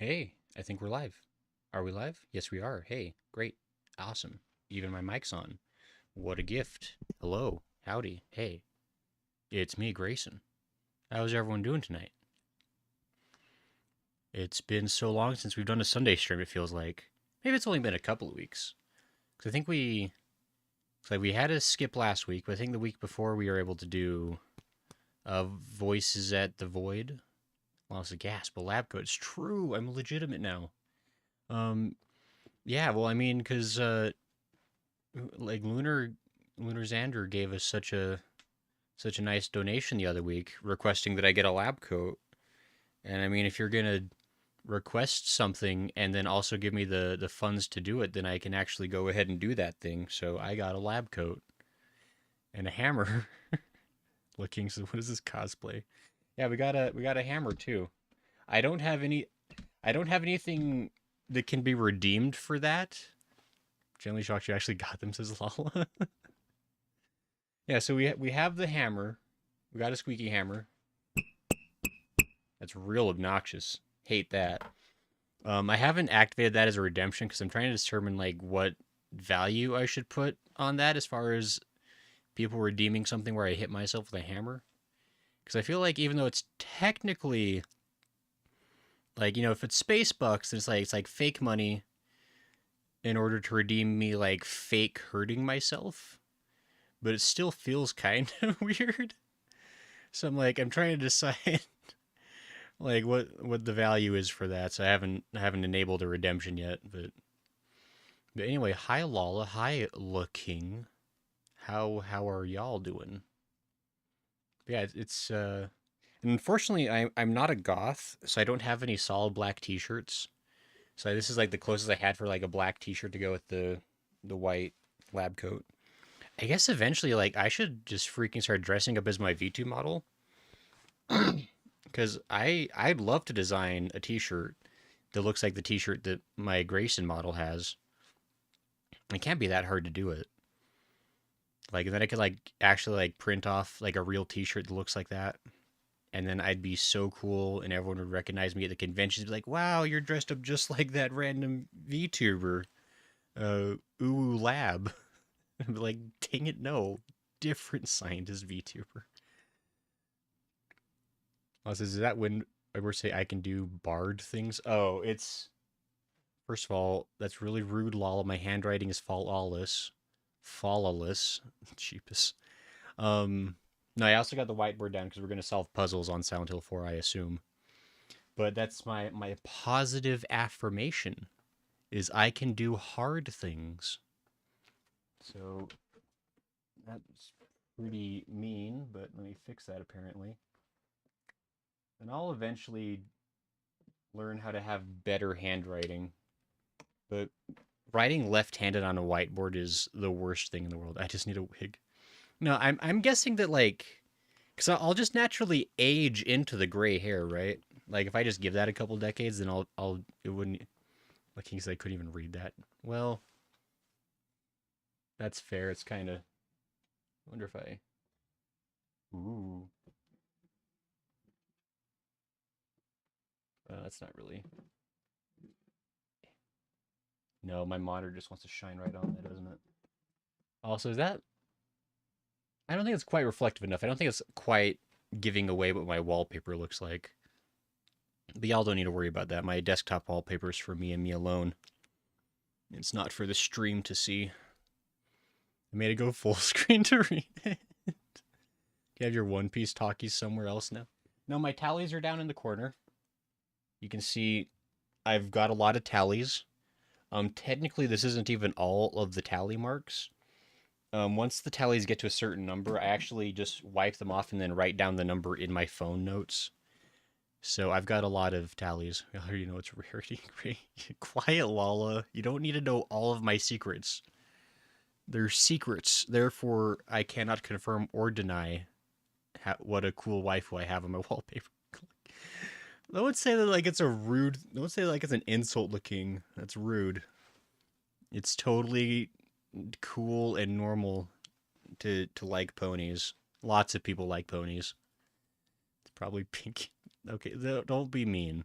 Hey, I think we're live. Are we live? Yes, we are. Hey, great. Awesome. Even my mic's on. What a gift. Hello. Howdy. Hey, it's me, Grayson. How's everyone doing tonight? It's been so long since we've done a Sunday stream, it feels like. Maybe it's only been a couple of weeks. 'Cause I think we had a skip last week, but I think the week before we were able to do Voices at the Void. Lost a gasp, a lab coat. It's true. I'm legitimate now. Um, yeah, well, I mean, because like Lunar Xander gave us such a nice donation the other week, requesting that I get a lab coat. And I mean, if you're gonna request something and then also give me the funds to do it, then I can actually go ahead and do that thing. So I got a lab coat and a hammer. Looking, so what is this cosplay? Yeah, we got a hammer too. I don't have any. I don't have anything that can be redeemed for that. Generally shocked you actually got them, says Lala. Yeah, so we have the hammer. We got a squeaky hammer. That's real obnoxious. Hate that. I haven't activated that as a redemption because I'm trying to determine like what value I should put on that as far as people redeeming something where I hit myself with a hammer. Because I feel like even though it's technically like if it's space bucks, then it's like fake money in order to redeem me like fake hurting myself, but it still feels kind of weird. So I'm trying to decide like what the value is for that. So I haven't enabled a redemption yet, but anyway, hi Lala, hi looking. How are y'all doing? Yeah, it's and unfortunately I'm not a goth, so I don't have any solid black t-shirts. So this is like the closest I had for like a black t-shirt to go with the white lab coat. I guess eventually like I should just freaking start dressing up as my V2 model because I'd love to design a t-shirt that looks like the t-shirt that my Grayson model has. It can't be that hard to do it. Like then I could like actually like print off like a real t-shirt that looks like that. And then I'd be so cool and everyone would recognize me at the conventions, be like, wow, you're dressed up just like that random VTuber. Ooh lab. I'd be like, dang it, no. Different scientist VTuber. Also, is that when I were say I can do bard things? Oh, it's first of all, that's really rude, Lala. My handwriting is flawless. Flawless. Cheapest. No, I also got the whiteboard down because we're gonna solve puzzles on Silent Hill 4, I assume. But that's my positive affirmation is I can do hard things. So that's pretty mean, but let me fix that apparently. And I'll eventually learn how to have better handwriting. But writing left-handed on a whiteboard is the worst thing in the world. I just need a wig. No, I'm guessing that like, because I'll just naturally age into the gray hair, right? Like if I just give that a couple decades, then I'll it wouldn't. Like he said, I couldn't even read that. Well, that's fair. It's kind of. I wonder if I. Ooh, that's not really. No, my monitor just wants to shine right on that, doesn't it? Also, is that I don't think it's quite reflective enough. I don't think it's quite giving away what my wallpaper looks like. But y'all don't need to worry about that. My desktop wallpaper is for me and me alone. It's not for the stream to see. I made it go full screen to read it. You have your One Piece talkies somewhere else now? No, my tallies are down in the corner. You can see I've got a lot of tallies. Technically, this isn't even all of the tally marks. Once the tallies get to a certain number, I actually just wipe them off and then write down the number in my phone notes. So I've got a lot of tallies. I already know it's rarity. Quiet, Lala. You don't need to know all of my secrets. They're secrets. Therefore, I cannot confirm or deny what a cool waifu I have on my wallpaper. No one say that like it's a rude. No one say like it's an insult looking. That's rude. It's totally cool and normal to like ponies. Lots of people like ponies. It's probably pink. Okay, don't be mean.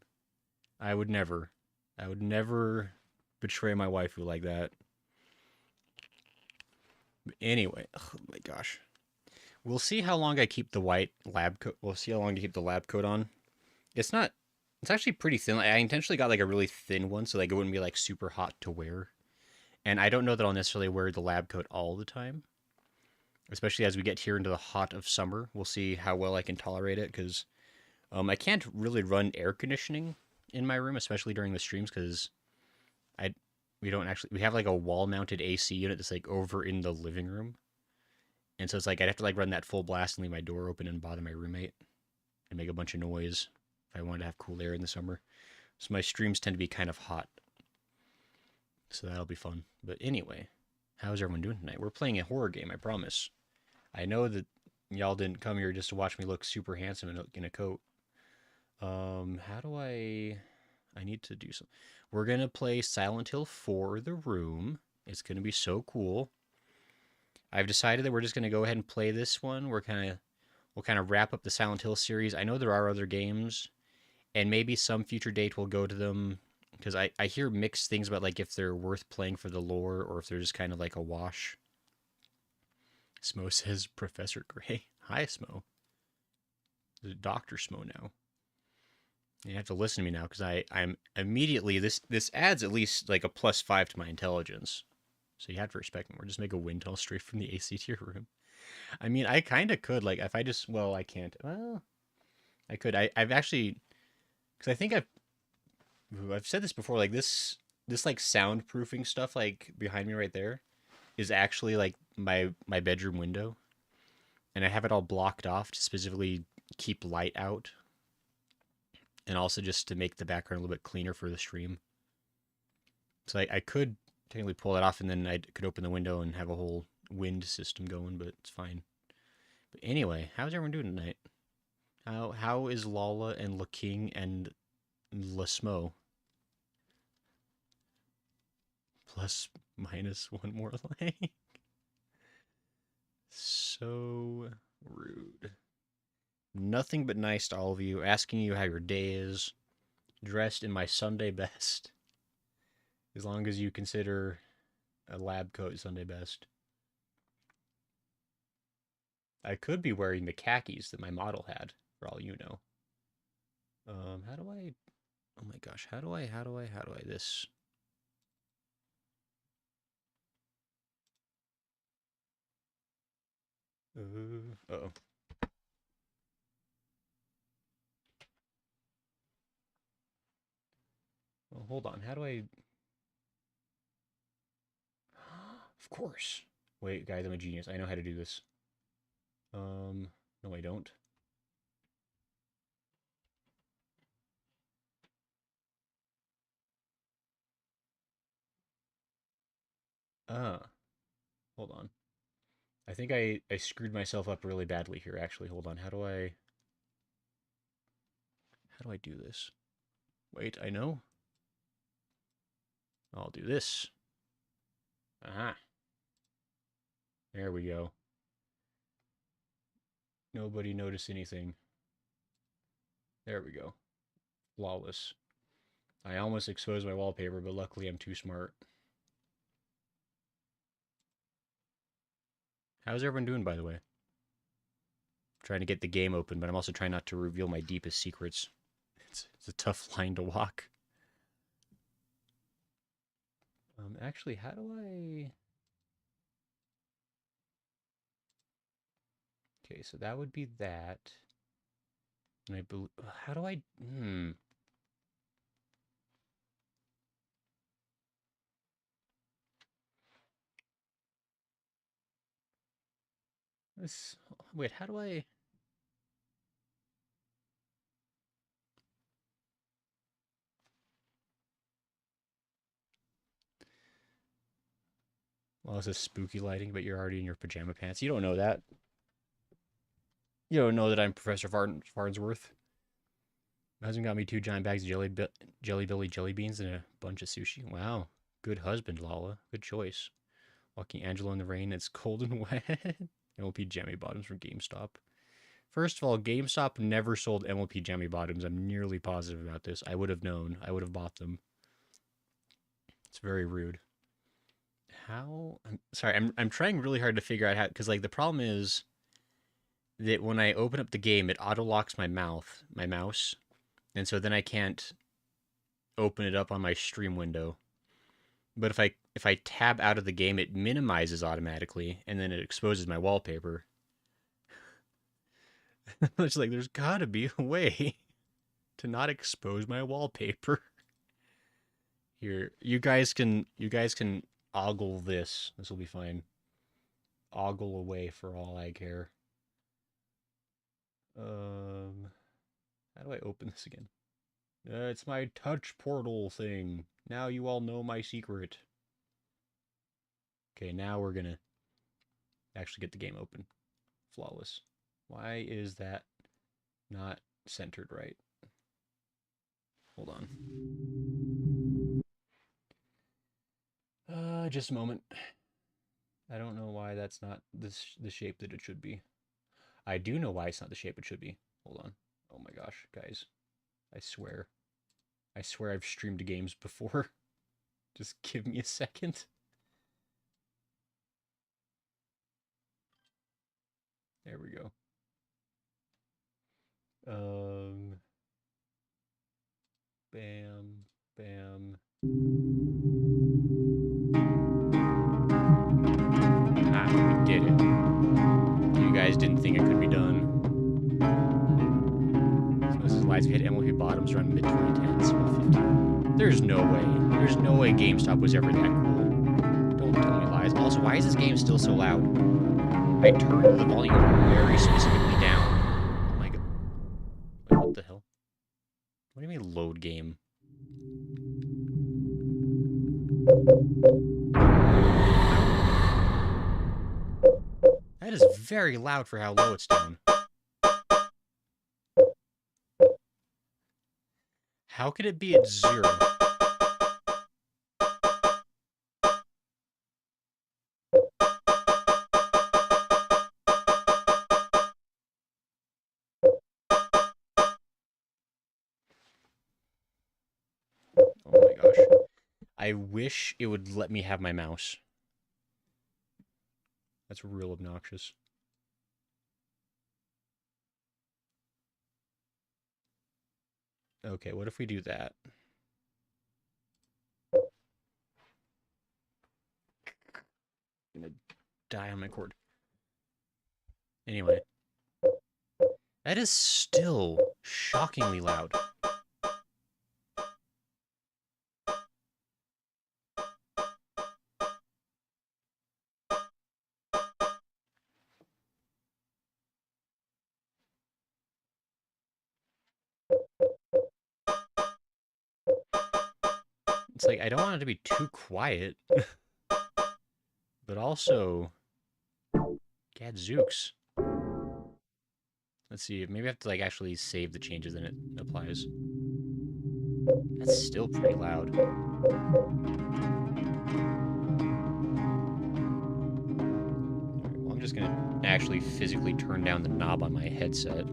I would never. I would never betray my waifu like that. But anyway, oh my gosh. We'll see how long I keep the white lab coat. We'll see how long to keep the lab coat on. It's not. It's actually pretty thin. Like, I intentionally got like a really thin one so like it wouldn't be like super hot to wear. And I don't know that I'll necessarily wear the lab coat all the time, especially as we get here into the hot of summer. We'll see how well I can tolerate it because I can't really run air conditioning in my room, especially during the streams because I we don't actually we have like a wall mounted AC unit that's like over in the living room, and so it's like I'd have to like run that full blast and leave my door open and bother my roommate and make a bunch of noise if I wanted to have cool air in the summer. So my streams tend to be kind of hot, so that'll be fun. But anyway, how's everyone doing tonight? We're playing a horror game, I promise. I know that y'all didn't come here just to watch me look super handsome in a coat. How do I need to do some. We're gonna play Silent Hill 4 The Room. It's gonna be so cool. I've decided that we're just gonna go ahead and play this one. We'll kind of wrap up the Silent Hill series. I know there are other games, and maybe some future date we'll go to them because I hear mixed things about like if they're worth playing for the lore or if they're just kind of like a wash. Smo says Professor Gray. Hi, Smo. There's Dr. Smo now. You have to listen to me now because I'm immediately this adds at least like a +5 to my intelligence. So you have to respect me. We're just make a wind tunnel straight from the AC to your room. I mean, I kind of could like if I just I can't. Well, I could. I've actually because I think I've said this before. Like this like soundproofing stuff like behind me right there is actually like my bedroom window, and I have it all blocked off to specifically keep light out and also just to make the background a little bit cleaner for the stream. So I could technically pull that off and then I could open the window and have a whole wind system going, but it's fine. But anyway, how's everyone doing tonight? How is Lala and La King and Lasmo? Plus minus one more like. So rude. Nothing but nice to all of you, asking you how your day is, dressed in my Sunday best. As long as you consider a lab coat Sunday best. I could be wearing the khakis that my model had, for all you know. How do I? Oh my gosh, how do I this? Oh. Well, hold on. How do I? Of course. Wait, guys, I'm a genius. I know how to do this. No, I don't. Ah, hold on. I think I screwed myself up really badly here. Actually, hold on. How do I do this? Wait, I know. I'll do this. Aha. There we go. Nobody noticed anything. There we go. Flawless. I almost exposed my wallpaper, but luckily I'm too smart. How's everyone doing, by the way? Trying to get the game open, but I'm also trying not to reveal my deepest secrets. It's a tough line to walk. Actually, how do I? Okay, so that would be that. And I believe. How do I? This. Wait, how do I? Well, this is spooky lighting, but you're already in your pajama pants. You don't know that. You don't know that I'm Professor Farnsworth. My husband got me 2 giant bags of Jelly Belly jelly beans and a bunch of sushi. Wow. Good husband, Lala. Good choice. Walking Angelo in the rain. It's cold and wet. LP jammy bottoms from GameStop. First of all, GameStop never sold MLP jammy bottoms. I'm nearly positive about this. I would have known. I would have bought them. It's very rude. How? I'm sorry. I'm trying really hard to figure out how, because like the problem is that when I open up the game, it auto locks my mouse, and so then I can't open it up on my stream window. But if I tab out of the game, it minimizes automatically, and then it exposes my wallpaper. It's like there's gotta be a way to not expose my wallpaper. Here, you guys can ogle this. This will be fine. Ogle away for all I care. How do I open this again? It's my touch portal thing. Now you all know my secret. Okay, now we're gonna actually get the game open. Flawless. Why is that not centered right? Hold on. Just a moment. I don't know why that's not the shape that it should be. I do know why it's not the shape it should be. Hold on. Oh my gosh, guys. I swear. I swear I've streamed games before. Just give me a second. There we go. Bam, bam. Ah, we did it. You guys didn't think it could be done. So this is lights. We hit MLP bottoms around mid-2010s. There's no way. There's no way GameStop was ever that cool. Don't tell me lies. Also, why is this game still so loud? I turned the volume very specifically down. Oh my god. Wait, what the hell? What do you mean load game? That is very loud for how low it's down. How could it be at 0? Oh my gosh. I wish it would let me have my mouse. That's real obnoxious. Okay, what if we do that? I'm gonna die on my cord. Anyway. That is still shockingly loud. It's like, I don't want it to be too quiet. But also... Gadzooks. Let's see, maybe I have to like actually save the changes and it applies. That's still pretty loud. Alright, well, I'm just gonna actually physically turn down the knob on my headset.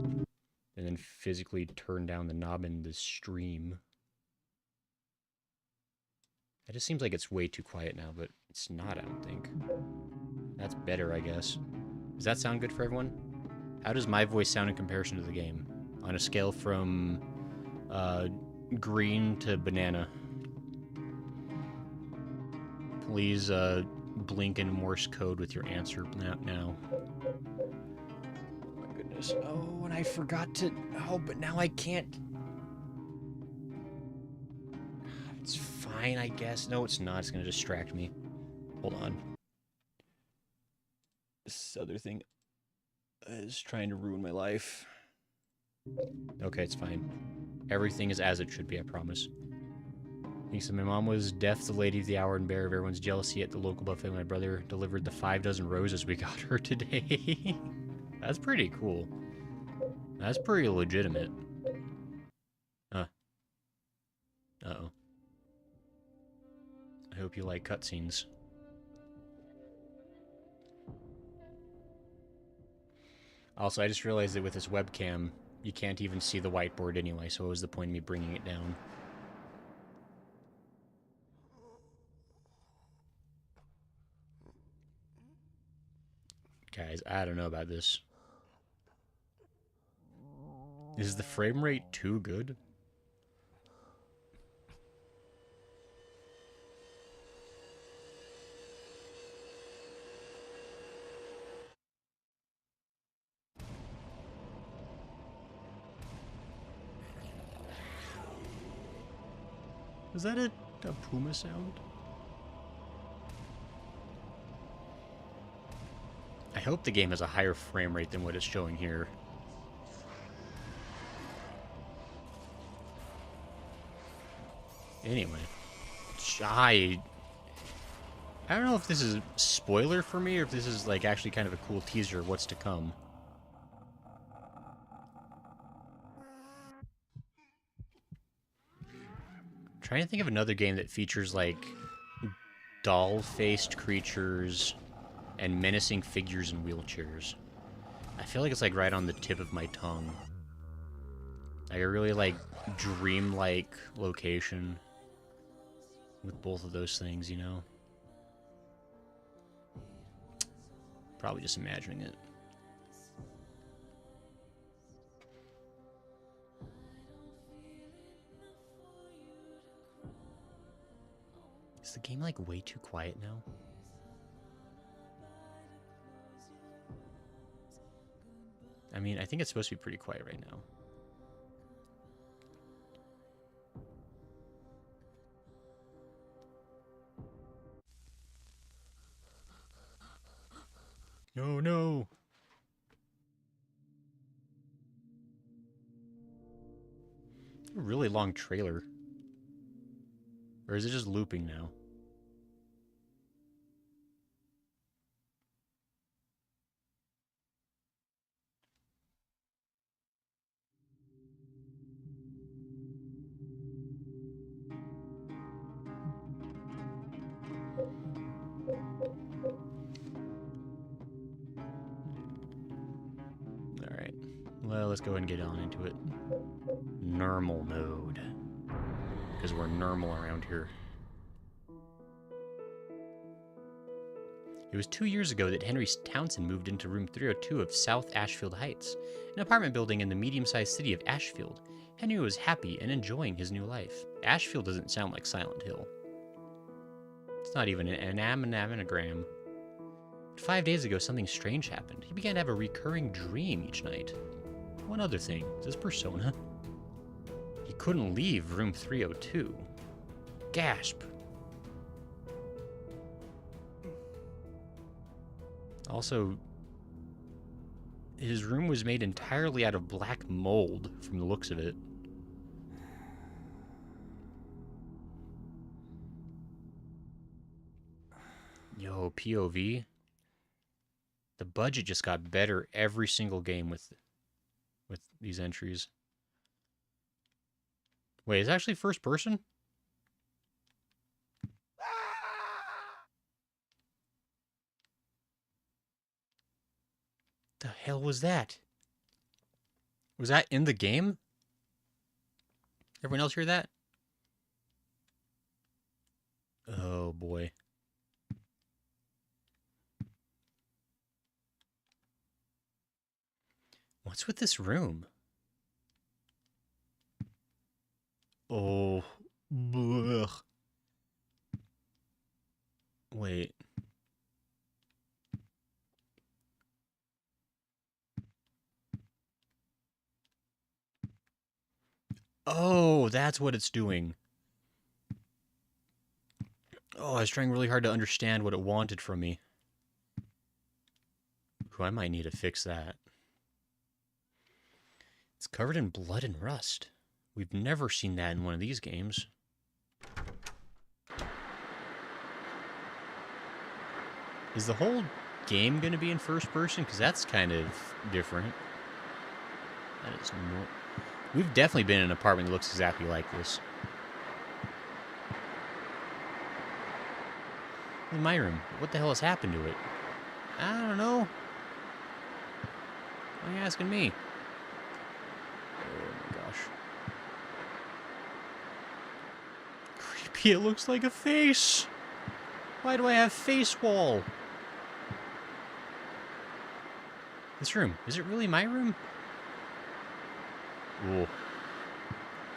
And then physically turn down the knob in the stream. It just seems like it's way too quiet now, but it's not, I don't think. That's better, I guess. Does that sound good for everyone? How does my voice sound in comparison to the game? On a scale from green to banana. Please blink in Morse code with your answer now. Oh my goodness. Oh, and I forgot to... Oh, but now I can't... It's fine, I guess. No, it's not. It's going to distract me. Hold on. This other thing is trying to ruin my life. Okay, it's fine. Everything is as it should be, I promise. Thanks to my mom was deaf, the lady of the hour, and bear of everyone's jealousy at the local buffet. My brother delivered the 5 dozen roses we got her today. That's pretty cool. That's pretty legitimate. Uh-oh. I hope you like cutscenes. Also, I just realized that with this webcam, you can't even see the whiteboard anyway, so what was the point of me bringing it down? Guys, I don't know about this. Is the frame rate too good? Is that a puma sound? I hope the game has a higher frame rate than what it's showing here. Anyway, I don't know if this is a spoiler for me or if this is like actually kind of a cool teaser of what's to come. Trying to think of another game that features like doll-faced creatures and menacing figures in wheelchairs. I feel like it's like right on the tip of my tongue. Like a really like dream-like location with both of those things, you know? Probably just imagining it. Is the game like way too quiet now? I mean, I think it's supposed to be pretty quiet right now. No, no. A really long trailer. Or is it just looping now? Alright. Well, let's go ahead and get on into it. Normal mode. Because we're normal around here. It was 2 years ago that Henry Townsend moved into room 302 of South Ashfield Heights, an apartment building in the medium-sized city of Ashfield. Henry was happy and enjoying his new life. Ashfield doesn't sound like Silent Hill. It's not even an anagram. 5 days ago, something strange happened. He began to have a recurring dream each night. One other thing, is this Persona? He couldn't leave room 302. Gasp. Also, his room was made entirely out of black mold from the looks of it. Yo, POV. The budget just got better every single game with these entries. Wait, is it actually first person? The hell was that? Was that in the game? Everyone else hear that? Oh boy. What's with this room? Oh. Blech. Wait. Oh, that's what it's doing. Oh, I was trying really hard to understand what it wanted from me. Ooh, I might need to fix that. It's covered in blood and rust. We've never seen that in one of these games. Is the whole game going to be in first person? Because that's kind of different. That is no... We've definitely been in an apartment that looks exactly like this. In my room. What the hell has happened to it? I don't know. Why are you asking me? Oh my gosh. Creepy, it looks like a face. Why do I have face wall? This room, is it really my room? Ooh.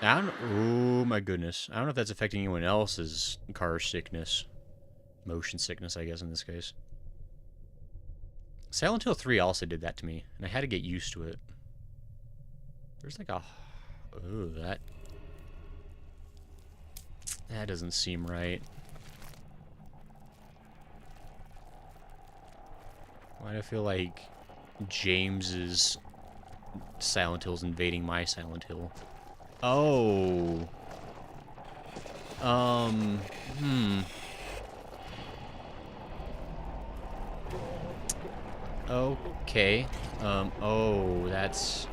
Oh my goodness. I don't know if that's affecting anyone else's car sickness. Motion sickness, I guess, in this case. Silent Hill 3 also did that to me, and I had to get used to it. There's like a... Oh, that doesn't seem right. Why do I feel like James's Silent Hill's invading my Silent Hill? Oh. Okay. Oh, that's...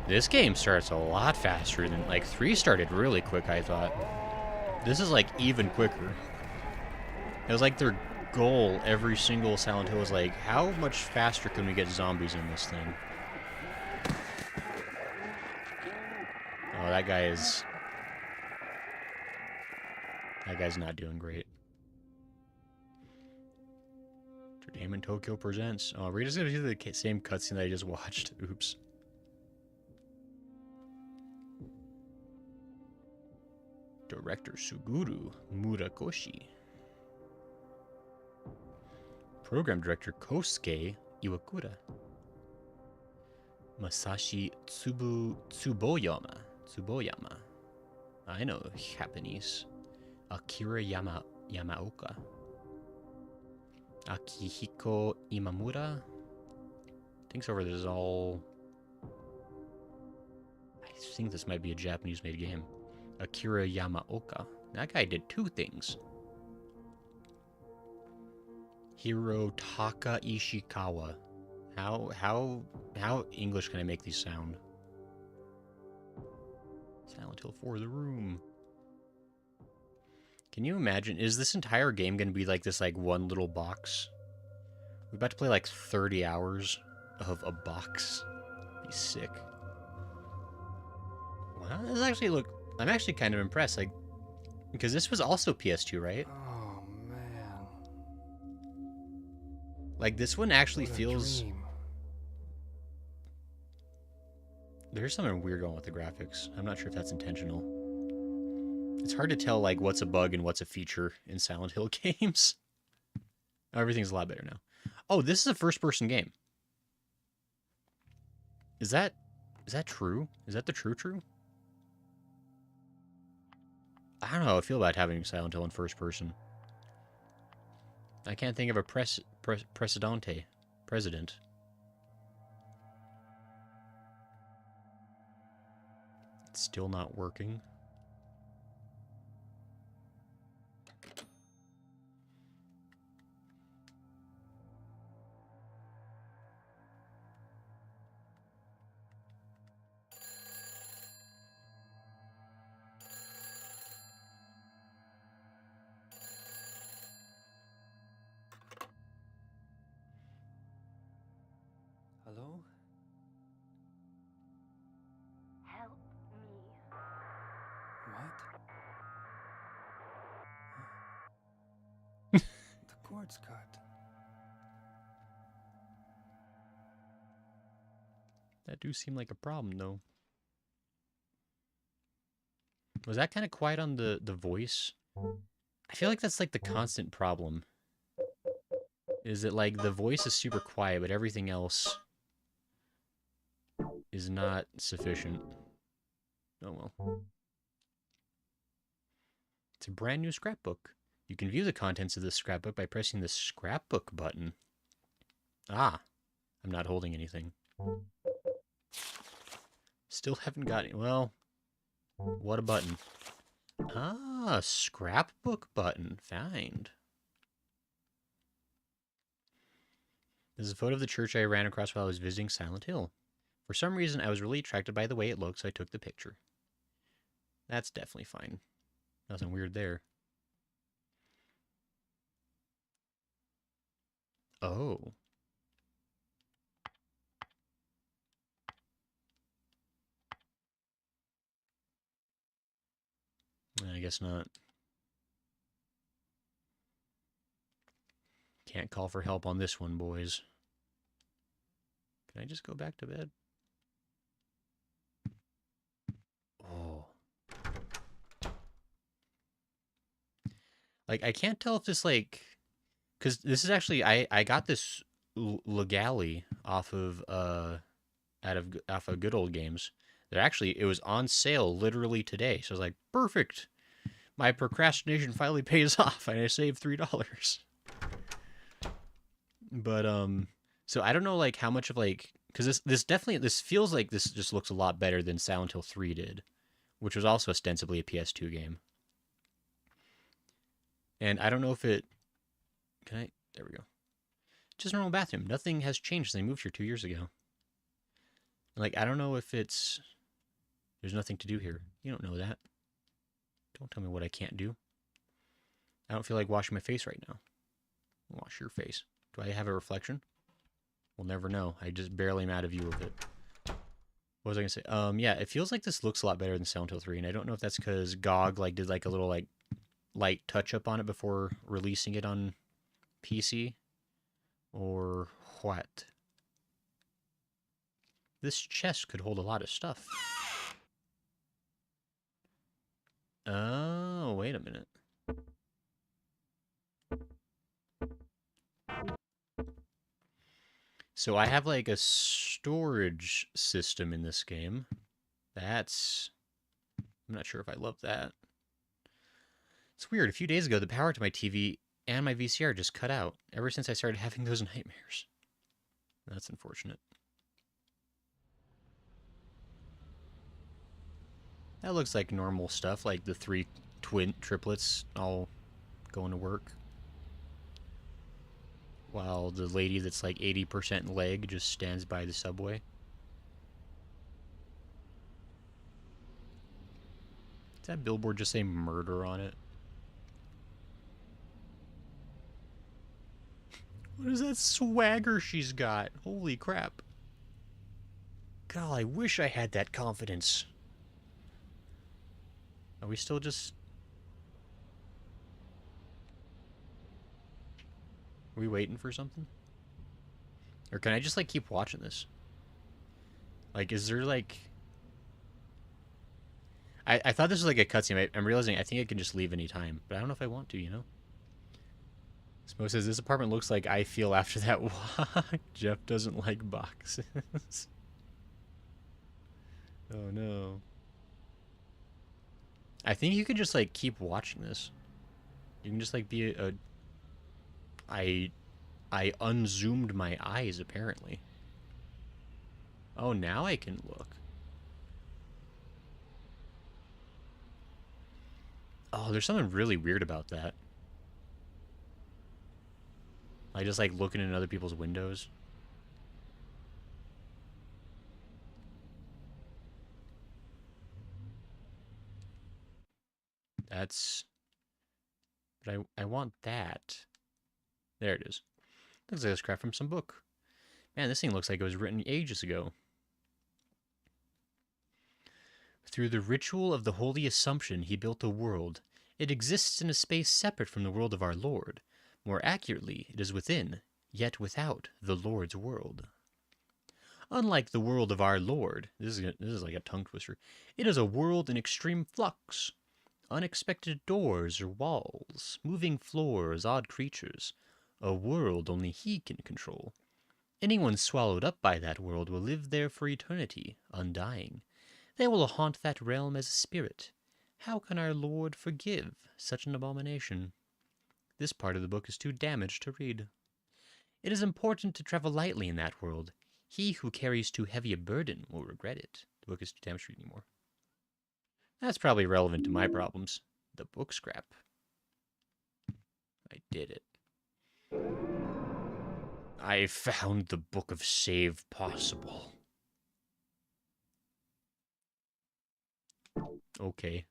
This game starts a lot faster than... Like, 3 started really quick, I thought. This is, like, even quicker. It was like their goal every single Silent Hill was like, how much faster can we get zombies in this thing? Oh, that guy is... That guy's not doing great. Entertainment Tokyo presents. Oh, we're just gonna do the same cutscene that I just watched. Oops. Director Suguru Murakoshi. Program Director Kosuke Iwakura. Masashi Tsuboyama. I know Japanese. Akira Yamaoka. Akihiko Imamura. I think over this is all... I think this might be a Japanese-made game. Akira Yamaoka. That guy did 2 things. Hirotaka Ishikawa. How English can I make these sound? Silent Hill 4, The Room. Can you imagine? Is this entire game going to be like this, like, one little box? We're about to play like 30 hours of a box. Be sick. Wow, this actually look... I'm actually kind of impressed, like, because this was also PS2, right? Oh man. Like, this one actually What a feels... dream. There's something weird going with the graphics. I'm not sure if that's intentional. It's hard to tell, like, what's a bug and what's a feature in Silent Hill games. Everything's a lot better now. Oh, this is a first-person game. Is that true? Is that the true? I don't know how I feel about having Silent Hill in first person. I can't think of a president. It's still not working. Hello? Help me. What? The cord's cut. That do seem like a problem, though. Was that kind of quiet on the voice? I feel like that's like the constant problem. Is that like the voice is super quiet, but everything else is not sufficient. Oh well. It's a brand new scrapbook. You can view the contents of this scrapbook by pressing the scrapbook button. Ah, I'm not holding anything. Still haven't got it. Well, what a button. Ah, scrapbook button. Find. This is a photo of the church I ran across while I was visiting Silent Hill. For some reason, I was really attracted by the way it looked, so I took the picture. That's definitely fine. Nothing weird there. Oh. guess not. Can't call for help on this one, boys. Can I just go back to bed? Oh. Like, I can't tell if this, like... Because this is actually... I got this legally off of Good Old Games. That actually, it was on sale literally today. So I was like, perfect. My procrastination finally pays off, and I saved $3. But so I don't know like how much of like because this feels like this just looks a lot better than Silent Hill 3 did, which was also ostensibly a PS2 game. And I don't know if it can I there we go. Just a normal bathroom. Nothing has changed since I moved here 2 years ago. Like I don't know if it's there's nothing to do here. You don't know that. Don't tell me what I can't do. I don't feel like washing my face right now. Wash your face. Do I have a reflection? We'll never know. I just barely am out of view of it. What was I gonna say? Yeah, it feels like this looks a lot better than Silent Hill 3, and I don't know if that's because GOG like did like a little like light touch up on it before releasing it on PC, or what. This chest could hold a lot of stuff. Oh, wait a minute. So I have like a storage system in this game. I'm not sure if I love that. It's weird. A few days ago, the power to my TV and my VCR just cut out ever since I started having those nightmares. That's unfortunate. That looks like normal stuff, like the three triplets all going to work. While the lady that's like 80% leg just stands by the subway. Does that billboard just say murder on it? What is that swagger she's got? Holy crap. God, I wish I had that confidence. Are we still just... Are we waiting for something? Or can I just, like, keep watching this? Like, is there, like... I thought this was, like, a cutscene. I'm realizing I think I can just leave any time. But I don't know if I want to, you know? Smo says, this apartment looks like I feel after that walk. Jeff doesn't like boxes. Oh, no. I think you could just, like, keep watching this. You can just, like, be a... I unzoomed my eyes, apparently. Oh, now I can look. Oh, there's something really weird about that. I just, like, looking in other people's windows. That's... But I want that. There it is. Looks like a scrap from some book. Man, this thing looks like it was written ages ago. Through the ritual of the Holy Assumption, he built a world. It exists in a space separate from the world of our Lord. More accurately, it is within, yet without, the Lord's world. Unlike the world of our Lord, this is like a tongue twister, it is a world in extreme flux. Unexpected doors or walls, moving floors, odd creatures. A world only he can control. Anyone swallowed up by that world will live there for eternity, undying. They will haunt that realm as a spirit. How can our Lord forgive such an abomination? This part of the book is too damaged to read. It is important to travel lightly in that world. He who carries too heavy a burden will regret it. The book is too damaged to read anymore. That's probably relevant to my problems. The book scrap. I did it. I found the book of save possible. Okay.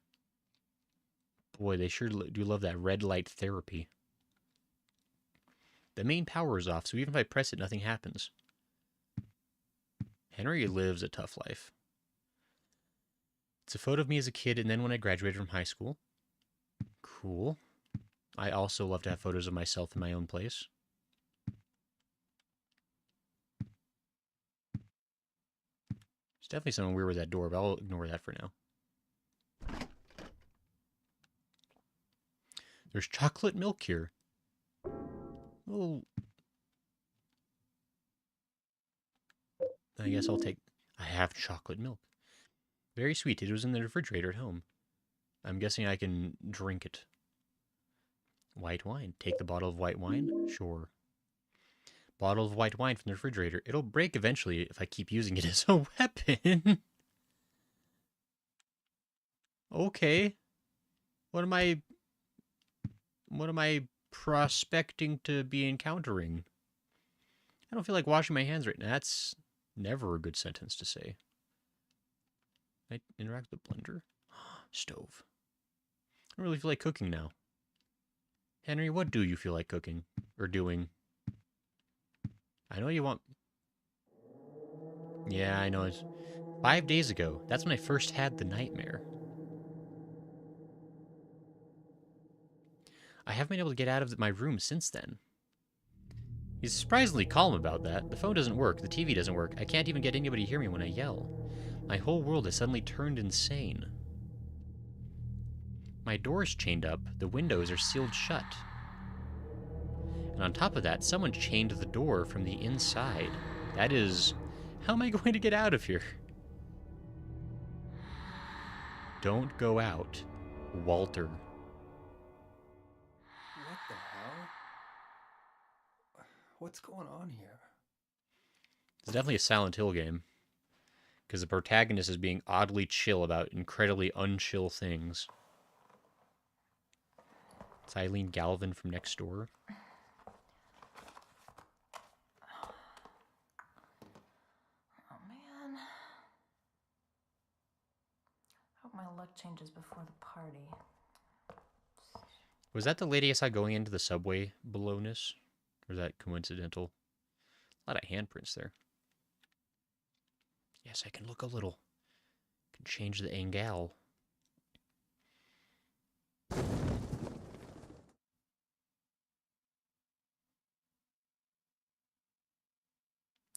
Boy, they sure do love that red light therapy. The main power is off, so even if I press it, nothing happens. Henry lives a tough life. It's a photo of me as a kid and then when I graduated from high school. Cool. I also love to have photos of myself in my own place. There's definitely something weird with that door, but I'll ignore that for now. There's chocolate milk here. Oh. I guess I'll take... I have chocolate milk. Very sweet. It was in the refrigerator at home. I'm guessing I can drink it. White wine. Take the bottle of white wine? Sure. Bottle of white wine from the refrigerator. It'll break eventually if I keep using it as a weapon. Okay. What am I prospecting to be encountering? I don't feel like washing my hands right now. That's never a good sentence to say. I interact with the blender. Stove. I don't really feel like cooking now. Henry, what do you feel like cooking? Or doing? I know you want... Yeah, I know. It's 5 days ago. That's when I first had the nightmare. I haven't been able to get out of my room since then. He's surprisingly calm about that. The phone doesn't work. The TV doesn't work. I can't even get anybody to hear me when I yell. My whole world has suddenly turned insane. My door's chained up. The windows are sealed shut. And on top of that, someone chained the door from the inside. That is... How am I going to get out of here? Don't go out, Walter. What the hell? What's going on here? It's definitely a Silent Hill game. Because the protagonist is being oddly chill about incredibly unchill things. It's Eileen Galvin from next door. Oh man. Hope my luck changes before the party. Was that the lady I saw going into the subway belowness? Or is that coincidental? A lot of handprints there. Yes, I can look a little. Can change the angle.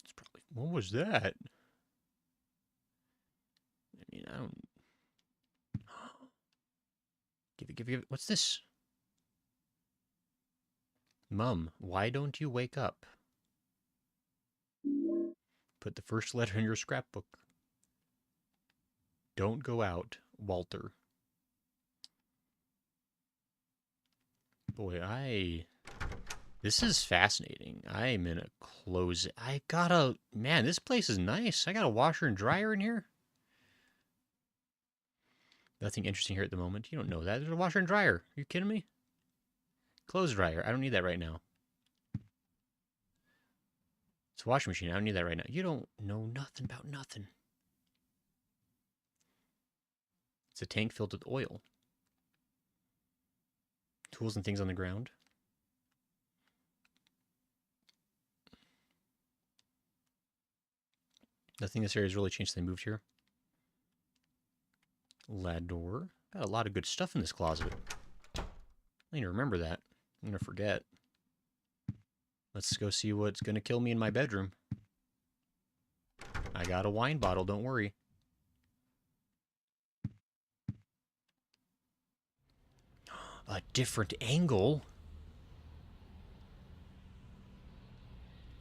It's probably... What was that? I mean, I don't... Give it. What's this? Mum, why don't you wake up? Put the first letter in your scrapbook. Don't go out, Walter. Boy, this is fascinating. I'm in a close... I gotta... Man, this place is nice. I got a washer and dryer in here. Nothing interesting here at the moment. You don't know that. There's a washer and dryer. Are you kidding me? Clothes dryer. I don't need that right now. It's a washing machine. I don't need that right now. You don't know nothing about nothing. It's a tank filled with oil. Tools and things on the ground. Nothing in this area has really changed since they moved here. Lador. Got a lot of good stuff in this closet. I need to remember that. I'm going to forget. Let's go see what's going to kill me in my bedroom. I got a wine bottle, don't worry. A different angle?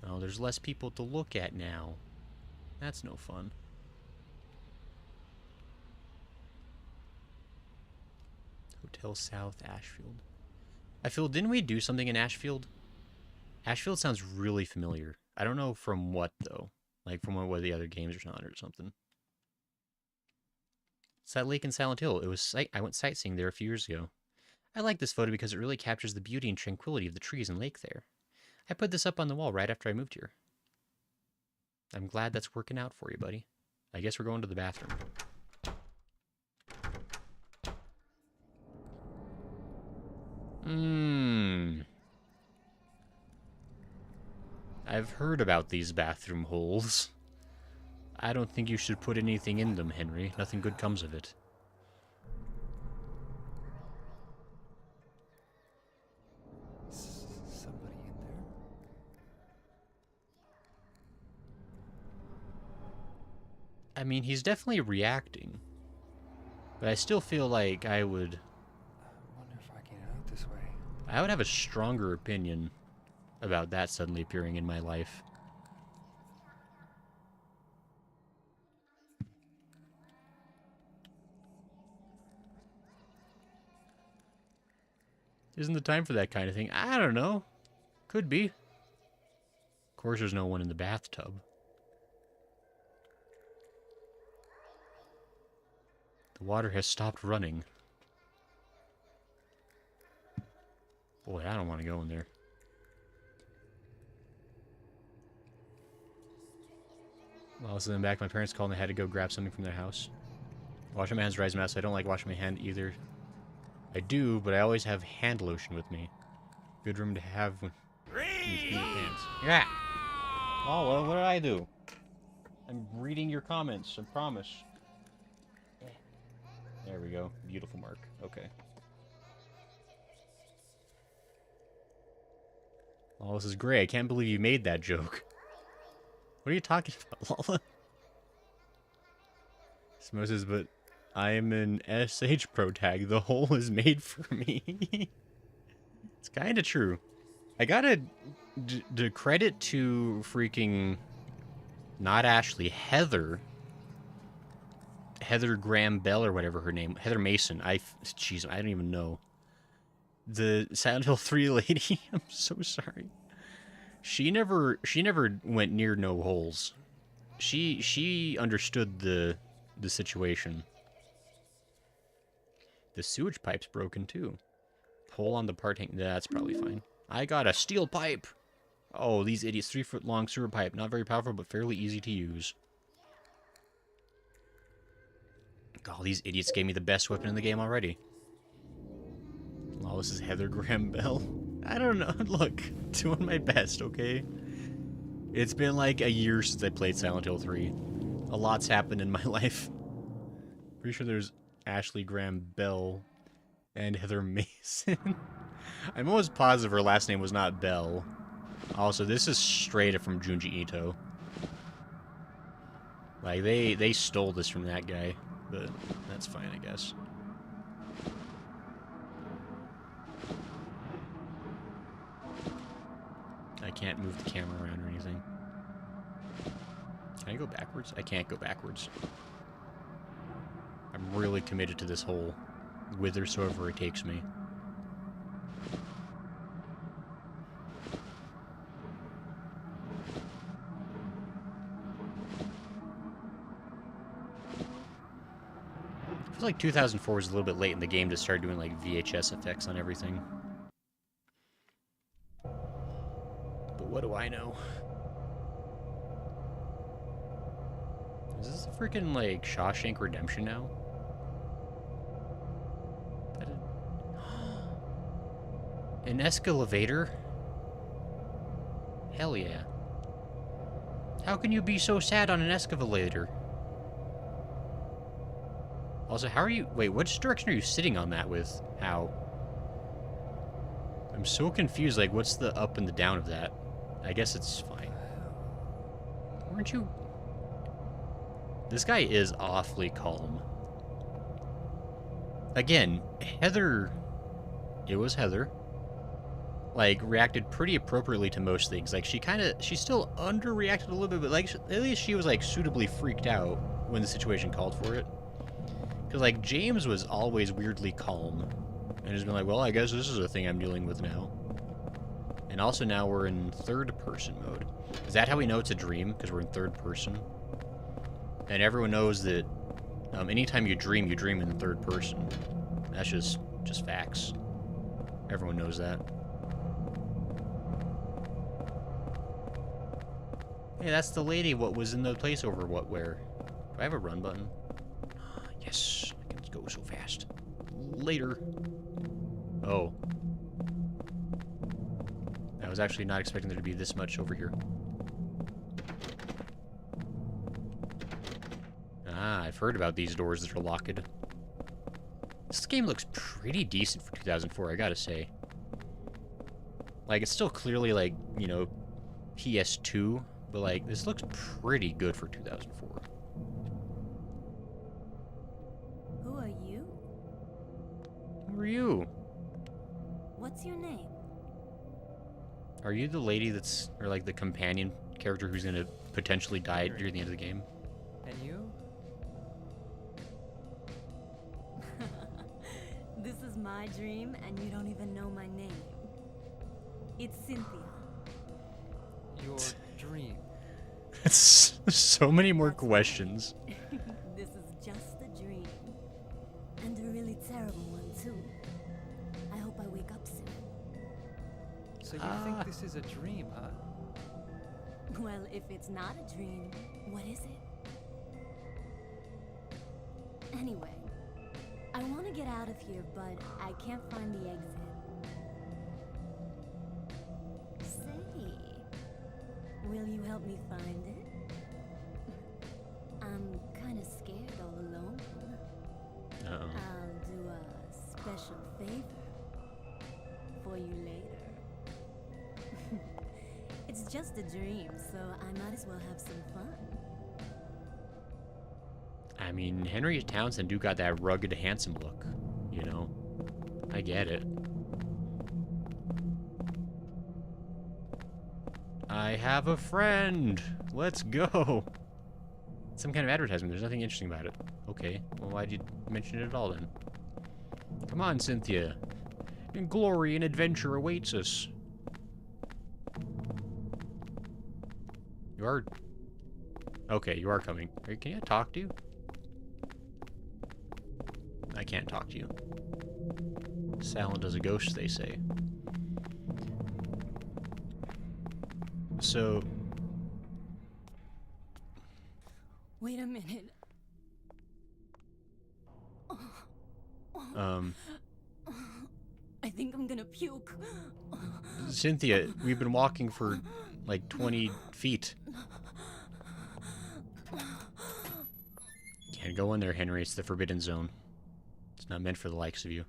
Oh, there's less people to look at now. That's no fun. Hotel South, Ashfield. I feel, didn't we do something in Ashfield? Ashfield sounds really familiar. I don't know from what, though. Like from one of the other games or not or something. It's that lake in Silent Hill. It was I went sightseeing there a few years ago. I like this photo because it really captures the beauty and tranquility of the trees and lake there. I put this up on the wall right after I moved here. I'm glad that's working out for you, buddy. I guess we're going to the bathroom. I've heard about these bathroom holes. I don't think you should put anything in them, Henry. Nothing good comes of it. I mean, he's definitely reacting. But I still feel like I would wonder if I can get out this way. have a stronger opinion about that suddenly appearing in my life. Isn't the time for that kind of thing? I don't know. Could be. Of course, there's no one in the bathtub. The water has stopped running. Boy, I don't want to go in there. Well, I was in the back. My parents called and I had to go grab something from their house. Washing my hands dries my mouth, so I don't like washing my hand either. I do, but I always have hand lotion with me. Good room to have when you pee your pants. Yeah. Oh, well, what did I do? I'm reading your comments, I promise. There we go. Beautiful mark. Okay. Oh, this is great. I can't believe you made that joke. What are you talking about, Lala? Samosas, but I am an SH Pro tag. The hole is made for me. It's kind of true. I gotta credit to freaking... Not Ashley. Heather Graham Bell or whatever her name. Heather Mason. Jeez, I don't even know. The Silent Hill 3 lady. I'm so sorry. She never went near no holes. She understood the situation. The sewage pipe's broken too. Hole on the part hang. That's probably fine. I got a steel pipe. Oh, these idiots! 3-foot long sewer pipe. Not very powerful, but fairly easy to use. Oh, these idiots gave me the best weapon in the game already. Oh, this is Heather Graham Bell. I don't know. Look, doing my best, okay? It's been like a year since I played Silent Hill 3. A lot's happened in my life. Pretty sure there's Ashley Graham Bell and Heather Mason. I'm almost positive her last name was not Bell. Also, this is straight up from Junji Ito. Like, they stole this from that guy. But that's fine, I guess. I can't move the camera around or anything. Can I go backwards? I can't go backwards. I'm really committed to this hole, whithersoever it takes me. I feel like 2004 was a little bit late in the game to start doing like VHS effects on everything. But what do I know? Is this a freaking like Shawshank Redemption now? An escalator? Hell yeah. How can you be so sad on an escalator? Also, how are you... Wait, which direction are you sitting on that with? How? I'm so confused, like, what's the up and the down of that? I guess it's fine. Weren't you... This guy is awfully calm. Again, Heather... It was Heather. Like, reacted pretty appropriately to most things. Like, she still underreacted a little bit, but, like, at least she was, like, suitably freaked out when the situation called for it. Because, like, James was always weirdly calm. And has been like, well, I guess this is a thing I'm dealing with now. And also now we're in third-person mode. Is that how we know it's a dream? Because we're in third person? And everyone knows that anytime you dream in third person. That's just facts. Everyone knows that. Hey, that's the lady what was in the place over where? Do I have a run button? Yes, I can go so fast. Later. Oh. I was actually not expecting there to be this much over here. Ah, I've heard about these doors that are locked. This game looks pretty decent for 2004, I gotta say. Like, it's still clearly, like, you know, PS2, but, like, this looks pretty good for 2004. Are you the lady that's, or like the companion character who's gonna potentially die near the end of the game? And you? This is my dream, and you don't even know my name. It's Cynthia. Your dream. It's so many more That's right. questions. This is just a dream. And a really terrible one, too. I hope I wake up soon. So you think this is a dream, huh? Well, if it's not a dream, what is it? Anyway, I want to get out of here, but I can't find the exit. Say, will you help me find it? I'm kind of scared all alone. Uh-oh. I'll do a special favor for you later. It's just a dream, so I might as well have some fun. I mean, Henry Townsend do got that rugged, handsome look, you know? I get it. I have a friend! Let's go! Some kind of advertisement, there's nothing interesting about it. Okay, well why'd you mention it at all then? Come on, Cynthia. And glory and adventure awaits us. You are... Okay, you are coming. Can I talk to you? I can't talk to you. Silent as a ghost, they say. So... Wait a minute. I think I'm gonna puke. Cynthia, we've been walking for like 20 feet. Can't go in there, Henry. It's the forbidden zone. It's not meant for the likes of you.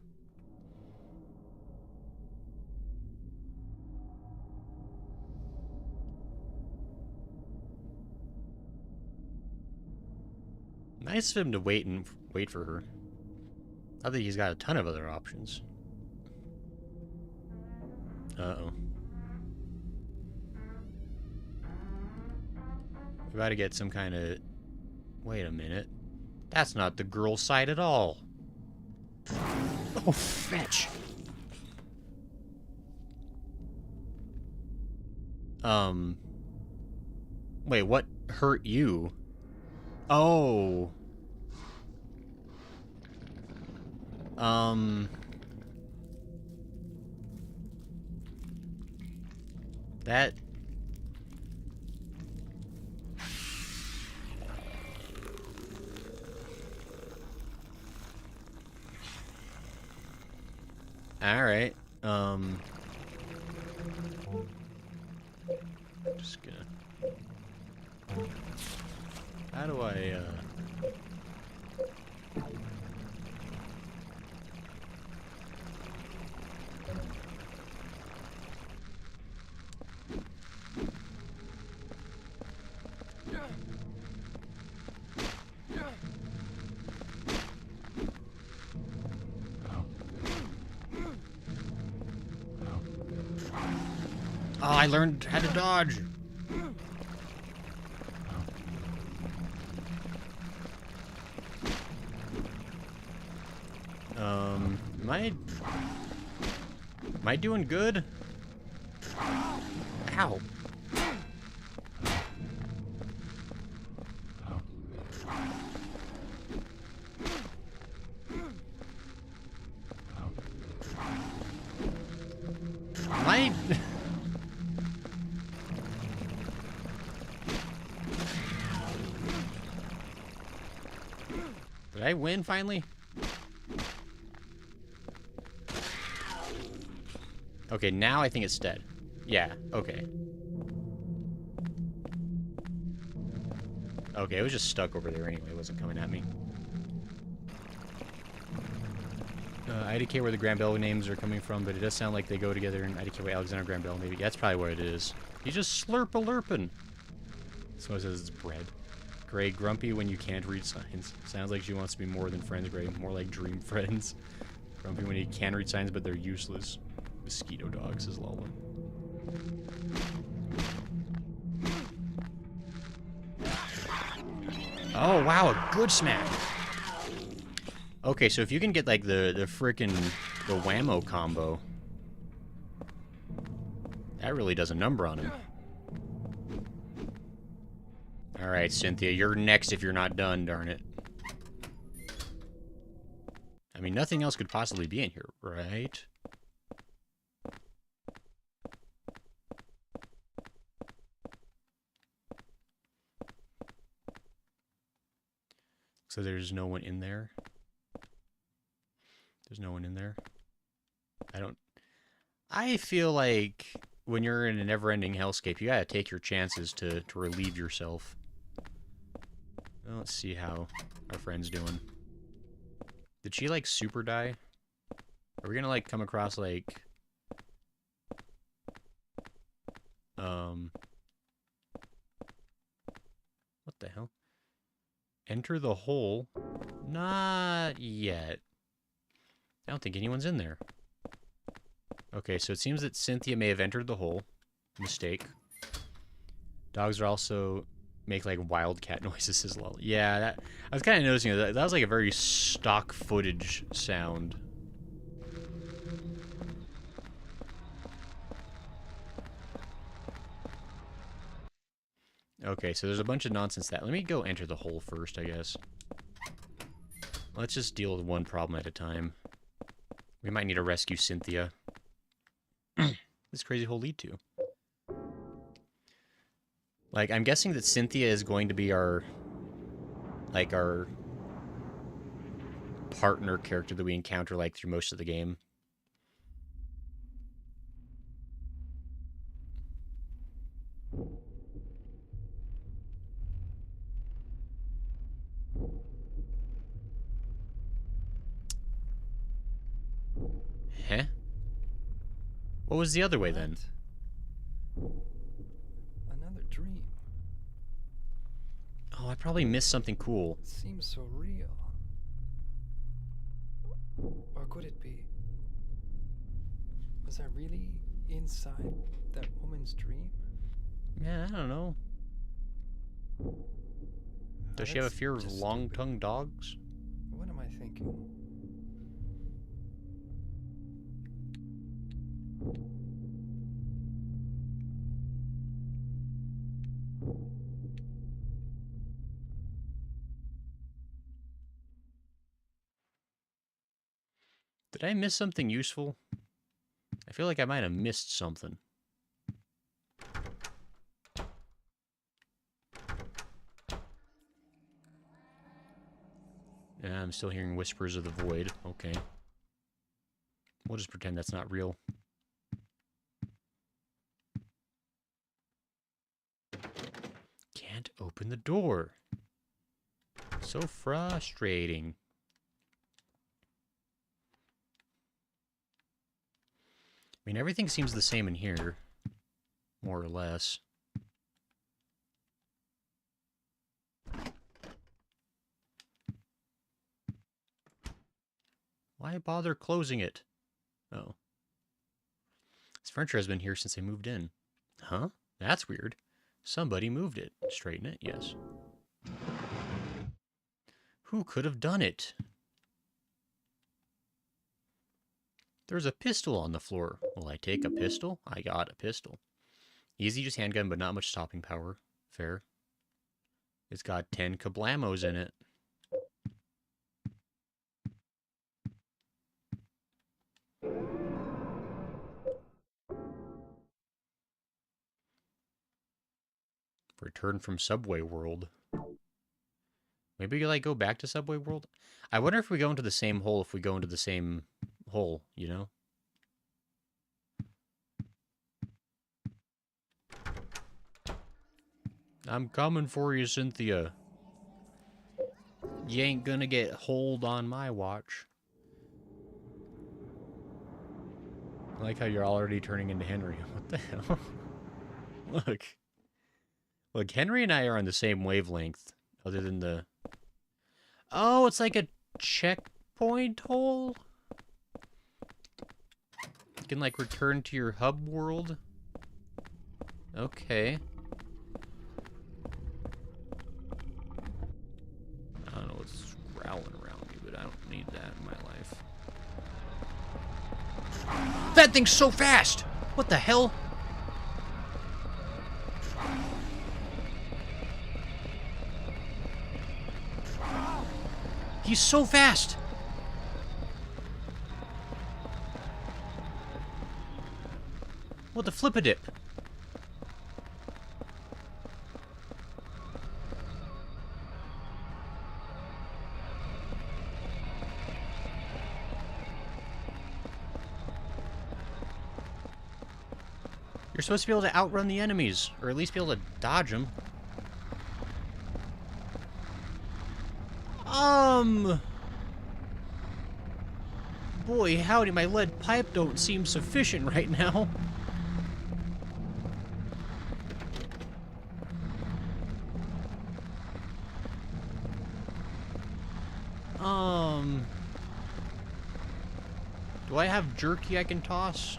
Nice of him to wait for her. I think he's got a ton of other options. Uh-oh. We gotta get some kind of... Wait a minute. That's not the girl's side at all. Oh, fetch! Wait, what hurt you? Oh. That... Alright, just gonna... How do I, Oh, I learned how to dodge! Am I doing good? Ow. Am I... Did I win finally? Okay, now I think it's dead. Yeah, okay. Okay, it was just stuck over there anyway. It wasn't coming at me. IDK where the Graham Bell names are coming from, but it does sound like they go together in IDK way Alexander Graham Bell, maybe. That's probably where it is. He's just slurp-a-lurpin'. So it says it's bread. Gray, grumpy when you can't read signs. Sounds like she wants to be more than friends, Gray. More like dream friends. Grumpy when you can read signs, but they're useless. Mosquito dog, says Lola. Oh, wow, a good smack. Okay, so if you can get, like, the frickin' the whammo combo, that really does a number on him. Alright, Cynthia, you're next if you're not done, darn it. I mean, nothing else could possibly be in here, right? So there's no one in there? There's no one in there? I feel like when you're in a never-ending hellscape, you gotta take your chances to relieve yourself. Well, let's see how our friend's doing. Did she, like, super die? Are we gonna, like, come across, like... What the hell? Enter the hole? Not yet. I don't think anyone's in there. Okay, so it seems that Cynthia may have entered the hole. Mistake. Dogs are also... make, like, wildcat noises as well. Yeah, that... I was kind of noticing that. That was, like, a very stock footage sound. Okay, so there's a bunch of nonsense that... Let me go enter the hole first, I guess. Let's just deal with one problem at a time. We might need to rescue Cynthia. This crazy hole lead to? Like, I'm guessing that Cynthia is going to be our... like, our... partner character that we encounter, like, through most of the game. Huh? What was the other way, then? Another dream. Oh, I probably missed something cool. It seems so real. Or could it be? Was I really inside that woman's dream? Yeah, I don't know. Does she have a That's fear of just long-tongued dogs? What am I thinking? Did I miss something useful? I feel like I might have missed something. Yeah, I'm still hearing whispers of the void. Okay. We'll just pretend that's not real. Can't open the door. So frustrating. I mean, everything seems the same in here. More or less. Why bother closing it? Oh. This furniture has been here since I moved in. Huh? That's weird. Somebody moved it. Straighten it? Yes. Who could have done it? There's a pistol on the floor. Will I take a pistol? I got a pistol. Easy, just handgun, but not much stopping power. Fair. It's got 10 kablamos in it. Return from Subway World. Maybe we, like, go back to Subway World? I wonder if we go into the same hole if we go into the same hole, you know? I'm coming for you, Cynthia. You ain't gonna get holed on my watch. I like how you're already turning into Henry. What the hell? Look. Look, Henry and I are on the same wavelength, other than the... Oh, it's like a checkpoint hole? You can, like, return to your hub world? Okay. I don't know what's growling around me, but I don't need that in my life. That thing's so fast! What the hell? He's so fast! What the flip-a-dip? You're supposed to be able to outrun the enemies, or at least be able to dodge them. Boy, howdy, my lead pipe don't seem sufficient right now. Do I have jerky I can toss?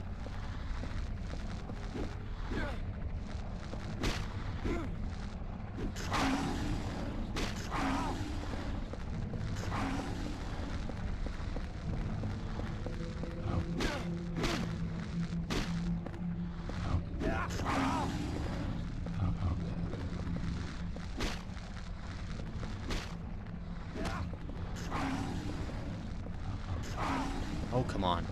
Oh, come on.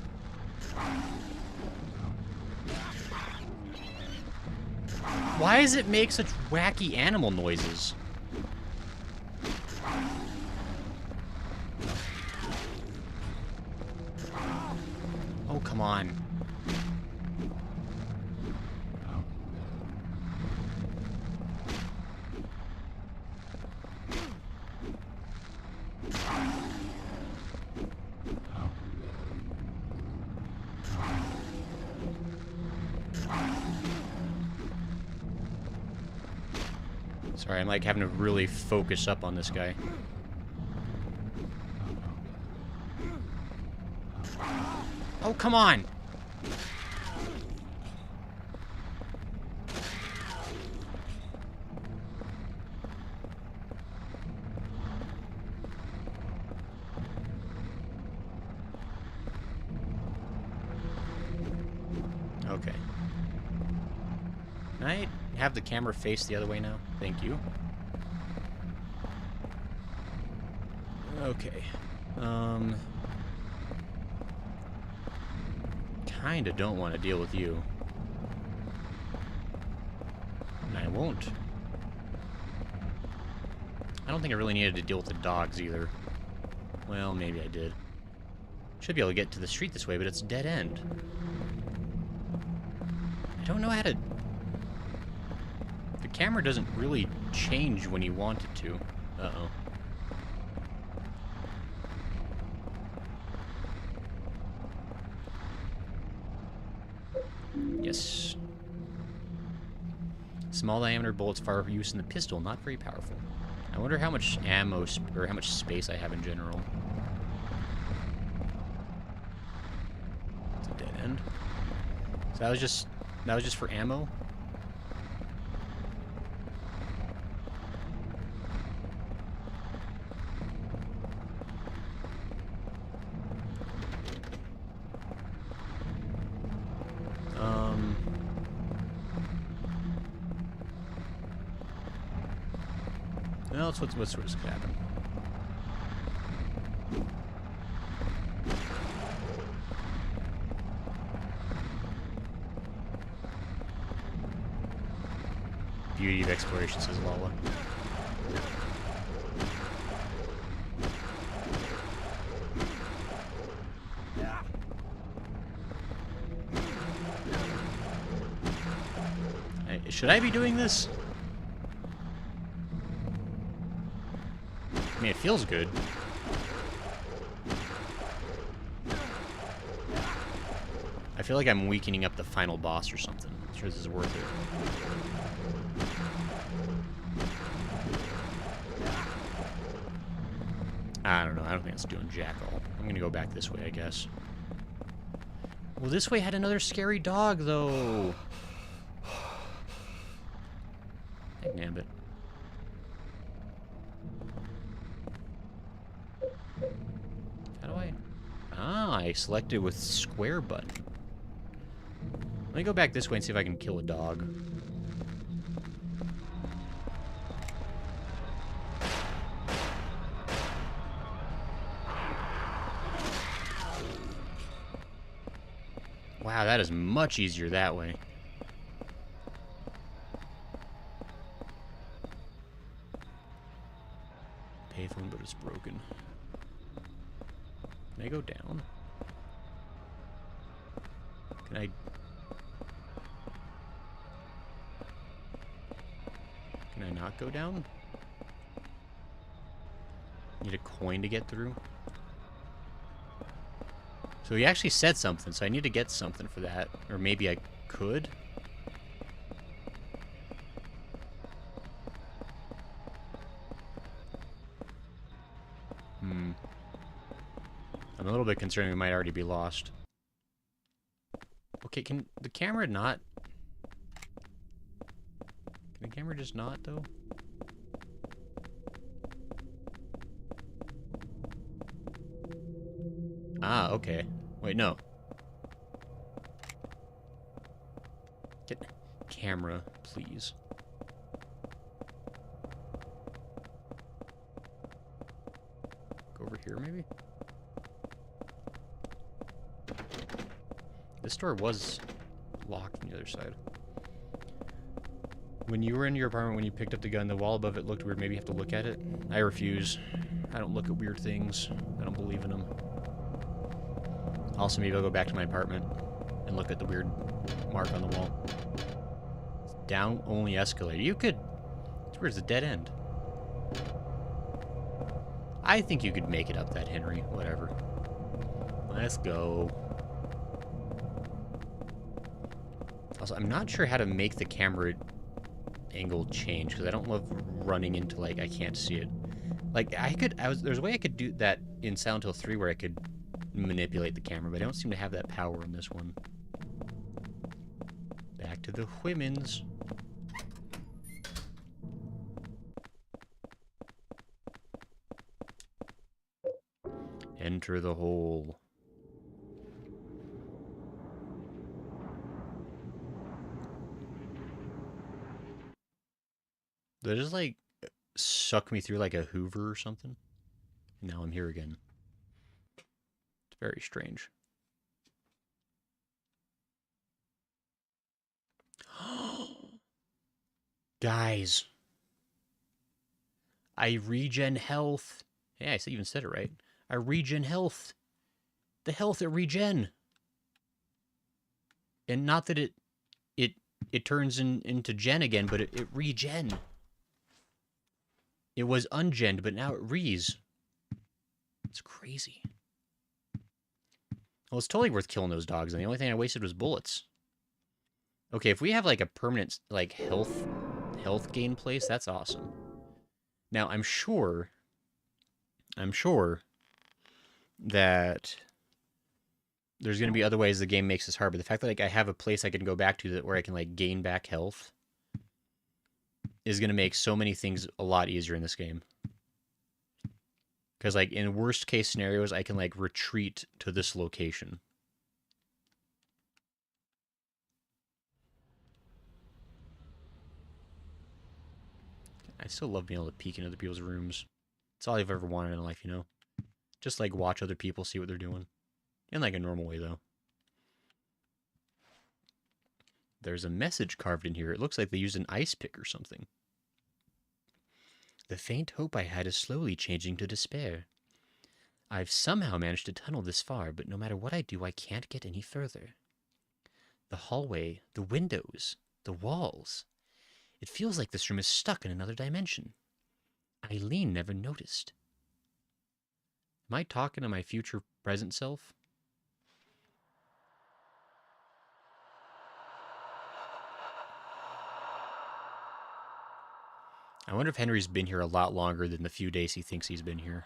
Why does it make such wacky animal noises? Oh, come on. Sorry, I'm like having to really focus up on this guy. Oh, come on! Okay. Can I have the camera face the other way now? Thank you. Okay. Kinda don't want to deal with you. And I won't. I don't think I really needed to deal with the dogs either. Well, maybe I did. Should be able to get to the street this way, but it's dead end. I don't know how to... The camera doesn't really change when you want it to. Uh-oh. Yes. Small diameter bullets fire for use in the pistol, not very powerful. I wonder how much ammo, or how much space I have in general. It's a dead end. So that was just for ammo? Well, that's what's could happen. Beauty of exploration, says Lala. Should I be doing this? I mean, it feels good. I feel like I'm weakening up the final boss or something. I'm sure this is worth it. I don't know. I don't think it's doing jack all. I'm gonna go back this way, I guess. Well, this way had another scary dog, though. Nabbit. How do I... Ah, I selected with square button. Let me go back this way and see if I can kill a dog. Wow, that is much easier that way. Payphone, but it's broken. Can I go down? Can I... Can I not go down? Need a coin to get through? So he actually said something, so I need to get something for that. Or maybe I could? I'm a little bit concerned we might already be lost. Okay, can the camera not... Can the camera just not, though? Ah, okay. Wait, no. Get camera, please. Go over here, maybe? This door was locked on the other side. When you were in your apartment, when you picked up the gun, the wall above it looked weird. Maybe you have to look at it. I refuse. I don't look at weird things. I don't believe in them. Also, maybe I'll go back to my apartment and look at the weird mark on the wall. Down only escalator. You could... Where's the dead end? I think you could make it up that, Henry. Whatever. Let's go. Also, I'm not sure how to make the camera angle change, because I don't love running into, like, I can't see it. Like, there's a way I could do that in Silent Hill 3 where I could manipulate the camera, but I don't seem to have that power in this one. Back to the women's. Enter the hole. They just like suck me through like a Hoover or something. Now I'm here again. It's very strange. Guys. I regen health. Yeah, I even said it right. I regen health. The health at regen. And not that it turns into gen again, but it regen. It was ungened, but now it rees. It's crazy. Well, it's totally worth killing those dogs, and the only thing I wasted was bullets. Okay, if we have like a permanent like health gain place, that's awesome. Now I'm sure that there's gonna be other ways the game makes this hard, but the fact that like I have a place I can go back to where I can like gain back health is gonna make so many things a lot easier in this game. Because like in worst case scenarios, I can like retreat to this location. I still love being able to peek into other people's rooms. It's all I've ever wanted in life, you know? Just like watch other people, see what they're doing. In like a normal way, though. There's a message carved in here. It looks like they used an ice pick or something. The faint hope I had is slowly changing to despair. I've somehow managed to tunnel this far, but no matter what I do, I can't get any further. The hallway, the windows, the walls. It feels like this room is stuck in another dimension. Eileen never noticed. Am I talking to my future present self? I wonder if Henry's been here a lot longer than the few days he thinks he's been here.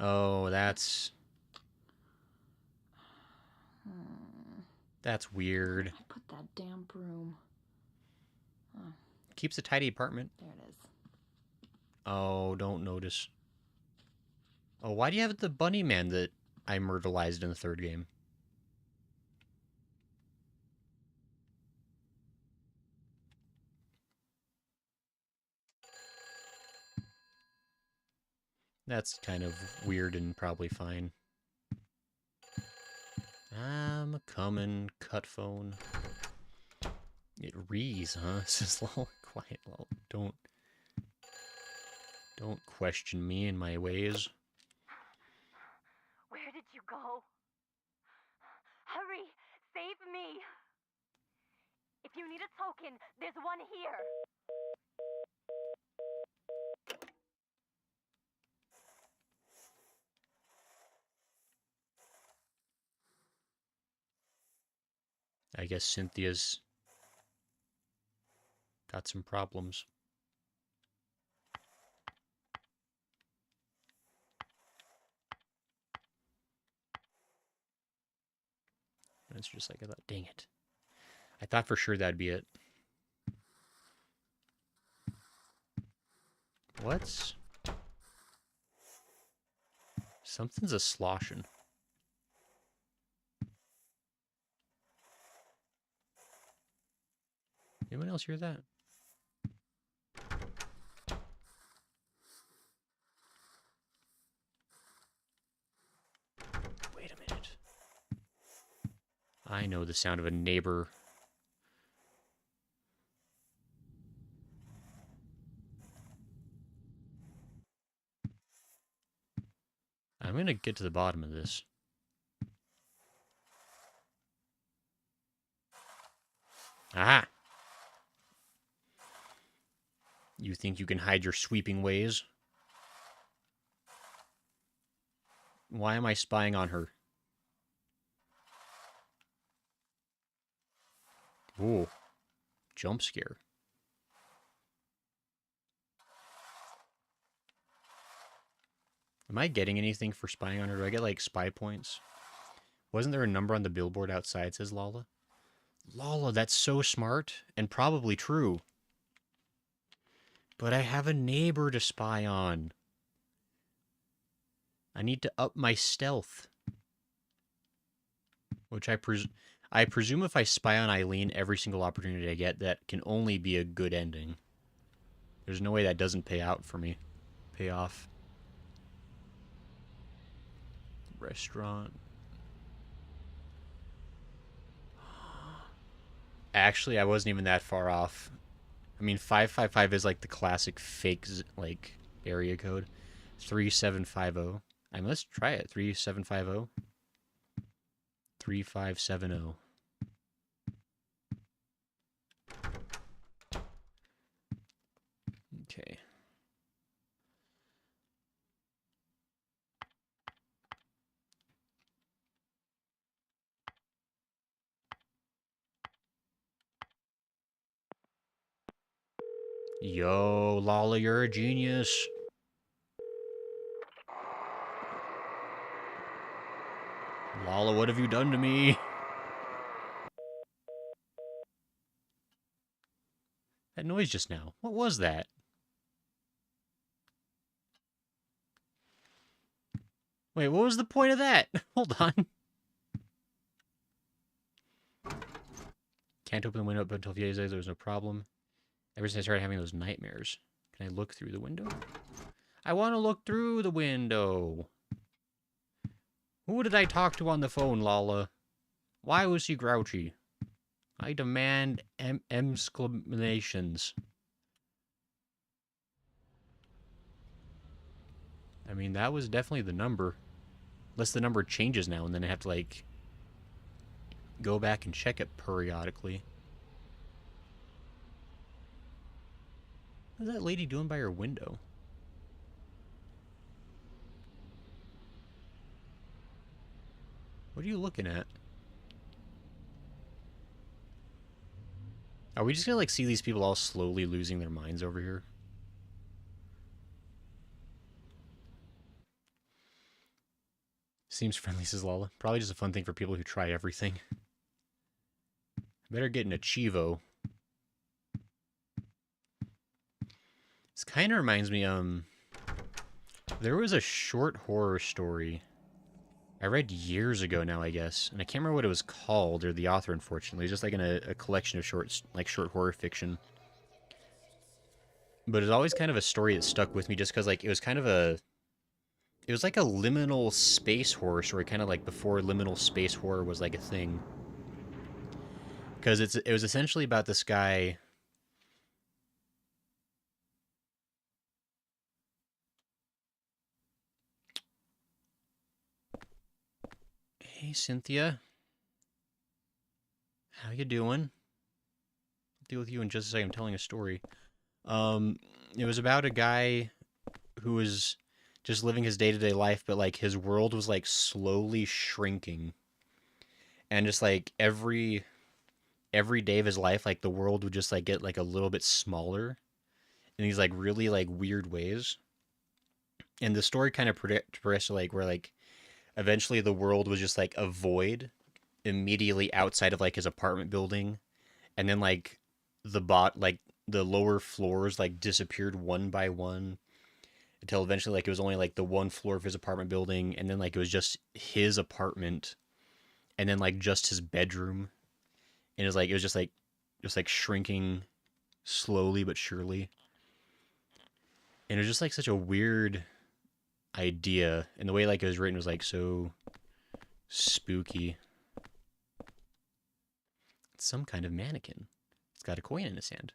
Oh, that's weird. I put that damn broom. Keeps a tidy apartment. There it is. Oh, don't notice. Oh, why do you have the bunny man that I myrtleized in the third game? That's kind of weird and probably fine. I'm coming, cut phone. It rees, huh? It's just lol, quiet, lol. Don't question me and my ways. Where did you go? Hurry! Save me! If you need a token, there's one here. I guess Cynthia's got some problems. And it's just like I thought, dang it. I thought for sure that'd be it. What's... Something's a sloshing. Anyone else hear that? Wait a minute. I know the sound of a neighbor. I'm gonna get to the bottom of this. Ah! You think you can hide your sweeping ways? Why am I spying on her? Ooh. Jump scare. Am I getting anything for spying on her? Do I get, like, spy points? Wasn't there a number on the billboard outside that says Lala? Lala, that's so smart and probably true. But I have a neighbor to spy on. I need to up my stealth. Which I presume if I spy on Eileen every single opportunity I get, that can only be a good ending. There's no way that doesn't pay out for me. Pay off. Restaurant. Actually, I wasn't even that far off. I mean, 555 is like the classic fake, like, area code. 3750. I mean, let's try it. 3750. 3570. Okay. Yo, Lala, you're a genius. Lala, what have you done to me? That noise just now. What was that? Wait, what was the point of that? Hold on. Can't open the window up until Fiesa says there was no problem. Ever since I started having those nightmares. Can I look through the window? I want to look through the window. Who did I talk to on the phone, Lala? Why was he grouchy? I demand exclamations. I mean, that was definitely the number. Unless the number changes now, and then I have to, like, go back and check it periodically. What's that lady doing by her window? What are you looking at? Are we just gonna, like, see these people all slowly losing their minds over here? Seems friendly, says Lala. Probably just a fun thing for people who try everything. Better get an Achievo. This kind of reminds me, there was a short horror story I read years ago now, I guess, and I can't remember what it was called, or the author, unfortunately. It's just like in a collection of short horror fiction. But it's always kind of a story that stuck with me just because, like, it was kind of a... It was like a liminal space horror story, kind of like before liminal space horror was like a thing. Because it was essentially about this guy... Hey, Cynthia. How you doing? I'll deal with you in just a second. I'm telling a story. It was about a guy who was just living his day-to-day life, but, like, his world was, like, slowly shrinking. And just, like, every day of his life, like, the world would just, like, get, like, a little bit smaller in these, like, really, like, weird ways. And the story kind of progressed to, like, where, like, eventually the world was just, like, a void immediately outside of, like, his apartment building. And then, like, the lower floors, like, disappeared one by one until eventually, like, it was only, like, the one floor of his apartment building, and then, like, it was just his apartment, and then, like, just his bedroom. And it was just, like, shrinking slowly but surely. And it was just, like, such a weird idea, and the way, like, it was written was, like, so spooky. It's some kind of mannequin. It's got a coin in his hand.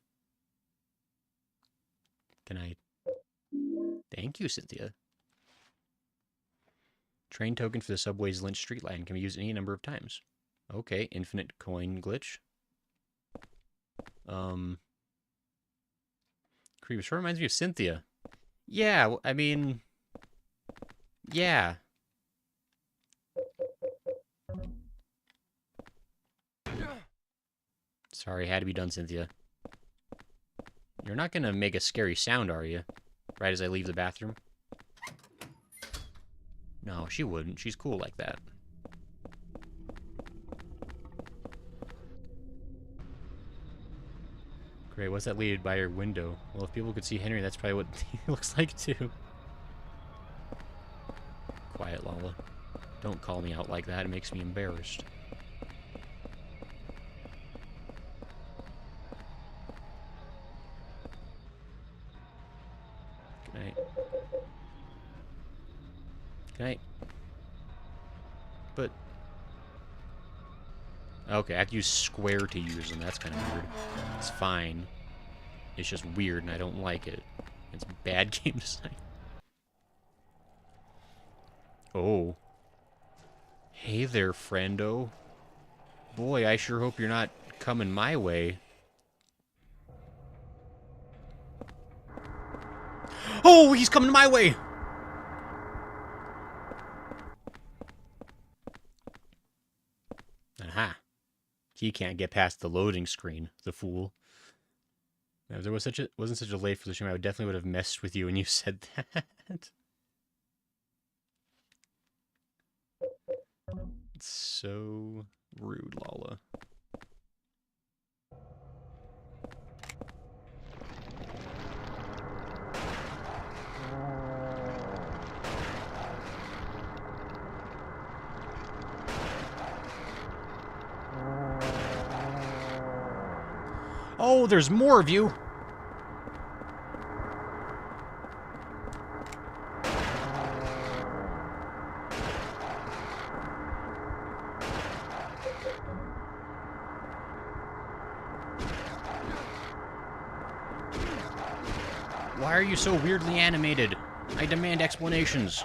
Can I... Thank you, Cynthia. Train token for the subway's Lynch Street line can be used any number of times. Okay, infinite coin glitch. Creep sure reminds me of Cynthia. Yeah, I mean... Yeah. Sorry, had to be done, Cynthia. You're not gonna make a scary sound, are you? Right as I leave the bathroom? No, she wouldn't. She's cool like that. Great, what's that lead by your window? Well, if people could see Henry, that's probably what he looks like, too. Quiet, Lala. Don't call me out like that. It makes me embarrassed. Good night. Good night. But... Okay, I have to use square to use them. That's kind of weird. It's fine. It's just weird, and I don't like it. It's bad game design. Oh. Hey there, friendo. Boy, I sure hope you're not coming my way. Oh, he's coming my way! Aha. He can't get past the loading screen, the fool. Now, if there wasn't such a late for the stream, I definitely would have messed with you when you said that. It's so rude, Lala. Oh, there's more of you! Why are you so weirdly animated? I demand explanations.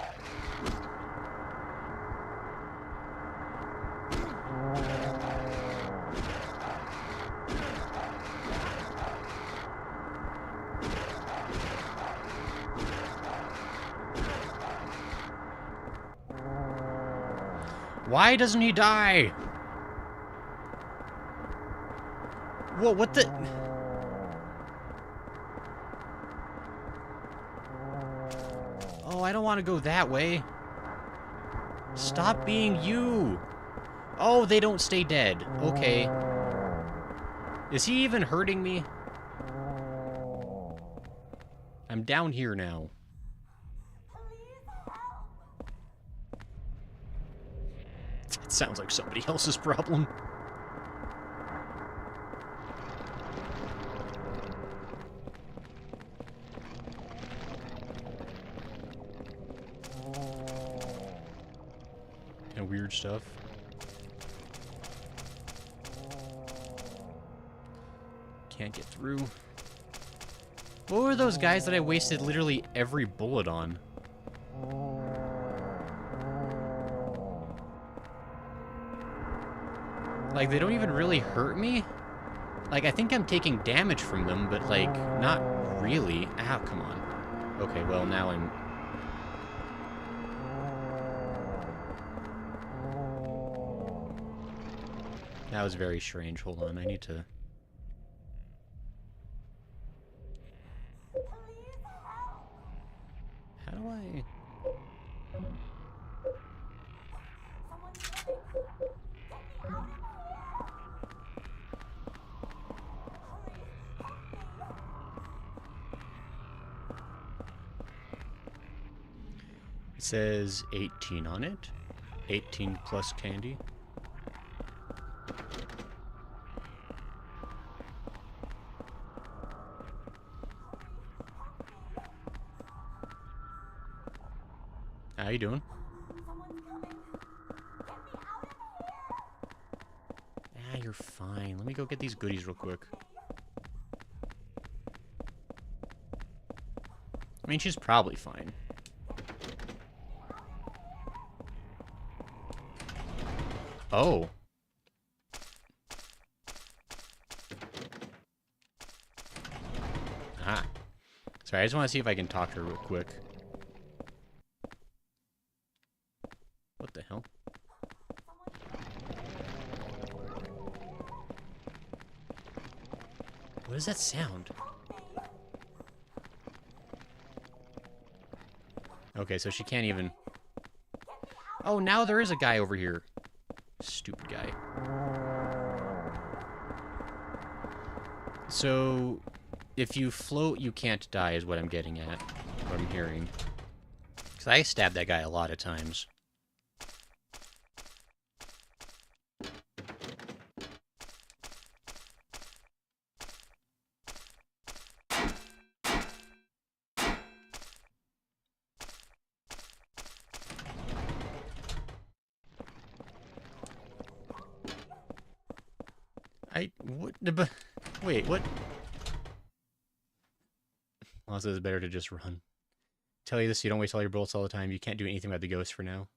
Why doesn't he die? Whoa, what the... Oh, I don't want to go that way. Stop being you! Oh, they don't stay dead. Okay. Is he even hurting me? I'm down here now. It sounds like somebody else's problem. Kind of weird stuff. Can't get through. What were those guys that I wasted literally every bullet on? Like, they don't even really hurt me? Like, I think I'm taking damage from them, but, like, not really. Ow, come on. Okay, well, now I'm... That was very strange. Hold on, I need to... How do I... It says 18 on it. 18 plus candy. How you doing? Ah, you're fine. Let me go get these goodies real quick. I mean, she's probably fine. Oh. Ah. Sorry, I just want to see if I can talk to her real quick. What the hell? What does that sound? Okay, so she can't even... Oh, now there is a guy over here. Stupid guy. So, if you float, you can't die is what I'm getting at. What I'm hearing. Because I stabbed that guy a lot of times. Wait, what? Also, it's better to just run. Tell you this, you don't waste all your bullets all the time. You can't do anything about the ghost for now.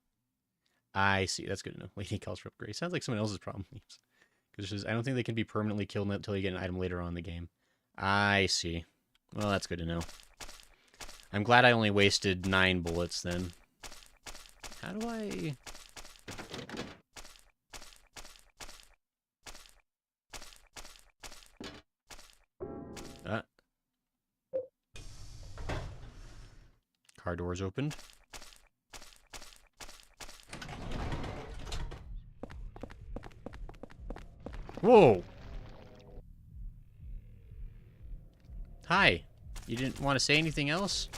I see, that's good to know. Lady calls for upgrade. Sounds like someone else's problem. Because I don't think they can be permanently killed until you get an item later on in the game. I see. Well, that's good to know. I'm glad I only wasted 9 bullets then. How do I... Car doors opened. Whoa! Hi. You didn't want to say anything else?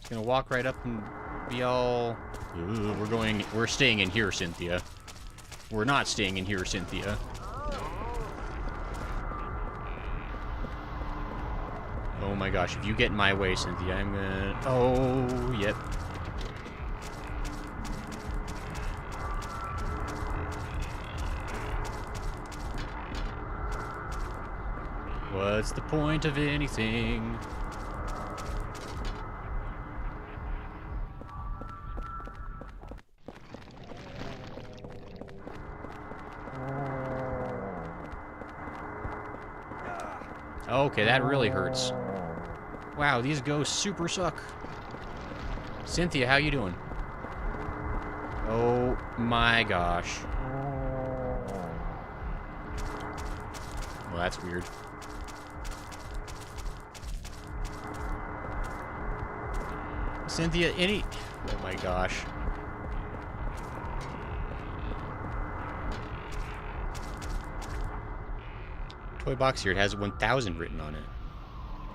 Just gonna walk right up and be all... We're staying in here, Cynthia. We're not staying in here, Cynthia. Oh my gosh, if you get in my way, Cynthia, I'm gonna... Oh, yep. What's the point of anything? Okay, that really hurts. Wow, these ghosts super suck. Cynthia, how you doing? Oh my gosh. Well, that's weird. Cynthia, any... Oh my gosh. toy box here. It has 1000 written on it.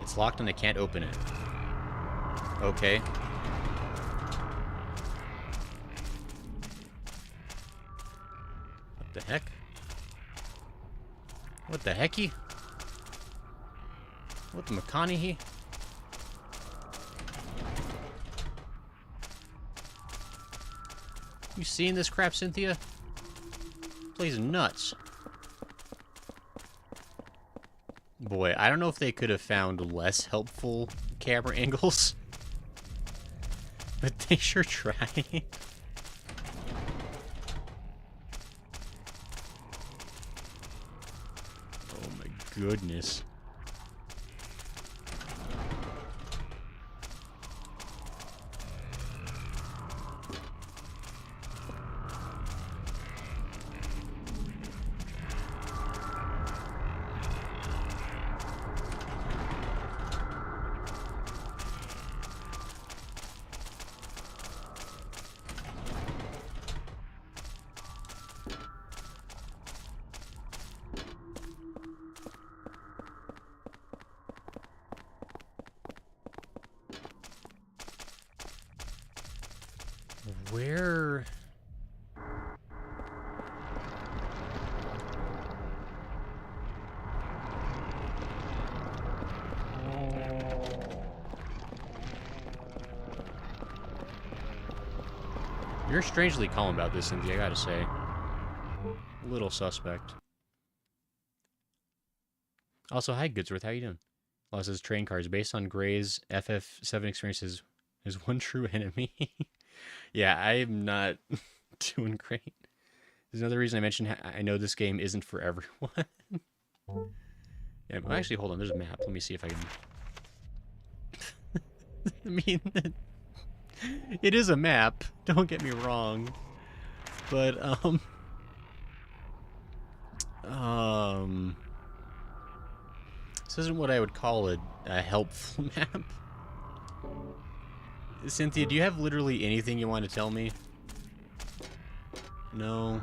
It's locked and I can't open it. Okay. What the heck? What the hecky? What the McConaughey? You seeing this crap, Cynthia? Plays nuts. Boy, I don't know if they could have found less helpful camera angles. But they sure tried. Oh my goodness. Where... You're strangely calm about this, Cynthia, I gotta say. A little suspect. Also, hi, Goodsworth, how you doing? Law says train cars. Based on Gray's FF7 experiences, is one true enemy. Yeah, I'm not doing great. There's another reason I mentioned I know this game isn't for everyone. Yeah, well, actually, hold on. There's a map. Let me see if I can... I mean, it is a map. Don't get me wrong. But, this isn't what I would call a helpful map. Cynthia, do you have literally anything you want to tell me? No.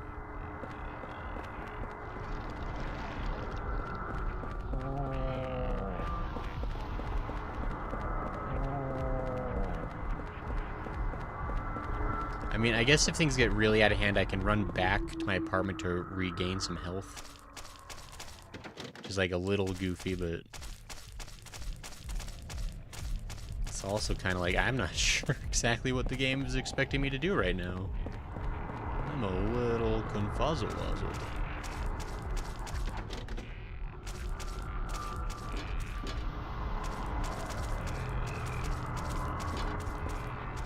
I mean, I guess if things get really out of hand, I can run back to my apartment to regain some health. Which is like a little goofy, but... it's also kind of like, I'm not sure exactly what the game is expecting me to do right now. I'm a little confuzzle-wuzzled.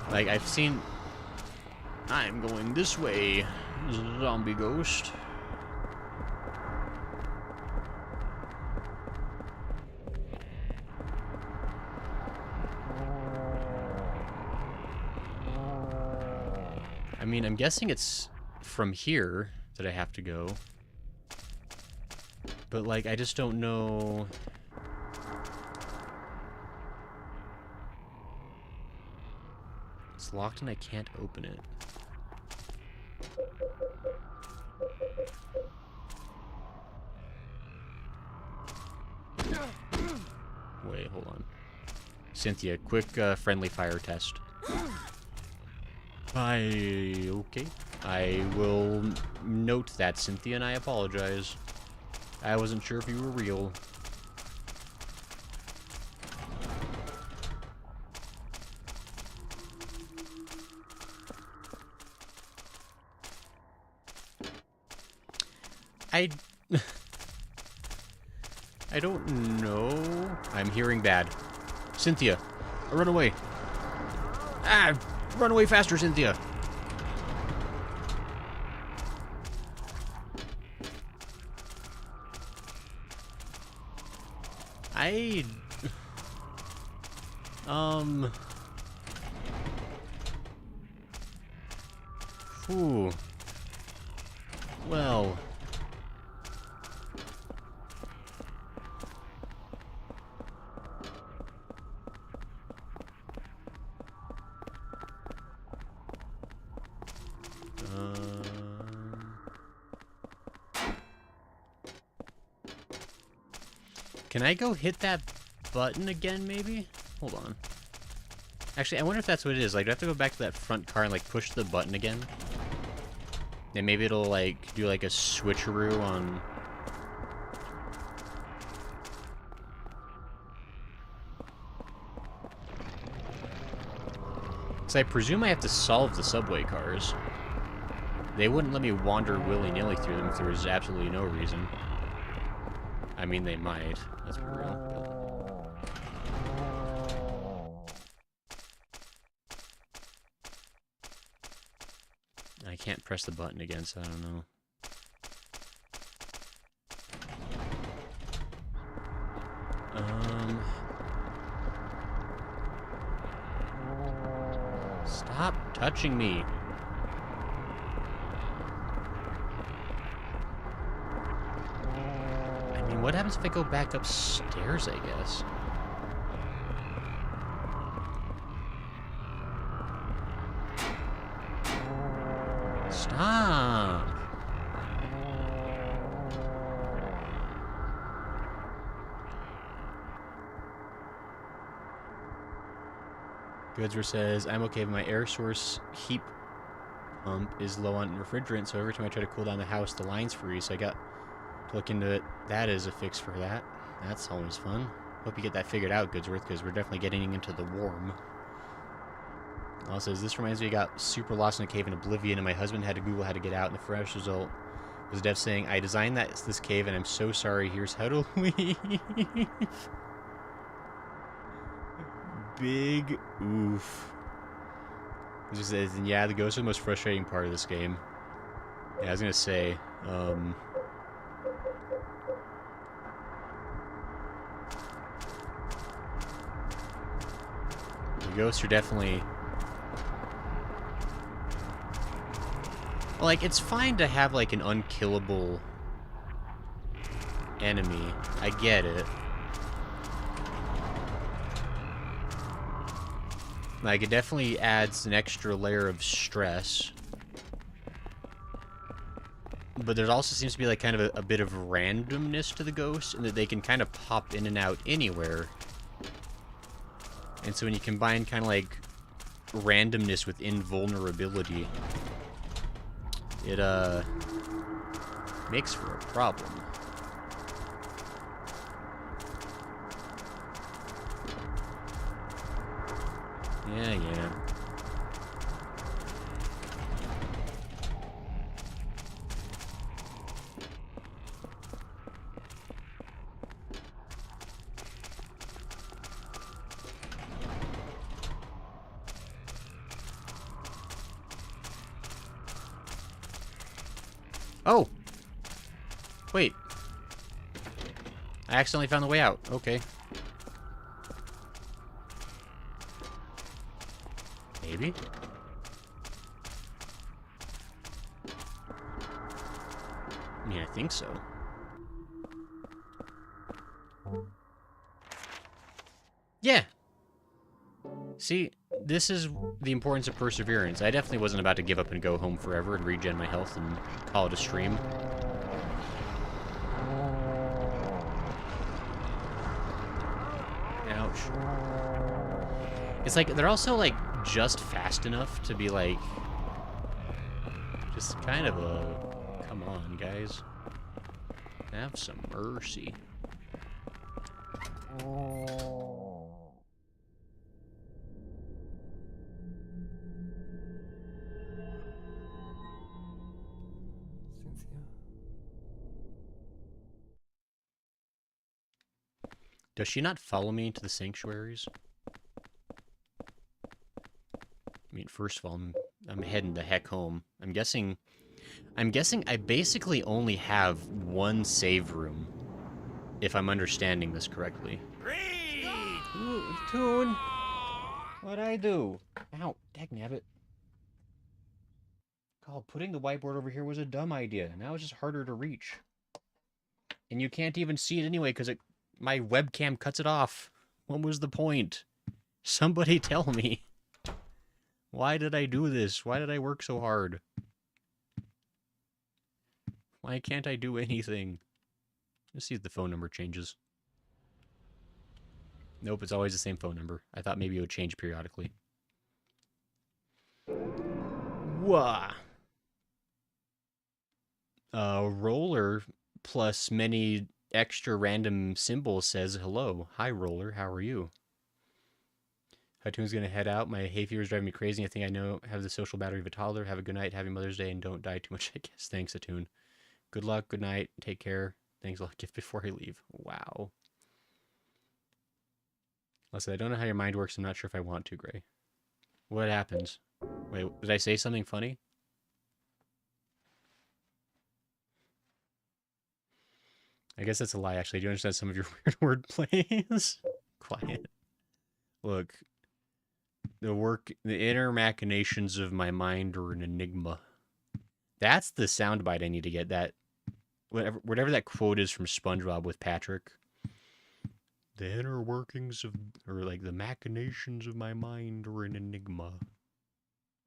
Like, I've seen... I'm going this way, zombie ghost. I mean, I'm guessing it's from here that I have to go. But, like, I just don't know... It's locked and I can't open it. Wait, hold on. Cynthia, quick friendly fire test. Okay. I will note that, Cynthia, and I apologize. I wasn't sure if you were real. I don't know. I'm hearing bad. Cynthia, run away. Ah, run away faster, Cynthia. Whew. Well. Can I go hit that button again, maybe? Hold on. Actually, I wonder if that's what it is. Like, do I have to go back to that front car and, like, push the button again? And maybe it'll, like, do, like, a switcheroo on... Because I presume I have to solve the subway cars. They wouldn't let me wander willy-nilly through them if there was absolutely no reason. I mean, they might. Let's be real. But... I can't press the button again, so I don't know. Stop touching me. I mean, what happens if I go back upstairs, I guess? Stop. Goodswer says, I'm okay, but my air source heat pump is low on refrigerant, so every time I try to cool down the house, the lines freeze, so I got to look into it. That is a fix for that. That's always fun. Hope you get that figured out, Goodsworth, because we're definitely getting into the warm. Also says, this reminds me I got super lost in a cave in Oblivion, and my husband had to Google how to get out, and the fresh result was Dev saying, I designed this cave, and I'm so sorry, here's how to leave. Big oof. It just says, and yeah, the ghosts are the most frustrating part of this game. Yeah, I was gonna say, the ghosts are definitely... Like, it's fine to have, like, an unkillable enemy. I get it. Like, it definitely adds an extra layer of stress. But there also seems to be, like, kind of a bit of randomness to the ghosts, and that they can kind of pop in and out anywhere. And so when you combine kind of, like, randomness with invulnerability, it, makes for a problem. Yeah. Oh! Wait. I accidentally found the way out. Okay. Maybe? I mean, I think so. Yeah! See, this is the importance of perseverance. I definitely wasn't about to give up and go home forever and regen my health and call it a stream. Ouch. It's like, they're also, like, just fast enough to be, like, just kind of a... Come on, guys. Have some mercy. Cynthia. Does she not follow me into the sanctuaries? I mean, first of all, I'm heading the heck home. I'm guessing I basically only have one save room, if I'm understanding this correctly. Ooh, Toon! What'd I do? Ow, dagnabbit. God, putting the whiteboard over here was a dumb idea. Now it's just harder to reach. And you can't even see it anyway, because my webcam cuts it off. What was the point? Somebody tell me. Why did I do this? Why did I work so hard? Why can't I do anything? Let's see if the phone number changes. Nope, it's always the same phone number. I thought maybe it would change periodically. Wah. Roller plus many extra random symbols says hello. Hi, Roller. How are you? Hatoon's gonna head out. My hay fever is driving me crazy. I think I know have the social battery of a toddler. Have a good night. Happy Mother's Day, and don't die too much, I guess. Thanks, Hatoon. Good luck. Good night. Take care. Thanks. I'll gift before I leave. Wow. Listen, I don't know how your mind works. I'm not sure if I want to, Gray. What happens? Wait, did I say something funny? I guess that's a lie, actually. I do understand some of your weird word plays. Quiet. Look, the inner machinations of my mind are an enigma. That's the soundbite I need to get. That whatever that quote is from SpongeBob with Patrick. The inner workings of, or like the machinations of my mind are an enigma.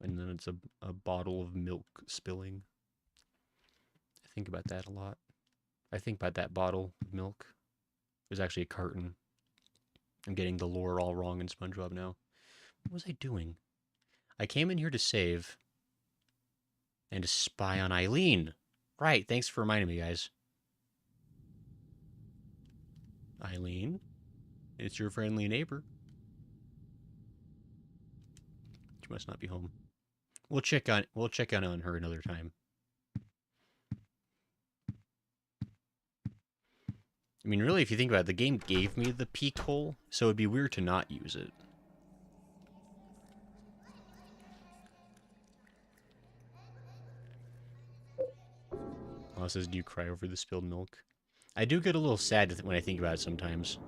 And then it's a bottle of milk spilling. I think about that a lot. I think about that bottle of milk. There's actually a carton. I'm getting the lore all wrong in SpongeBob now. What was I doing? I came in here to save and to spy on Eileen. Right, thanks for reminding me, guys. Eileen, it's your friendly neighbor. She must not be home. We'll check on her another time. I mean, really, if you think about it, the game gave me the peek hole, so it'd be weird to not use it. Oh, it says, do you cry over the spilled milk? I do get a little sad when I think about it sometimes.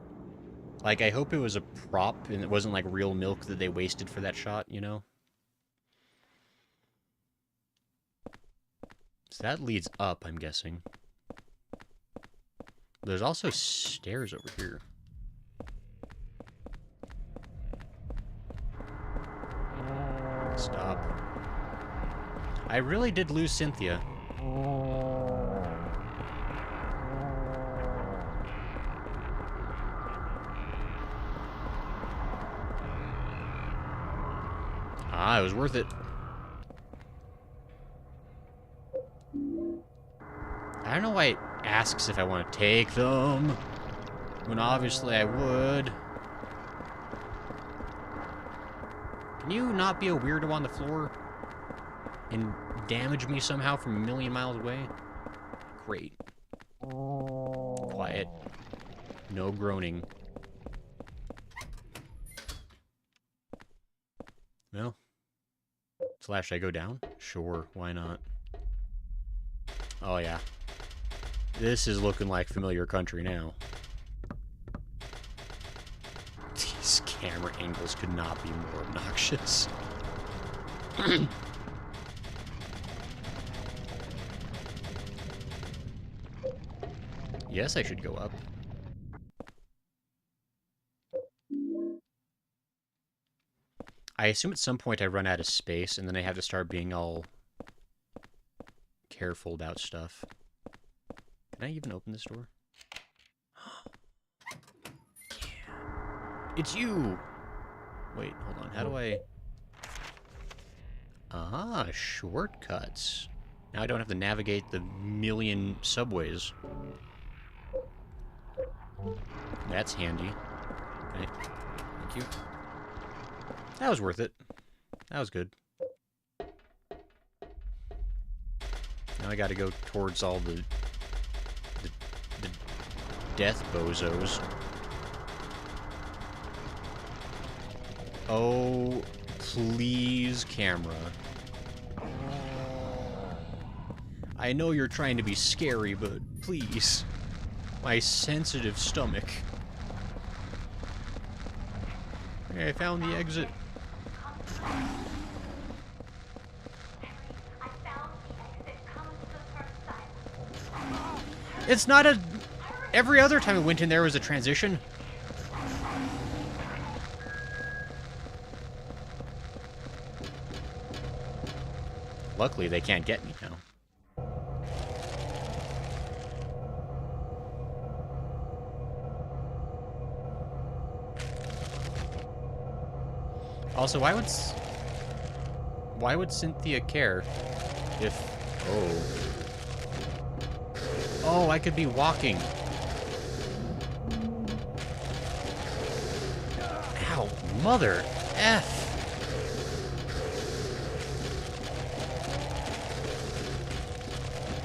Like, I hope it was a prop and it wasn't like real milk that they wasted for that shot, you know? So that leads up, I'm guessing. There's also stairs over here. Stop. I really did lose Cynthia. Ah, it was worth it. I don't know why it asks if I want to take them, when obviously I would. Can you not be a weirdo on the floor and damage me somehow from a million miles away? Great. Quiet. No groaning. Well, Slash, I go down? Sure, why not? Oh yeah. This is looking like familiar country now. These camera angles could not be more obnoxious. Yes, I should go up. I assume at some point I run out of space, and then I have to start being all careful about stuff. Can I even open this door? Yeah. It's you! Wait, hold on. How do I... Ah, shortcuts. Now I don't have to navigate the million subways. That's handy. Okay. Thank you. That was worth it. That was good. Now I gotta go towards all the death bozos. Oh, please, camera. I know you're trying to be scary, but please. My sensitive stomach. Okay, I found the exit. It's not a... Every other time I went in there was a transition. Luckily, they can't get me now. Also, why would Cynthia care if... Oh, I could be walking. Ow, mother F.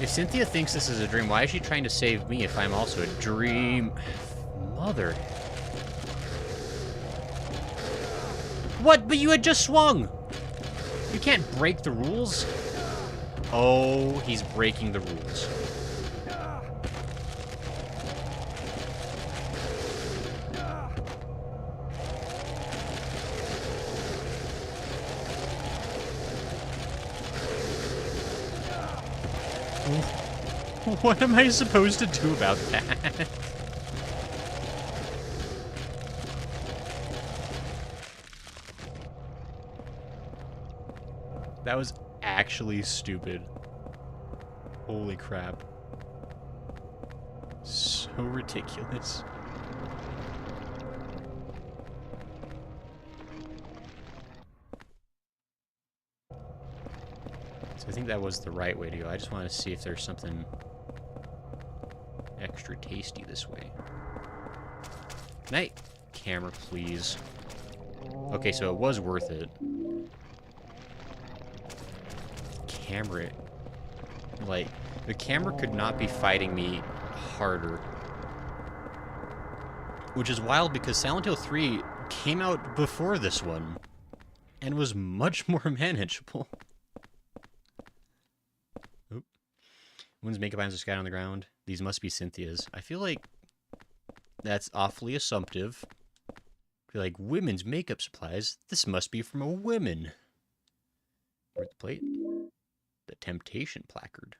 If Cynthia thinks this is a dream, why is she trying to save me if I'm also a dream? Mother. What? But you had just swung! You can't break the rules. Oh, he's breaking the rules. What am I supposed to do about that? That was actually stupid. Holy crap. So ridiculous. So I think that was the right way to go. I just want to see if there's something extra tasty this way. Night camera, please. Okay, so it was worth it. Camera. Like, the camera could not be fighting me harder. Which is wild because Silent Hill 3 came out before this one. And was much more manageable. Oop. Women's makeup items are scattered on the ground. These must be Cynthia's. I feel like that's awfully assumptive. I feel like women's makeup supplies. This must be from a woman. Where's the plate? The Temptation placard.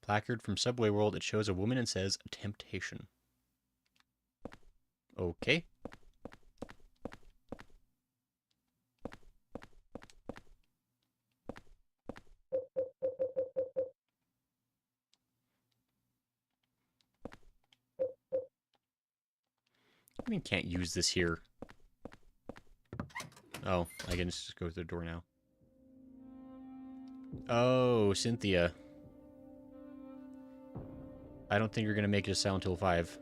Placard from Subway World. It shows a woman and says, Temptation. Okay. I mean, can't use this here. Oh, I can just go through the door now. Oh, Cynthia. I don't think you're going to make it to Silent Hill 5.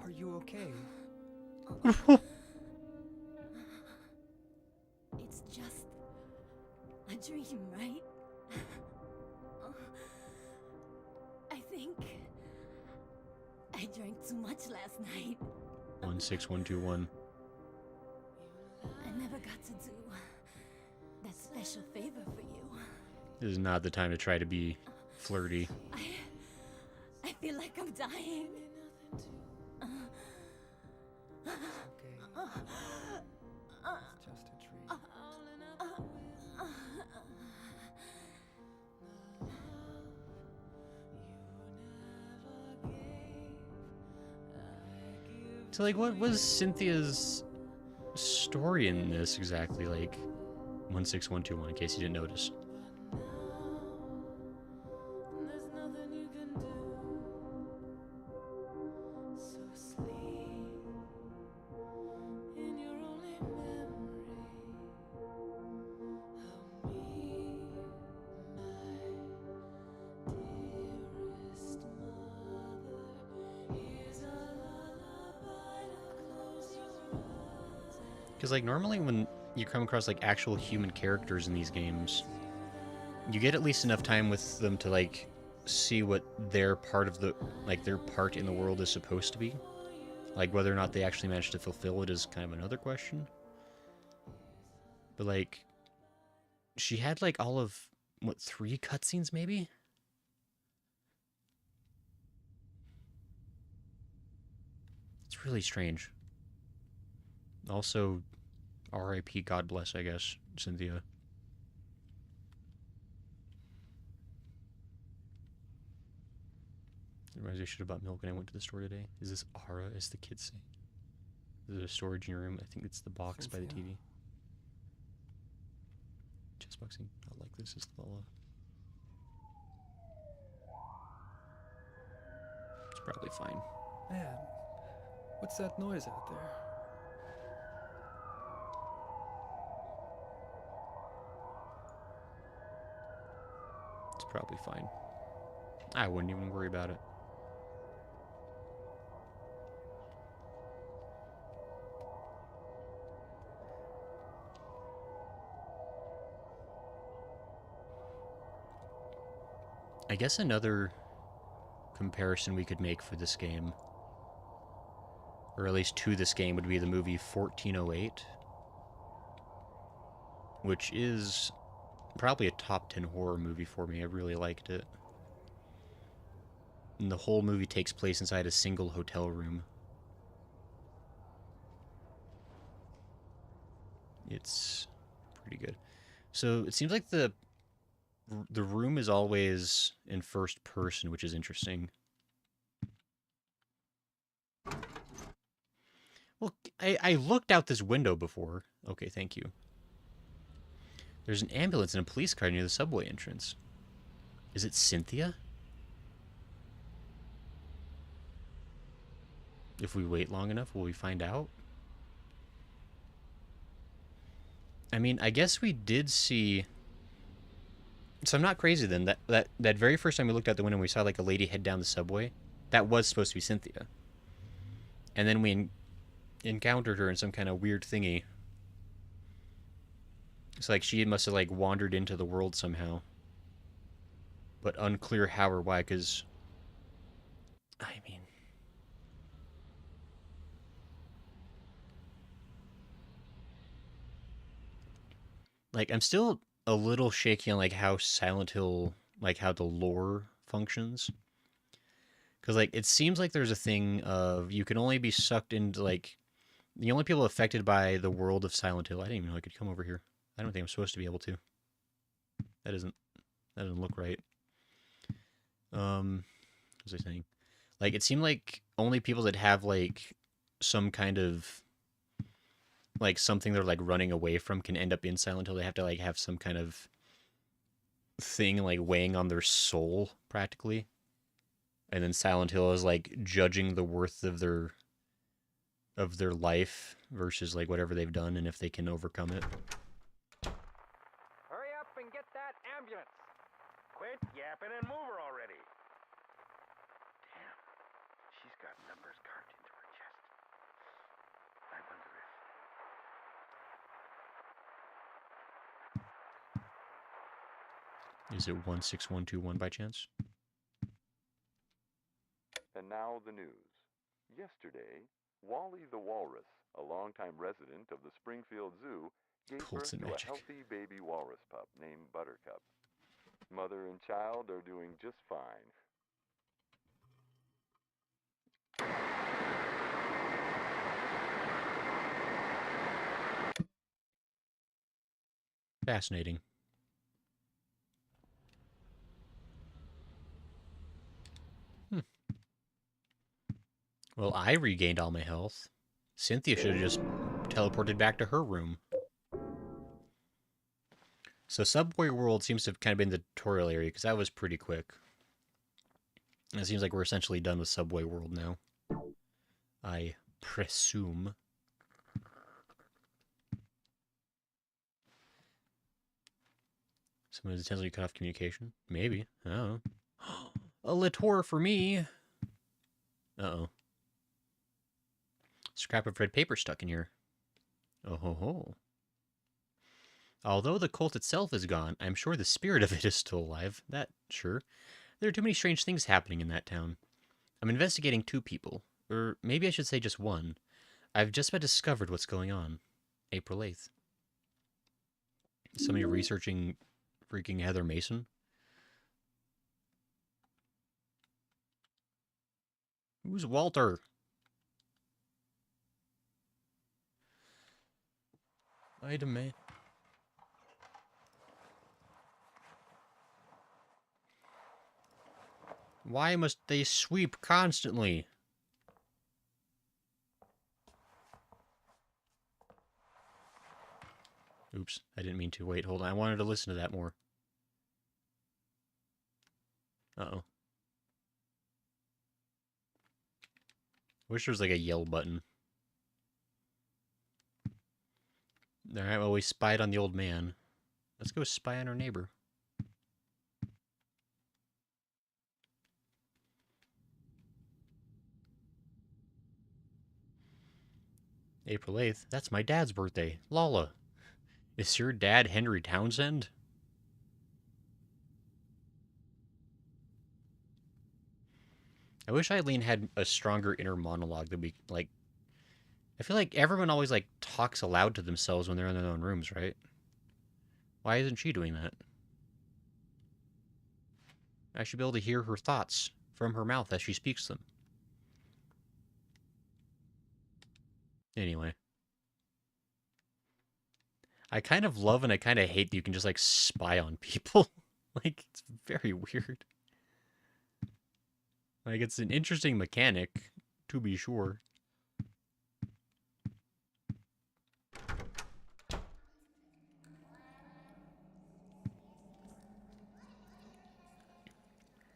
Are you okay? It's just a dream, right? I think I drank too much last night. 16121. I never got to do that special favor for you. This is not the time to try to be flirty. I feel like I'm dying. It's okay. It's just a dream. So, like, what was Cynthia's story in this exactly? Like, 16121, in case you didn't notice. Because, like, normally when you come across, like, actual human characters in these games, you get at least enough time with them to, like, see what their part of the, like, their part in the world is supposed to be. Like, whether or not they actually manage to fulfill it is kind of another question. But, like, she had, like, all of, what, 3 cutscenes, maybe? It's really strange. Also, R.I.P. God bless, I guess, Cynthia. I realized I should have bought milk when I went to the store today. Is this Ara, as the kids say? Is it a storage in your room? I think it's the box by the TV. Chess boxing. I like this. Is Lola. It's probably fine. Man, what's that noise out there? It's probably fine. I wouldn't even worry about it. I guess another comparison we could make for this game, or at least to this game, would be the movie 1408, which is probably a top 10 horror movie for me. I really liked it. And the whole movie takes place inside a single hotel room. It's pretty good. So it seems like the room is always in first person, which is interesting. Well, I looked out this window before. Okay, thank you. There's an ambulance and a police car near the subway entrance. Is it Cynthia? If we wait long enough, will we find out? I mean, I guess we did see... So I'm not crazy then. That very first time we looked out the window and we saw like a lady head down the subway, that was supposed to be Cynthia. And then we encountered her in some kind of weird thingy. It's like she must have like wandered into the world somehow. But unclear how or why, because... I mean... Like, I'm still a little shaky on like how Silent Hill, like how the lore functions. Because like it seems like there's a thing of you can only be sucked into like the only people affected by the world of Silent Hill. I didn't even know I could come over here. I don't think I'm supposed to be able to. That doesn't look right. What was I saying? Like it seemed like only people that have like some kind of like something they're like running away from can end up in Silent Hill. They have to like have some kind of thing like weighing on their soul practically. And then Silent Hill is like judging the worth of their life versus like whatever they've done and if they can overcome it. Hurry up and get that ambulance. Quit yapping and move her already. Damn, she's got numbers carved into her chest. I wonder if... Is it 16121 by chance? And now the news. Yesterday, Wally the Walrus, a longtime resident of the Springfield Zoo, gave Colts birth and to magic. a healthy baby walrus pup named Buttercup. Mother and child are doing just fine. Fascinating. Well, I regained all my health. Cynthia should have just teleported back to her room. So Subway World seems to have kind of been the tutorial area, because that was pretty quick. And it seems like we're essentially done with Subway World now. I presume. Someone intentionally cut off communication? Maybe. I don't know. A Latour for me! Uh-oh. Scrap of red paper stuck in here. Oh ho ho. Although the cult itself is gone, I'm sure the spirit of it is still alive. That, sure. There are too many strange things happening in that town. I'm investigating 2 people. Or maybe I should say just one. I've just about discovered what's going on. April 8th. Somebody researching freaking Heather Mason? Who's Walter? I demand. Why must they sweep constantly? Oops, I didn't mean to. Wait, hold on. I wanted to listen to that more. Uh-oh. Wish there was like a yell button. Alright, well, we spied on the old man. Let's go spy on our neighbor. April 8th? That's my dad's birthday. Lala. Is your dad Henry Townsend? I wish Eileen had a stronger inner monologue that we, like... I feel like everyone always, like, talks aloud to themselves when they're in their own rooms, right? Why isn't she doing that? I should be able to hear her thoughts from her mouth as she speaks them. Anyway. I kind of love and I kind of hate that you can just, like, spy on people. Like, it's very weird. Like, it's an interesting mechanic, to be sure.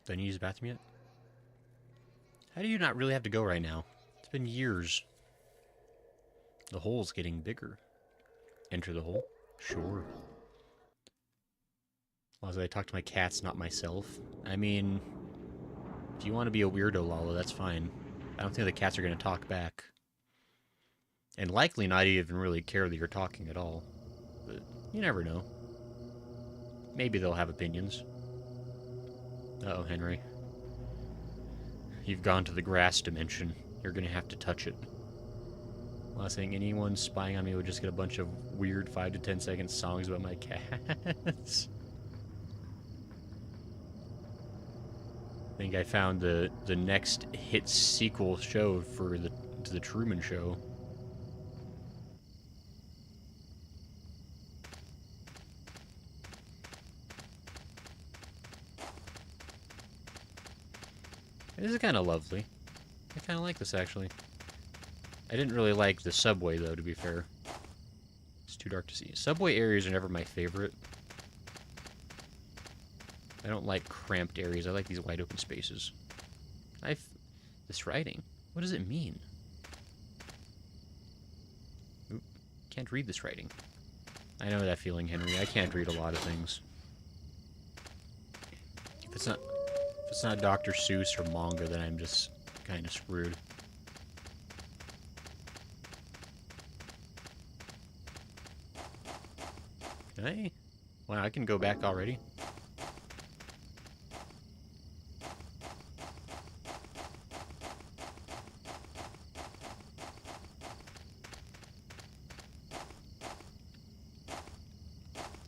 Did I use the bathroom yet? How do you not really have to go right now? It's been years. The hole's getting bigger. Enter the hole? Sure. As long as I talk to my cats, not myself. I mean, if you want to be a weirdo, Lala, that's fine. I don't think the cats are going to talk back. And likely not even really care that you're talking at all. But you never know. Maybe they'll have opinions. Uh-oh, Henry. You've gone to the grass dimension. You're going to have to touch it. Last thing, anyone spying on me would just get a bunch of weird 5 to 10 second songs about my cats. I think I found the next hit sequel show for the Truman Show. This is kind of lovely. I kind of like this, actually. I didn't really like the subway, though, to be fair. It's too dark to see. Subway areas are never my favorite. I don't like cramped areas. I like these wide open spaces. This writing. What does it mean? Oop, can't read this writing. I know that feeling, Henry. I can't read a lot of things. If it's not Dr. Seuss or manga, then I'm just kind of screwed. Hey, wow, I can go back already.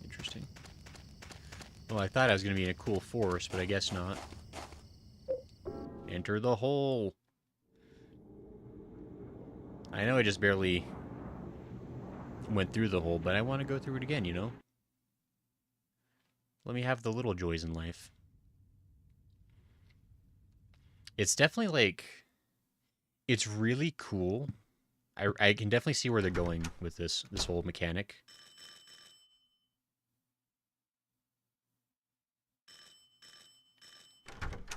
Interesting. Well, I thought I was going to be in a cool forest, but I guess not. Enter the hole. I know I just barely went through the hole, but I want to go through it again, you know? Let me have the little joys in life. It's definitely, like... It's really cool. I can definitely see where they're going with this whole mechanic.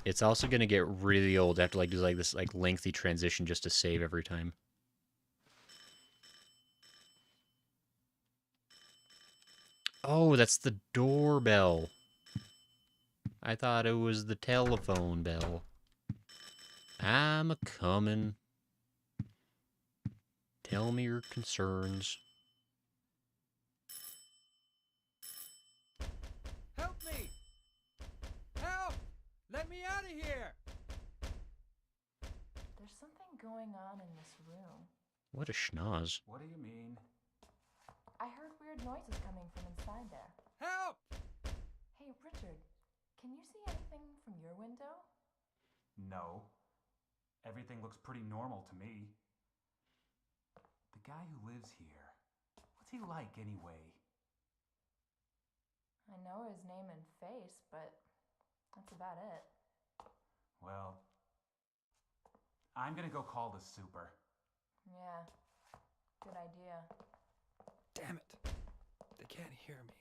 It's also going to get really old. I have to, like, do, like, this, like, lengthy transition just to save every time. Oh, that's the doorbell. I thought it was the telephone bell. I'm a-comin'. Tell me your concerns. Help me! Help! Let me out of here! There's something going on in this room. What a schnoz. What do you mean? I heard weird noises coming from inside there. Help! Hey, Richard, can you see anything from your window? No. Everything looks pretty normal to me. The guy who lives here, what's he like anyway? I know his name and face, but that's about it. Well, I'm gonna go call the super. Yeah, good idea. Damn it. They can't hear me.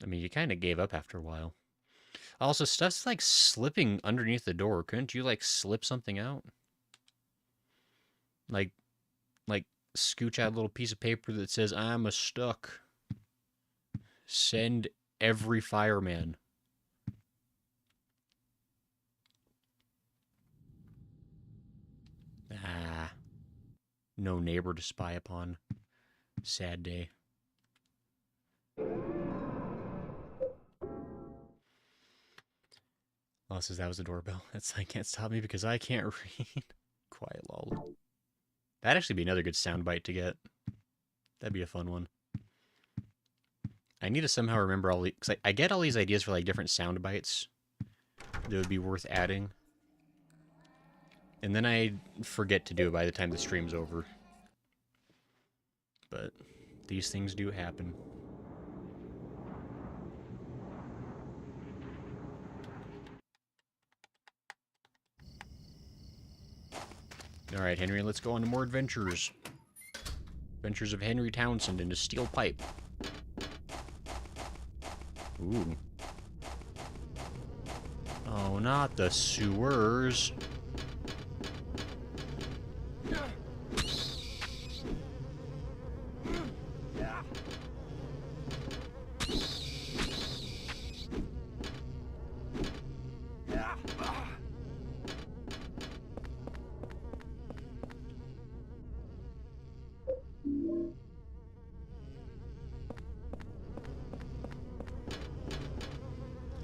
I mean, you kind of gave up after a while. Also, stuff's like slipping underneath the door. Couldn't you like slip something out? Like, like scooch out a little piece of paper that says "I'm a stuck." Send every fireman. Ah, no neighbor to spy upon. Sad day. Oh, says that was the doorbell. That's I can't stop me because I can't read. Quiet lol. That'd actually be another good soundbite to get. That'd be a fun one. I need to somehow remember all these, because I get all these ideas for like different sound bites that would be worth adding. And then I forget to do it by the time the stream's over. But these things do happen. Alright, Henry, let's go on to more adventures. Adventures of Henry Townsend and his steel pipe. Ooh. Oh, not the sewers.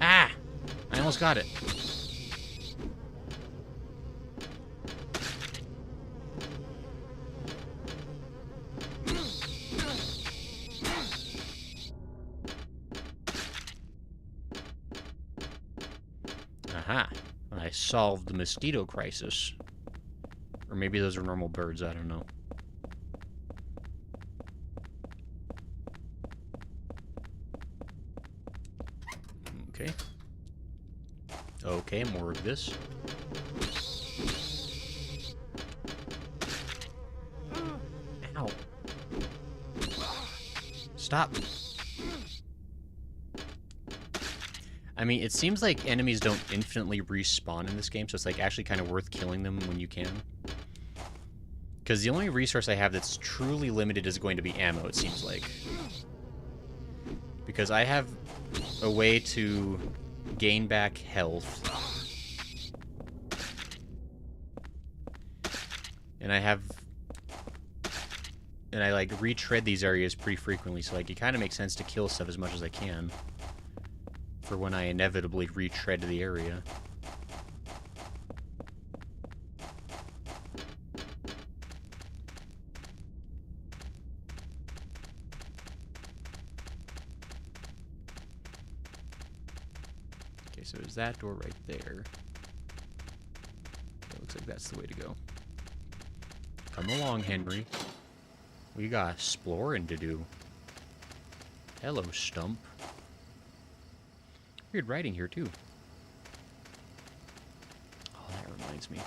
Ah! I almost got it. Aha. I solved the mosquito crisis. Or maybe those are normal birds, I don't know. Okay. Okay, more of this. Ow. Stop. I mean, it seems like enemies don't infinitely respawn in this game, so it's like actually kind of worth killing them when you can. Because the only resource I have that's truly limited is going to be ammo, it seems like. Because I have a way to gain back health. And I like retread these areas pretty frequently, so like it kind of makes sense to kill stuff as much as I can for when I inevitably retread the area. Okay, so there's that door right there. It looks like that's the way to go. Come along, Henry. We got exploring to do. Hello, Stump. Weird writing here, too. Oh, that reminds me.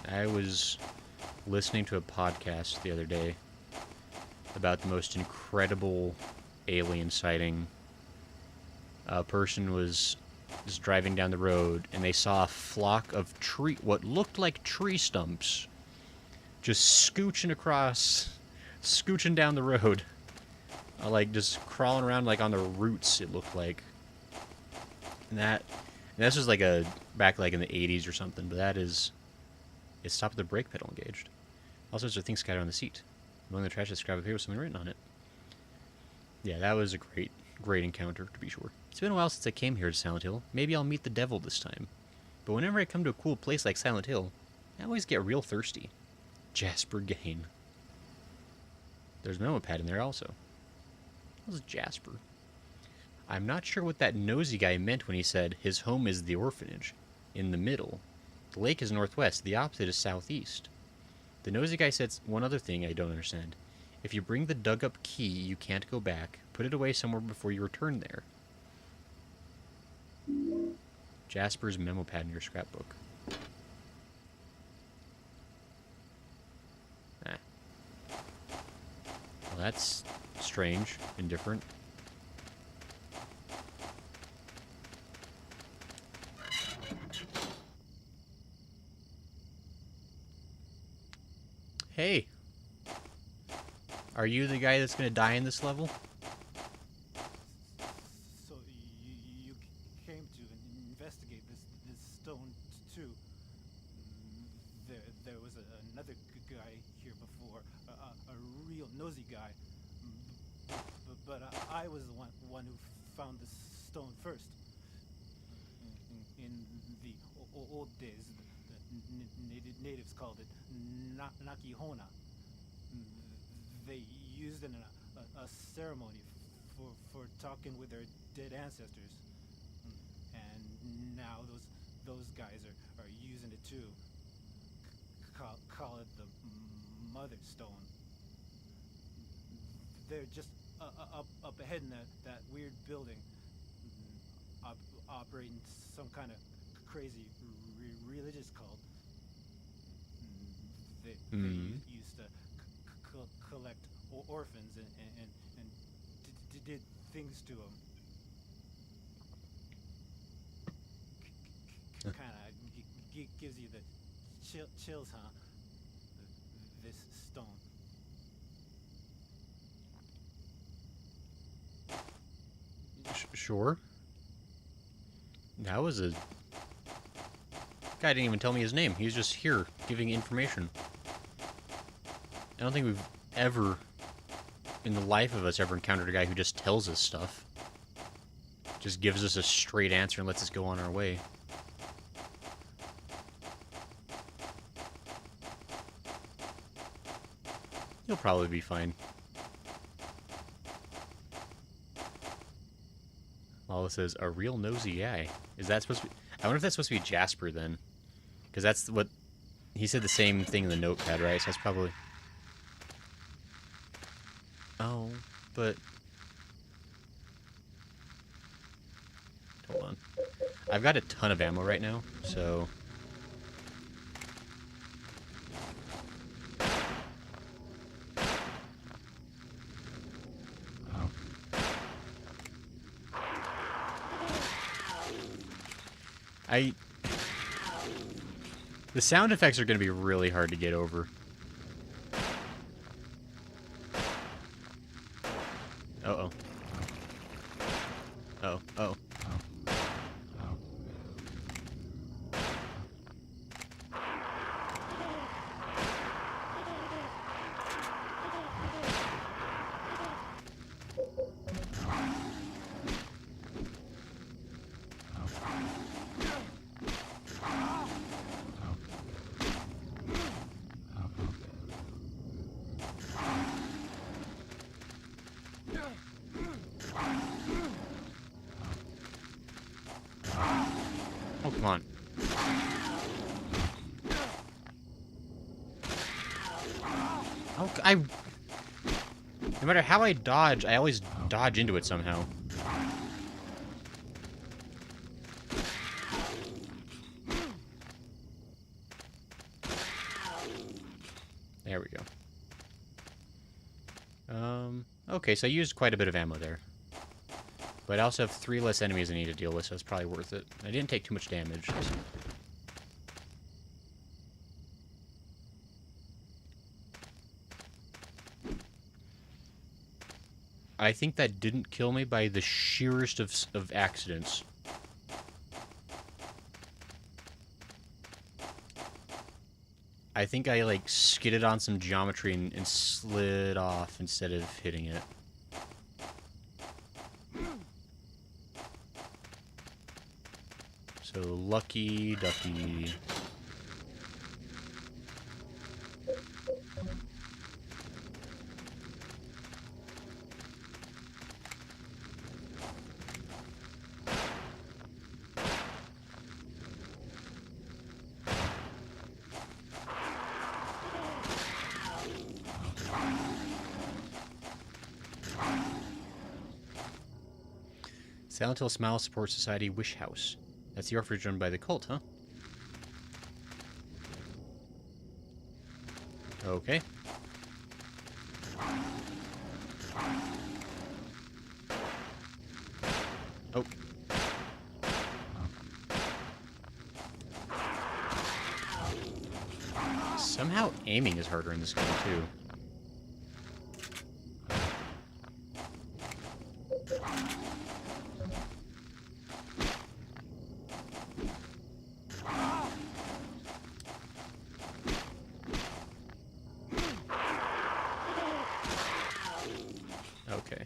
I was listening to a podcast the other day about the most incredible alien sighting. A person was just driving down the road, and they saw a flock of what looked like tree stumps just scooching down the road. Like, just crawling around, like, on the roots, it looked like. And that's just, like, back, like, in the 80s or something, but that is... It stopped with the brake pedal engaged. All sorts of things scattered on the seat. Among the trash, I scrap of paper with something written on it. Yeah, that was a great encounter, to be sure. It's been a while since I came here to Silent Hill. Maybe I'll meet the devil this time. But whenever I come to a cool place like Silent Hill, I always get real thirsty. Jasper Gain. There's a memo pad in there also. What's Jasper? I'm not sure what that nosy guy meant when he said his home is the orphanage. In the middle. The lake is northwest. The opposite is southeast. The nosy guy said one other thing I don't understand. If you bring the dug-up key, you can't go back. Put it away somewhere before you return there. Jasper's memo pad in your scrapbook. Ah. Well, that's strange and different. Hey. Are you the guy that's gonna die in this level? So you came to investigate this stone too. There was another guy here before, a real nosy guy. But I was the one who found the stone first. In the old days, the natives called it Nakihona. They used it in a ceremony for talking with their dead ancestors. And now those guys are using it too. Call it the Mother Stone. They're just up ahead in that weird building, operating some kind of crazy religious cult. They used to collect orphans and did things to them. Kind of gives you the chills, huh? This stone. Sure. That was a... Guy didn't even tell me his name. He was just here, giving information. I don't think we've ever, in the life of us, ever encountered a guy who just tells us stuff. Just gives us a straight answer and lets us go on our way. He'll probably be fine. All it says, a real nosy guy. Is that supposed to be... I wonder if that's supposed to be Jasper, then. Because that's what... He said the same thing in the notepad, right? So that's probably... Oh, but... Hold on. I've got a ton of ammo right now, so... The sound effects are going to be really hard to get over. Uh-oh. Oh, oh. Oh, come on. Oh, no matter how I dodge, I always dodge into it somehow. There we go. Okay, so I used quite a bit of ammo there. But I also have 3 less enemies I need to deal with, so it's probably worth it. I didn't take too much damage. I think that didn't kill me by the sheerest of accidents. I think I, like, skidded on some geometry and slid off instead of hitting it. So, lucky ducky. Silent Hill Smile Support Society Wish House. That's the orphanage run by the cult, huh? Okay. Oh. Somehow Somehow aiming is harder in this game, too. Okay.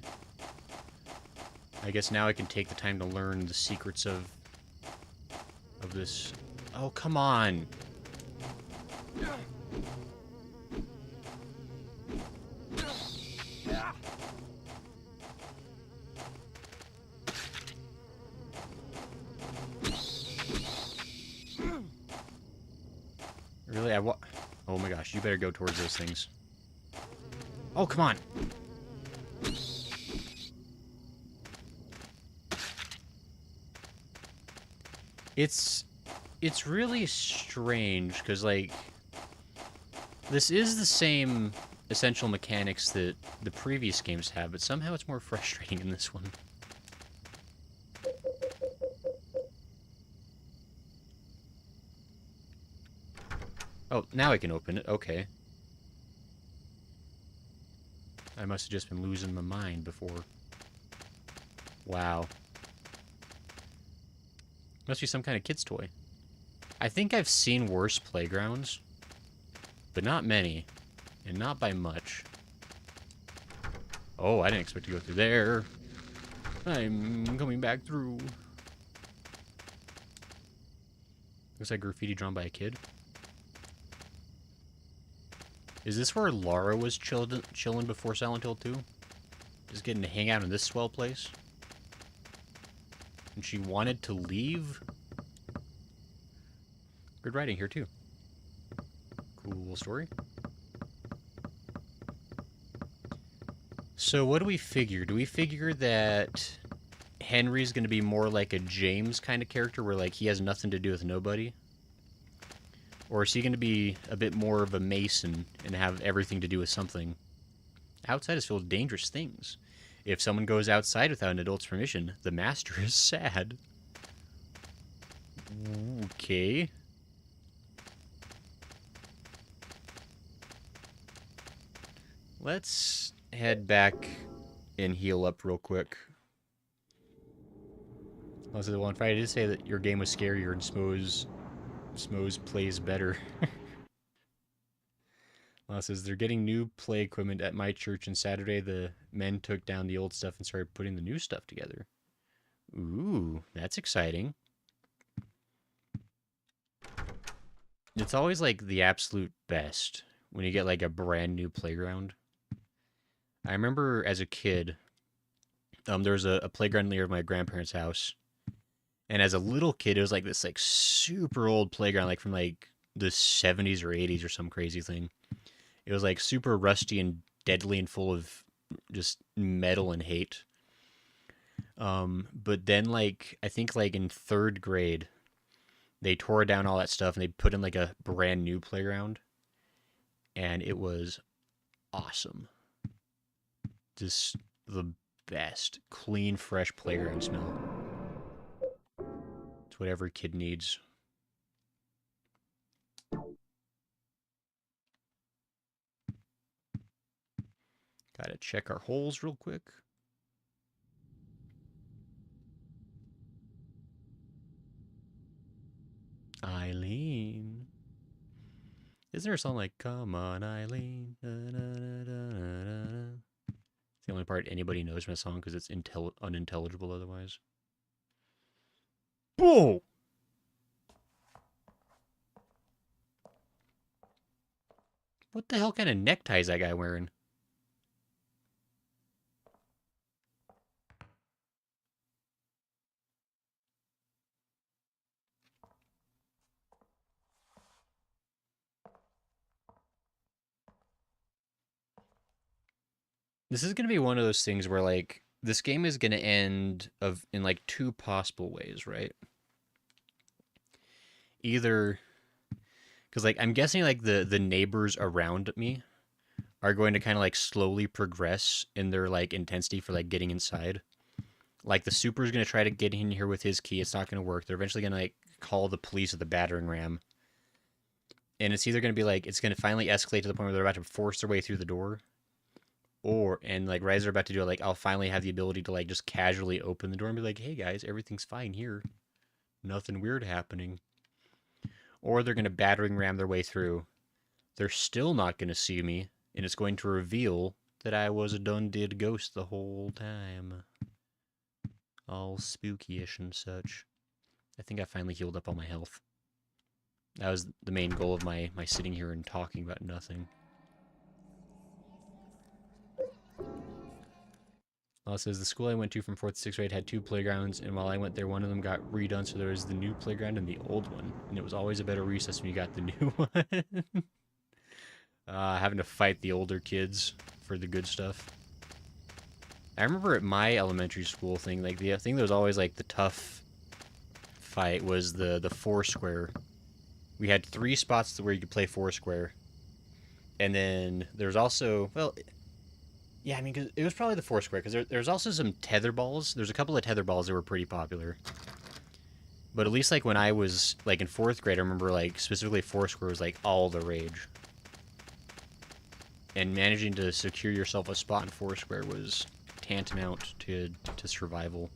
I guess now I can take the time to learn the secrets of this. Oh, come on. Really? Oh my gosh, you better go towards those things. Oh, come on. It's really strange, because, like, this is the same essential mechanics that the previous games have, but somehow it's more frustrating in this one. Oh, now I can open it. Okay. I must have just been losing my mind before. Wow. Must be some kind of kid's toy. I think I've seen worse playgrounds, but not many, and not by much. Oh, I didn't expect to go through there. I'm coming back through. Looks like graffiti drawn by a kid. Is this where Lara was chilling before Silent Hill 2? Just getting to hang out in this swell place? And she wanted to leave? Good writing here, too. Cool story. So what do we figure? Do we figure that Henry's going to be more like a James kind of character, where, like, he has nothing to do with nobody? Or is he going to be a bit more of a Mason and have everything to do with something? Outside is filled with dangerous things. If someone goes outside without an adult's permission, the master is sad. Okay. Let's head back and heal up real quick. Also, the one Friday did say that your game was scarier and Smoes plays better. Well, says they're getting new play equipment at my church, and Saturday the men took down the old stuff and started putting the new stuff together. Ooh, that's exciting. It's always like the absolute best when you get like a brand new playground. I remember as a kid, there was a playground near my grandparents' house. And as a little kid, it was like this like super old playground, like from like the 70s or 80s or some crazy thing. It was like super rusty and deadly and full of just metal and hate. But then like, I think like in 3rd grade, they tore down all that stuff and they put in like a brand new playground. And it was awesome. Just the best. Clean, fresh playground smell. It's what every kid needs. Gotta check our holes real quick. Eileen. Isn't there a song like, come on, Eileen? Da, da, da, da, da, da. It's the only part anybody knows from the song because it's unintelligible otherwise. Whoa! What the hell kind of necktie is that guy wearing? This is going to be one of those things where, like, this game is going to end in, like, 2 possible ways, right? Either... Because, like, I'm guessing, like, the neighbors around me are going to kind of, like, slowly progress in their, like, intensity for, like, getting inside. Like, the super's going to try to get in here with his key. It's not going to work. They're eventually going to, like, call the police at the battering ram. And it's either going to be like, it's going to finally escalate to the point where they're about to force their way through the door. And like, right as they're about to do it, like, I'll finally have the ability to like just casually open the door and be like, hey guys, everything's fine here. Nothing weird happening. Or they're going to battering ram their way through. They're still not going to see me. And it's going to reveal that I was a done-did ghost the whole time. All spooky-ish and such. I think I finally healed up all my health. That was the main goal of my sitting here and talking about nothing. Well, it says the school I went to from 4th to 6th grade had 2 playgrounds, and while I went there, one of them got redone, so there was the new playground and the old one. And it was always a better recess when you got the new one. Having to fight the older kids for the good stuff. I remember at my elementary school thing, like the thing that was always like the tough fight was the Foursquare. We had 3 spots where you could play Foursquare. And then there's also, well, yeah, I mean, cause it was probably the Foursquare, because there's also some tether balls. There's a couple of tether balls that were pretty popular. But at least, like, when I was, like, in 4th grade, I remember, like, specifically Foursquare was, like, all the rage. And managing to secure yourself a spot in Foursquare was tantamount to survival.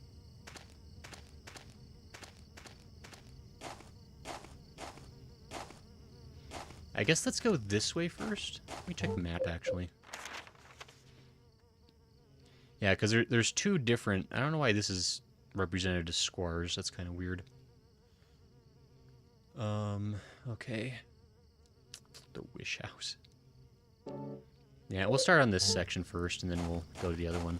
I guess let's go this way first. Let me check the map, actually. Yeah, because there's 2 different... I don't know why this is represented as squares. That's kind of weird. Okay. The Wish House. Yeah, we'll start on this section first, and then we'll go to the other one.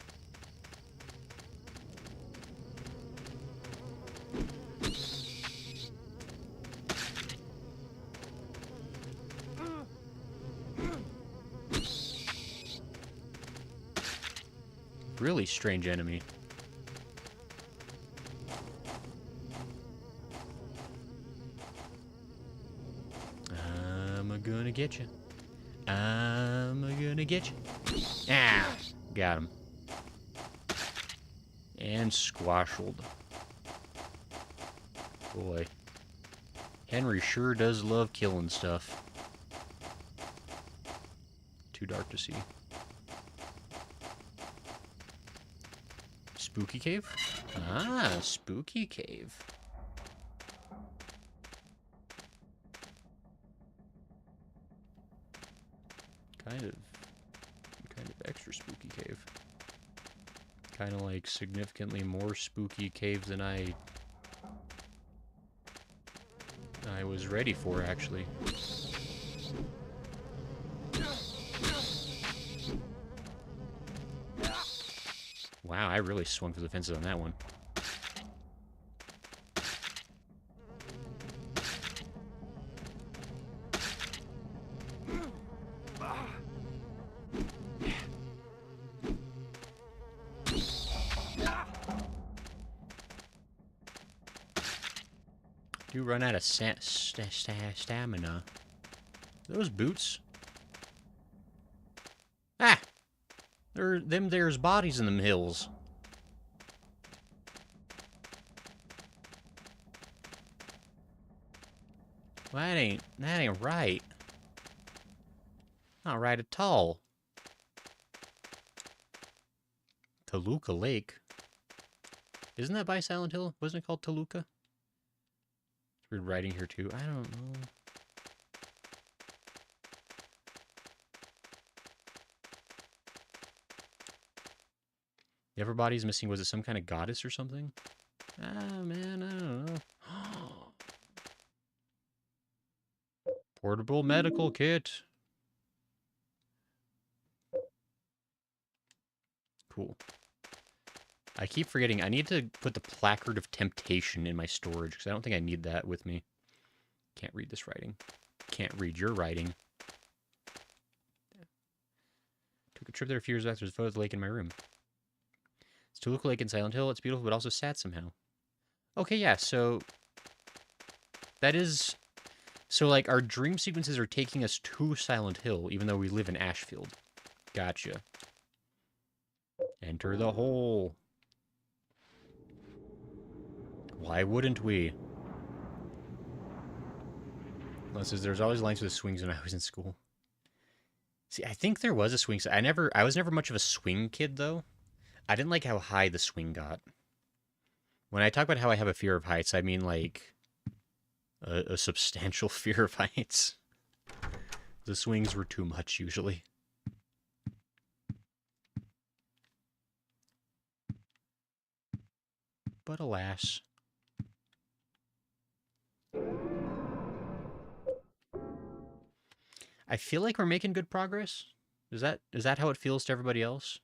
Really strange enemy. I'm gonna get you. I'm gonna get you. Ah! Got him. And squashed. Boy. Henry sure does love killing stuff. Too dark to see. Spooky cave? Ah, spooky cave. Kind of extra spooky cave. Kind of like significantly more spooky cave than I was ready for, actually. Wow, I really swung for the fences on that one. Do run out of stamina. Those boots? Ah! There's bodies in them hills. Well, that ain't right. Not right at all. Toluca Lake. Isn't that by Silent Hill? Wasn't it called Toluca? It's weird writing here too. I don't know. The other body's missing. Was it some kind of goddess or something? Ah, man, I don't know. Portable medical kit. Cool. I keep forgetting. I need to put the placard of temptation in my storage, because I don't think I need that with me. Can't read this writing. Can't read your writing. Took a trip there a few years back. There's a photo of the lake in my room. It's Toluca Lake in Silent Hill. It's beautiful, but also sad somehow. Okay, yeah, so... That is... So, like, our dream sequences are taking us to Silent Hill, even though we live in Ashfield. Gotcha. Enter the hole. Why wouldn't we? Unless there's always lines with swings when I was in school. See, I think there was a swing. I was never much of a swing kid though. I didn't like how high the swing got. When I talk about how I have a fear of heights, I mean like a substantial fear of heights. The swings were too much usually. But alas. I feel like we're making good progress. Is that how it feels to everybody else?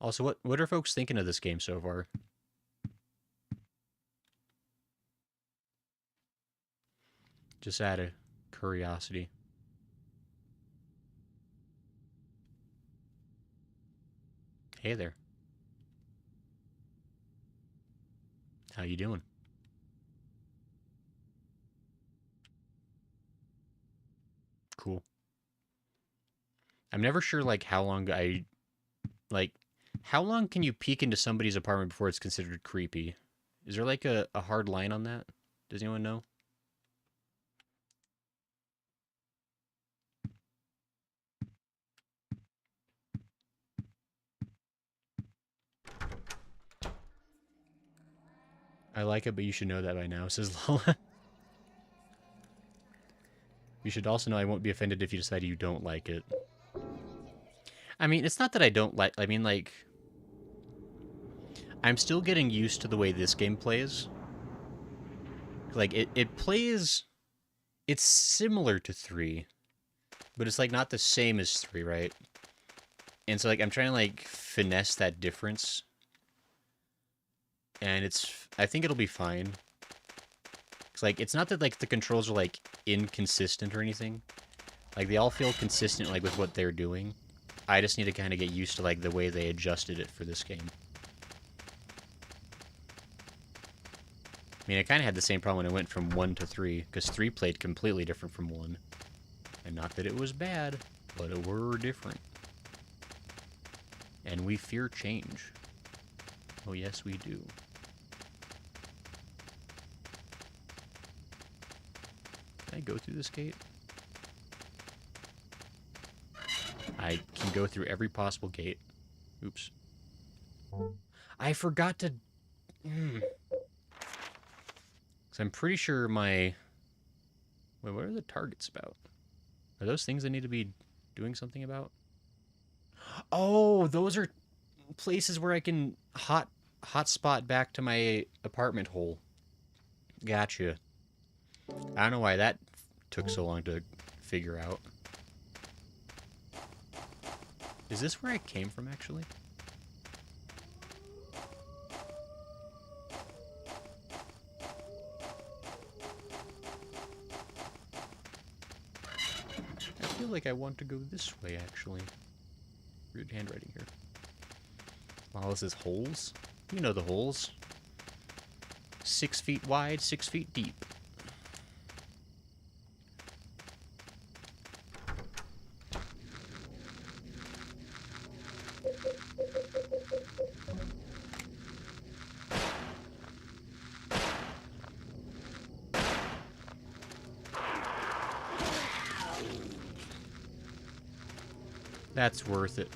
Also, what are folks thinking of this game so far? Just out of curiosity. Hey there. How you doing? Cool. I'm never sure like how long how long can you peek into somebody's apartment before it's considered creepy? Is there like a hard line on that? Does anyone know? I like it, but you should know that by now, says Lola. You should also know I won't be offended if you decide you don't like it. I mean, it's not that I don't like... I mean, like... I'm still getting used to the way this game plays. Like, it plays... It's similar to 3. But it's, like, not the same as 3, right? And so, like, I'm trying to, like, finesse that difference. And it's... I think it'll be fine. It's like, it's not that, like, the controls are, like, inconsistent or anything. Like, they all feel consistent, like, with what they're doing. I just need to kind of get used to, like, the way they adjusted it for this game. I mean, I kind of had the same problem when I went from 1 to 3, because 3 played completely different from 1. And not that it was bad, but it were different. And we fear change. Oh, yes, we do. Can I go through this gate? I can go through every possible gate. Oops. I forgot to... Because I'm pretty sure my... Wait, what are the targets about? Are those things I need to be doing something about? Oh, those are places where I can hotspot back to my apartment hole. Gotcha. I don't know why that took so long to figure out. Is this where I came from, actually? I feel like I want to go this way, actually. Weird handwriting here. Wow, this is holes? You know the holes. 6 feet wide, 6 feet deep. That's worth it.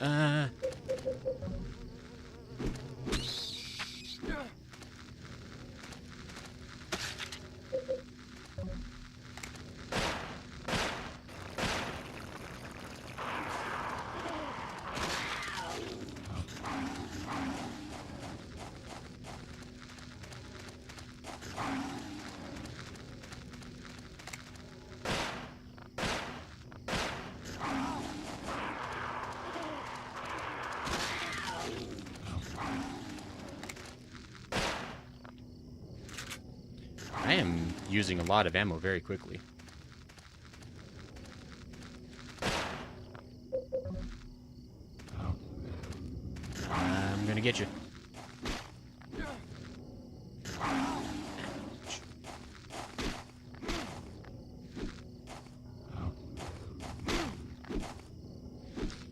I am using a lot of ammo very quickly. I'm gonna get you.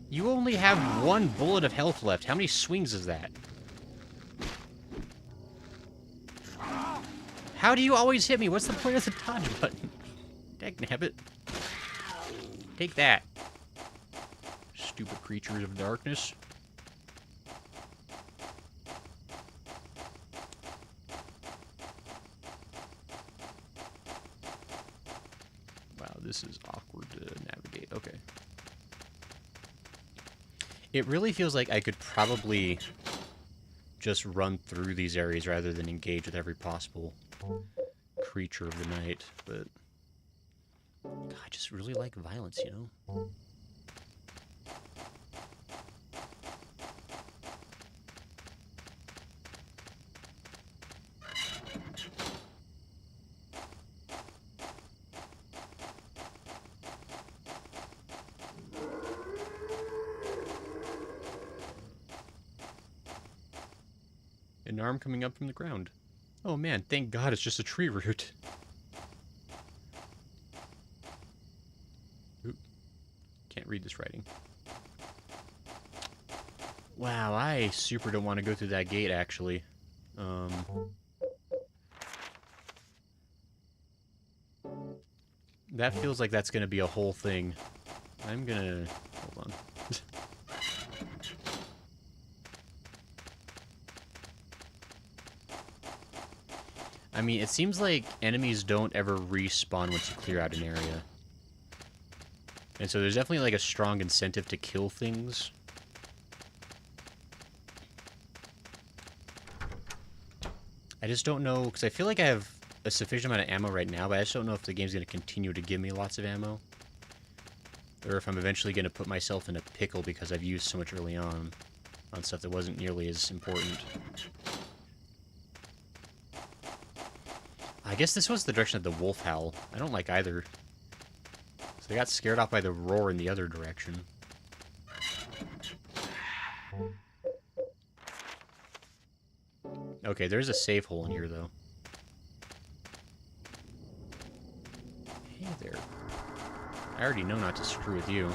You only have 1 bullet of health left. How many swings is that? How do you always hit me? What's the point of the dodge button? Dagnabbit. Take that. Stupid creatures of darkness. Wow, this is awkward to navigate. Okay. It really feels like I could probably just run through these areas rather than engage with every possible creature of the night, but God, I just really like violence, you know? An arm coming up from the ground. Oh man, thank God it's just a tree root. Oop. Can't read this writing. Wow, I super don't want to go through that gate, actually. That feels like that's going to be a whole thing. I'm gonna... Hold on. I mean, it seems like enemies don't ever respawn once you clear out an area. And so there's definitely like a strong incentive to kill things. I just don't know, because I feel like I have a sufficient amount of ammo right now, but I just don't know if the game's going to continue to give me lots of ammo. Or if I'm eventually going to put myself in a pickle because I've used so much early on stuff that wasn't nearly as important. I guess this was the direction of the wolf howl. I don't like either. So I got scared off by the roar in the other direction. Okay, there's a save hole in here, though. Hey there. I already know not to screw with you.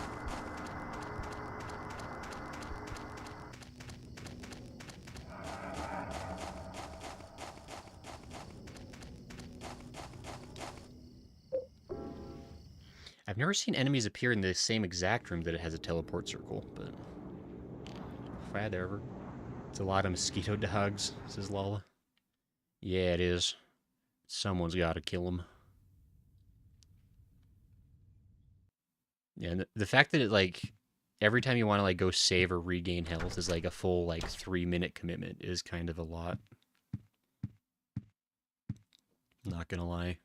I've never seen enemies appear in the same exact room that it has a teleport circle, but... Whatever. It's a lot of mosquito dogs, says Lala. Yeah, it is. Someone's gotta kill them. Yeah, and the fact that it, like, every time you want to, like, go save or regain health is, like, a full, like, 3-minute commitment is kind of a lot. Not gonna lie.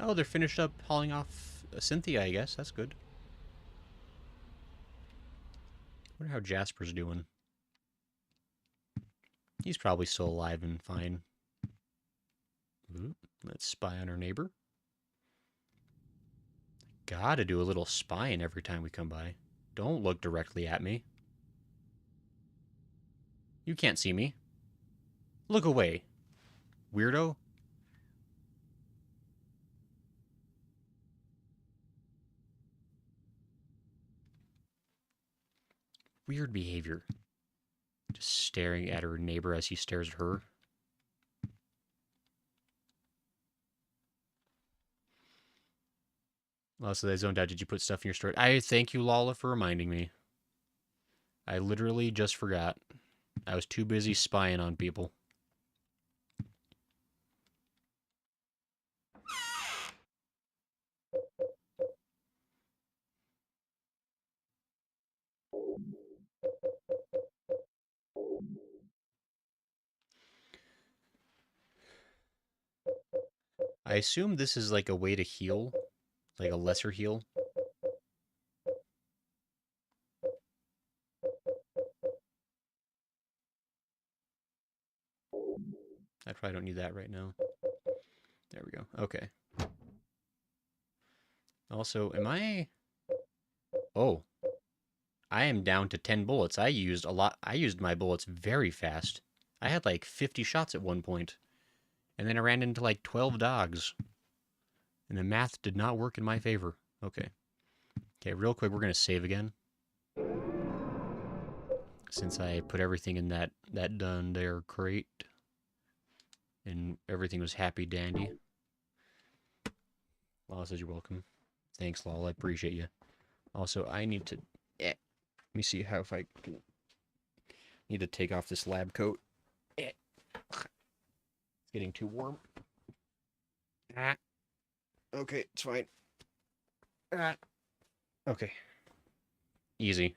Oh, they're finished up hauling off Cynthia, I guess. That's good. Wonder how Jasper's doing. He's probably still alive and fine. Ooh, let's spy on our neighbor. Gotta do a little spying every time we come by. Don't look directly at me. You can't see me. Look away, weirdo. Weird behavior. Just staring at her neighbor as he stares at her. Oh, so they zoned out. Did you put stuff in your storage? I thank you, Lala, for reminding me. I literally just forgot. I was too busy spying on people. I assume this is like a way to heal. Like a lesser heal. I probably don't need that right now. There we go. Okay. Also, am I... Oh. I am down to 10 bullets. I used a lot. I used my bullets very fast. I had like 50 shots at one point, and then I ran into like 12 dogs. And the math did not work in my favor. Okay. Okay, real quick, we're going to save again. Since I put everything in that done there crate. And everything was happy dandy. Lala says you're welcome. Thanks, Lala. I appreciate you. Also, I need to... let me see how if I can... Need to take off this lab coat. It's getting too warm. Okay, it's fine. Okay. Easy.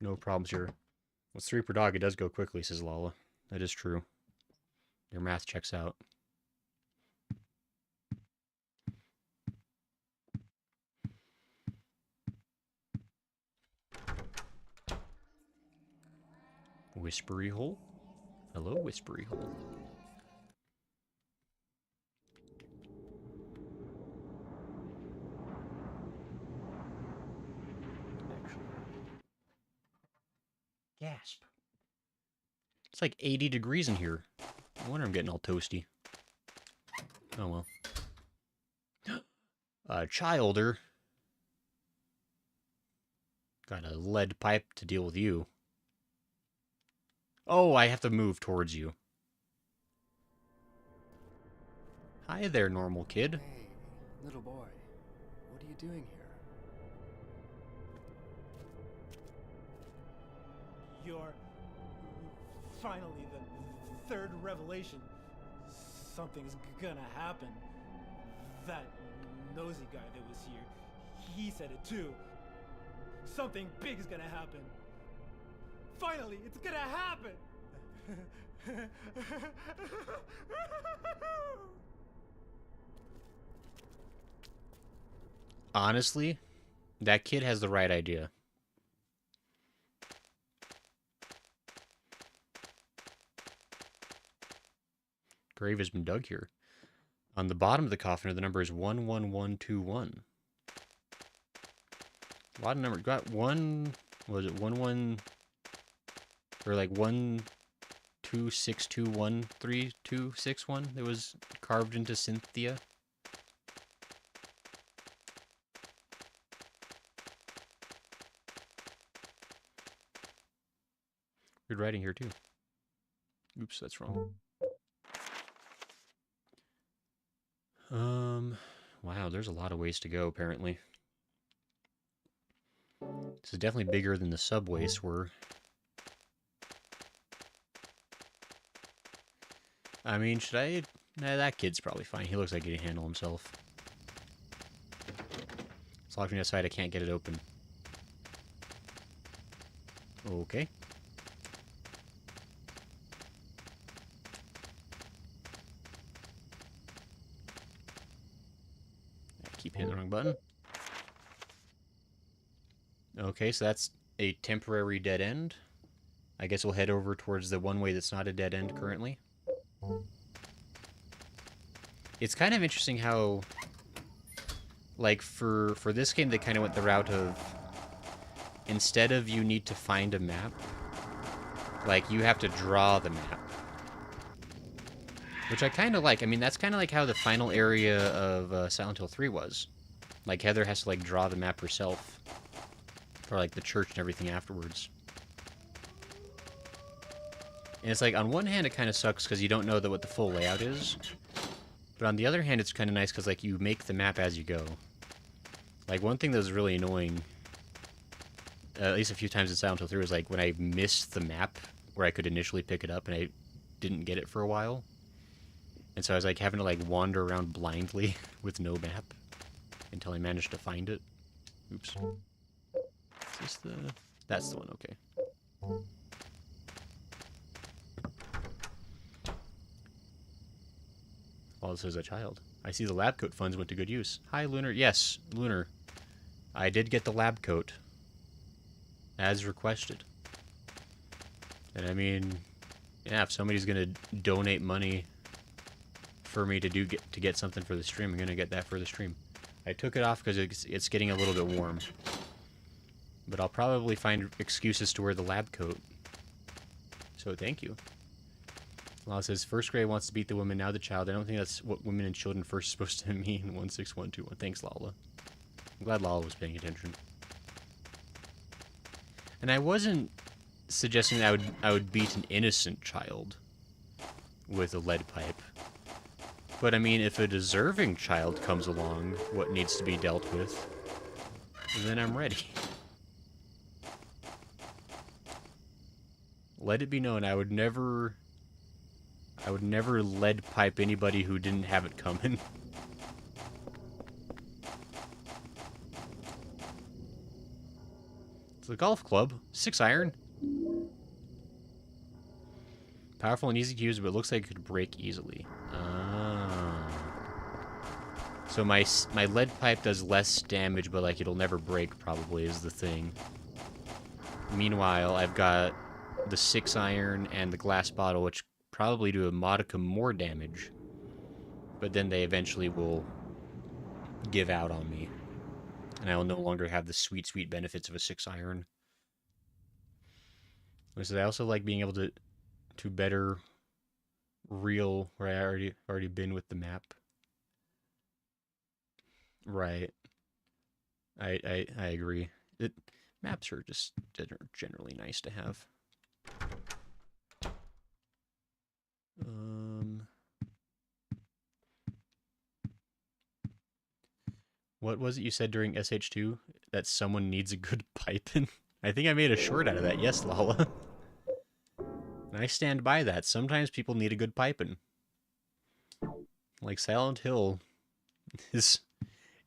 No problems here. What's 3 per dog? It does go quickly, says Lala. That is true. Your math checks out. Whispery hole? Hello, whispery hole. Gasp. It's like 80 degrees in here. No wonder I'm getting all toasty. Oh well. Childer. Got a lead pipe to deal with you. Oh, I have to move towards you. Hi there, normal kid. Hey, little boy. What are you doing here? You're finally the third revelation. Something's gonna happen. That nosy guy that was here, he said it too. Something big is gonna happen. Finally, it's gonna happen! Honestly, that kid has the right idea. Grave has been dug here. On the bottom of the coffin, the number is 11121. A lot of numbers. Got one. Was it 11? Or like 126213261 that was carved into Cynthia. Weird writing here too. Oops, that's wrong. Wow, there's a lot of ways to go, apparently. This is definitely bigger than the subways were. I mean, should I... Nah, that kid's probably fine. He looks like he can handle himself. It's locked me outside, I can't get it open. Okay. Keep hitting the wrong button. Okay, so that's a temporary dead end. I guess we'll head over towards the one way that's not a dead end currently. It's kind of interesting how, like, for this game, they kind of went the route of, instead of you need to find a map, like, you have to draw the map. Which I kind of like. I mean, that's kind of like how the final area of Silent Hill 3 was. Like, Heather has to, like, draw the map herself. For, like, the church and everything afterwards. And it's like, on one hand, it kind of sucks because you don't know what the full layout is. But on the other hand, it's kind of nice because, like, you make the map as you go. Like, one thing that was really annoying, at least a few times in Silent Hill 3, was, like, when I missed the map where I could initially pick it up and I didn't get it for a while. And so I was, like, having to, like, wander around blindly with no map until I managed to find it. Oops. Is this the... That's the one, okay. Well, this is a child. I see the lab coat funds went to good use. Hi, Lunar. Yes, Lunar. I did get the lab coat. As requested. And I mean... Yeah, if somebody's gonna donate money for me to get something for the stream, I'm gonna get that for the stream. I took it off because it's getting a little bit warm. But I'll probably find excuses to wear the lab coat. So thank you. Lala says, first grade wants to beat the woman, now the child. I don't think that's what women and children first are supposed to mean. 16121. Thanks, Lala. I'm glad Lala was paying attention. And I wasn't suggesting that I would beat an innocent child with a lead pipe. But I mean, if a deserving child comes along, what needs to be dealt with, then I'm ready. Let it be known, I would never lead pipe anybody who didn't have it coming. It's a golf club. 6 iron. Powerful and easy to use, but it looks like it could break easily. Ah. So my lead pipe does less damage, but like it'll never break probably is the thing. Meanwhile, I've got the 6 iron and the glass bottle, which probably do a modicum more damage. But then they eventually will give out on me. And I will no longer have the sweet, sweet benefits of a 6 iron. So I also like being able to better reel where I already been with the map. Right. I agree. Maps are just generally nice to have. What was it you said during SH2? That someone needs a good piping? I think I made a short out of that. Yes, Lala. And I stand by that. Sometimes people need a good piping. Like Silent Hill is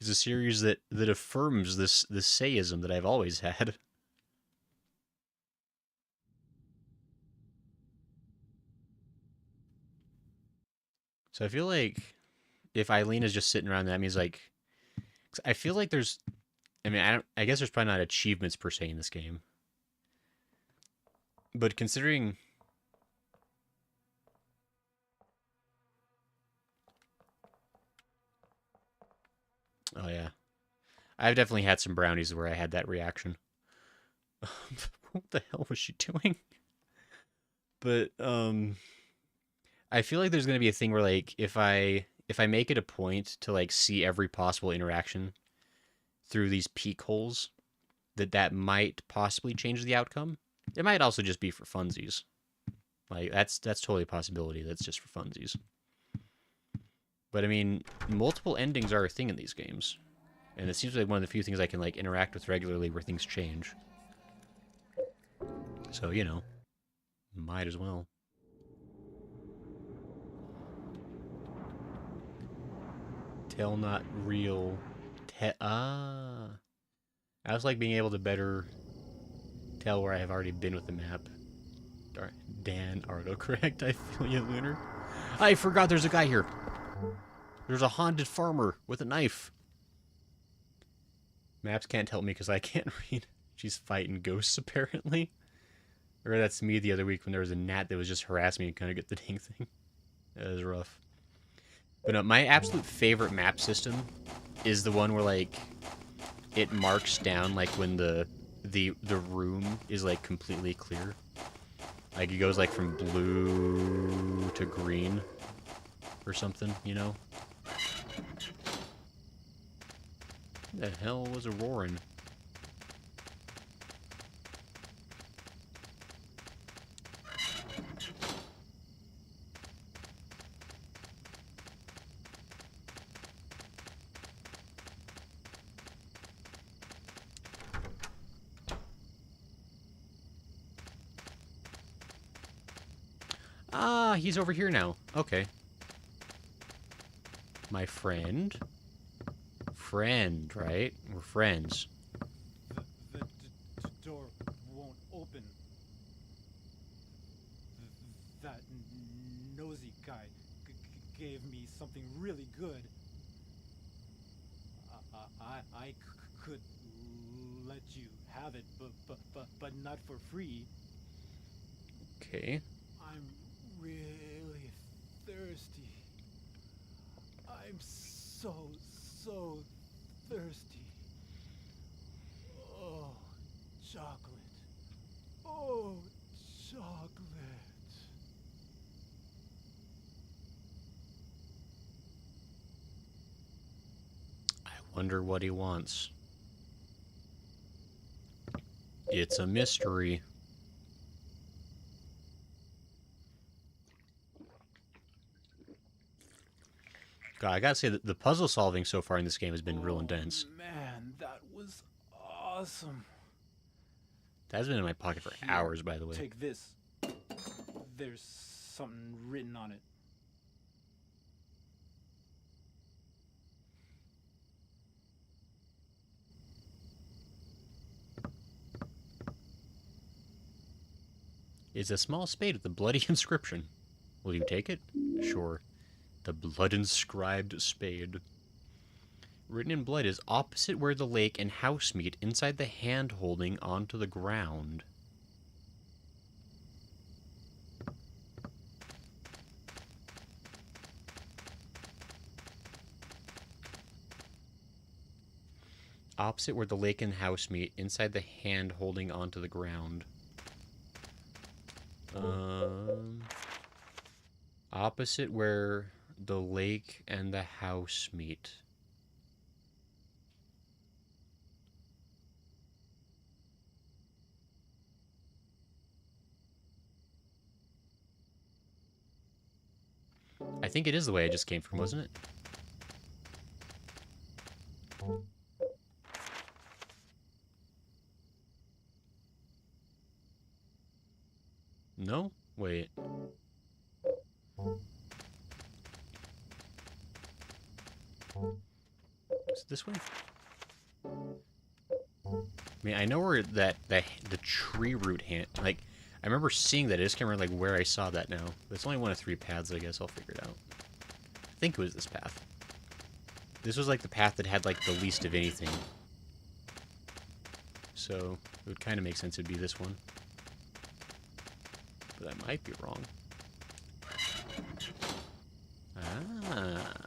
a series that affirms this sayism that I've always had. So I feel like if Eileen is just sitting around, that means like I feel like there's, I mean, I guess there's probably not achievements per se in this game, but considering, oh yeah, I've definitely had some brownies where I had that reaction. What the hell was she doing? But I feel like there's gonna be a thing where like if I make it a point to like see every possible interaction through these peek holes, that might possibly change the outcome. It might also just be for funsies. Like that's totally a possibility. That's just for funsies. But I mean, multiple endings are a thing in these games, and it seems like one of the few things I can like interact with regularly where things change. So you know, might as well. Tell not real. I also like being able to better tell where I have already been with the map. Dan, autocorrect. I feel you, Lunar. I forgot there's a guy here. There's a haunted farmer with a knife. Maps can't help me because I can't read. She's fighting ghosts, apparently. Or that's me the other week when there was a gnat that was just harassing me and kind of get the dang thing. That was rough. But no, my absolute favorite map system is the one where, like, it marks down, like, when the room is, like, completely clear. Like, it goes, like, from blue to green or something, you know? What the hell was a roaring? Ah, he's over here now. Okay. My friend. Friend, right? We're friends. The door won't open. That nosy guy gave me something really good. I could let you have it, but not for free. Okay. I'm really thirsty. I'm so thirsty. Oh, chocolate. Oh, chocolate. I wonder what he wants. It's a mystery. God, I gotta say that the puzzle solving so far in this game has been real intense. Man, that was awesome. That's been in my pocket for Here, hours, by the way. Take this. There's something written on it. It's a small spade with a bloody inscription. Will you take it? Sure. The blood-inscribed spade. Written in blood is opposite where the lake and house meet, inside the hand holding onto the ground. Opposite where the lake and house meet, inside the hand holding onto the ground. Opposite where the lake and the house meet. I think it is the way I just came from, wasn't it? No? Wait. Is it this way? I mean, I know where the tree root hand, like, I remember seeing that. I just can't remember, like, where I saw that now. But it's only one of 3 paths, I guess. I'll figure it out. I think it was this path. This was, like, the path that had, like, the least of anything. So, it would kind of make sense it'd be this one. But I might be wrong. Ah.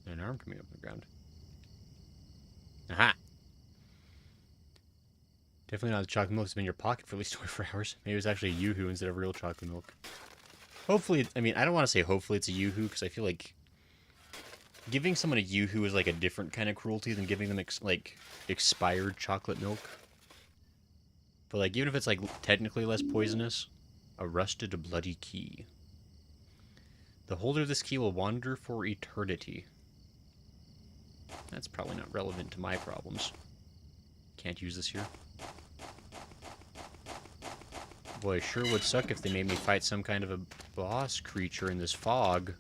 An arm coming up from the ground. Aha! Definitely not the chocolate milk that's been in your pocket for at least 24 hours. Maybe it was actually a Yoo-hoo instead of real chocolate milk. Hopefully, I mean, I don't want to say hopefully it's a Yoo-hoo, because I feel like giving someone a Yoo-hoo is like a different kind of cruelty than giving them, like, expired chocolate milk. But, like, even if it's, like, technically less poisonous, a rusted bloody key. The holder of this key will wander for eternity. That's probably not relevant to my problems. Can't use this here. Boy, sure would suck if they made me fight some kind of a boss creature in this fog.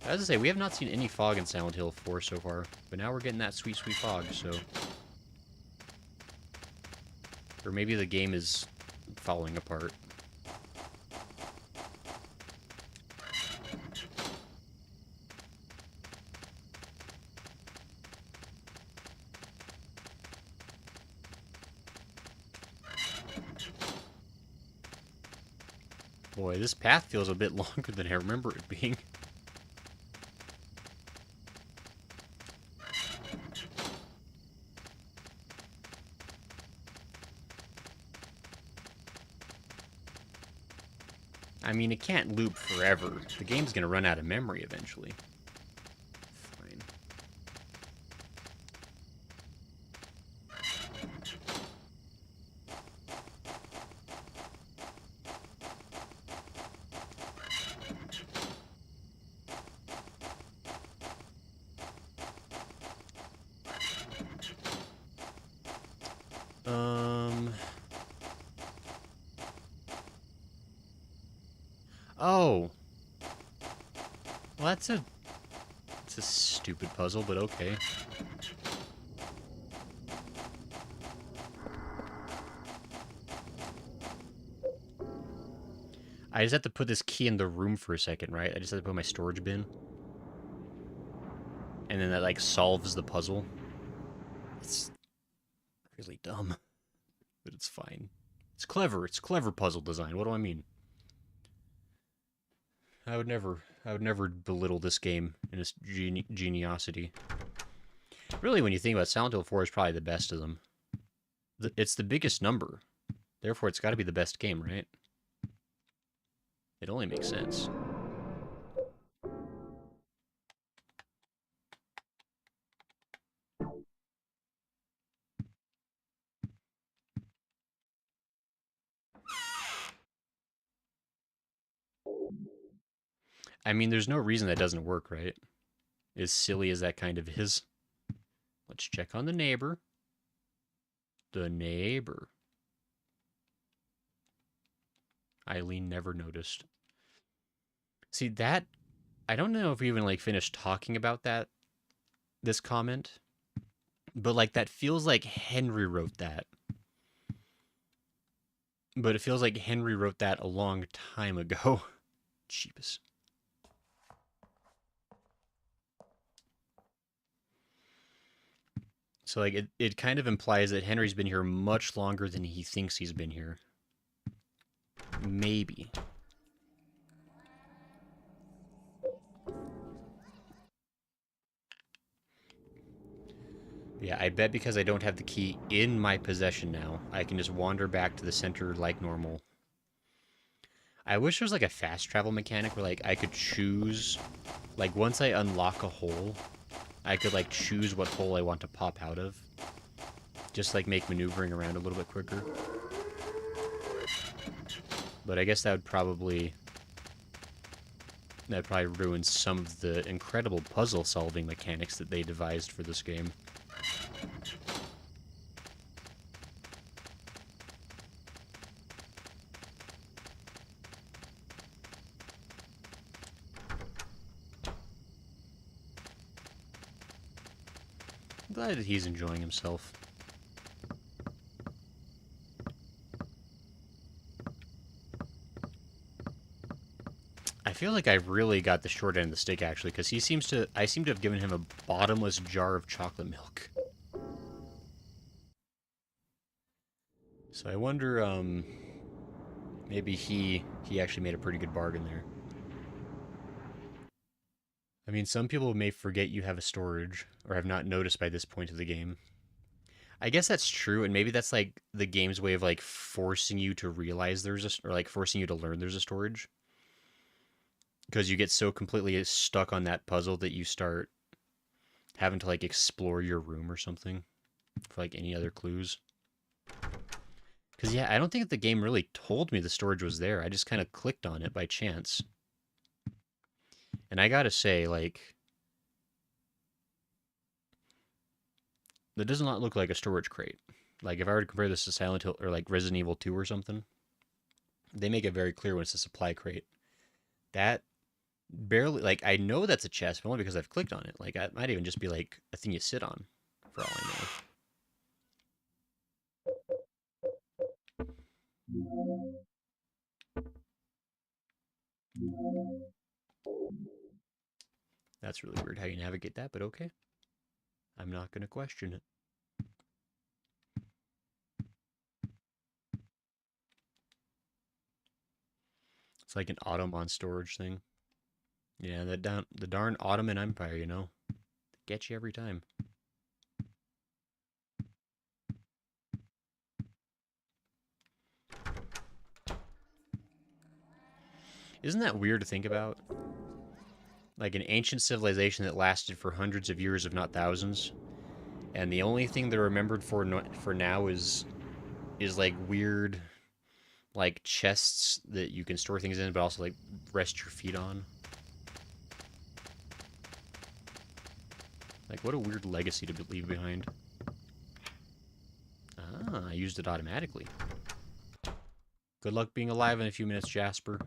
As I say, we have not seen any fog in Silent Hill 4 so far, but now we're getting that sweet, sweet fog, so... Or maybe the game is falling apart. Boy, this path feels a bit longer than I remember it being. I mean, it can't loop forever. The game's gonna run out of memory eventually. Fine. Oh. Well, it's a stupid puzzle, but okay. I just have to put this key in the room for a second, right? I just have to put my storage bin. And then that, like, solves the puzzle. It's really dumb. But it's fine. It's clever. It's clever puzzle design. What do I mean? I would never belittle this game in its geniosity. Really, when you think about it, Silent Hill 4 is probably the best of them. It's the biggest number. Therefore, it's got to be the best game, right? It only makes sense. I mean, there's no reason that doesn't work, right? As silly as that kind of is. Let's check on the neighbor. The neighbor. Eileen never noticed. See, that... I don't know if we even, like, finished talking about this comment. But, like, that feels like Henry wrote that. But it feels like Henry wrote that a long time ago. Jeebus. So, like, it kind of implies that Henry's been here much longer than he thinks he's been here. Maybe. Yeah, I bet because I don't have the key in my possession now, I can just wander back to the center like normal. I wish there was like a fast travel mechanic where like I could choose, like once I unlock a hole, I could like choose what hole I want to pop out of. Just like make maneuvering around a little bit quicker. But I guess that would probably ruin some of the incredible puzzle solving mechanics that they devised for this game. I'm glad that he's enjoying himself. I feel like I really got the short end of the stick, actually, because I seem to have given him a bottomless jar of chocolate milk. So I wonder, maybe he actually made a pretty good bargain there. I mean, some people may forget you have a storage, or have not noticed by this point of the game. I guess that's true, and maybe that's, like, the game's way of, like, forcing you to realize or, like, forcing you to learn there's a storage. Because you get so completely stuck on that puzzle that you start having to, like, explore your room or something for, like, any other clues. Because, yeah, I don't think that the game really told me the storage was there. I just kind of clicked on it by chance. And I gotta say, like, that does not look like a storage crate. Like, if I were to compare this to Silent Hill or, like, Resident Evil 2 or something, they make it very clear when it's a supply crate. That barely, like, I know that's a chest, but only because I've clicked on it. Like, it might even just be, like, a thing you sit on, for all I know. That's really weird how you navigate that, but okay. I'm not going to question it. It's like an Ottoman storage thing. Yeah, the darn Ottoman Empire, you know. They get you every time. Isn't that weird to think about? Like an ancient civilization that lasted for hundreds of years, if not thousands, and the only thing they're remembered for now is like weird, like chests that you can store things in, but also like rest your feet on. Like, what a weird legacy to leave behind. Ah, I used it automatically. Good luck being alive in a few minutes, Jasper.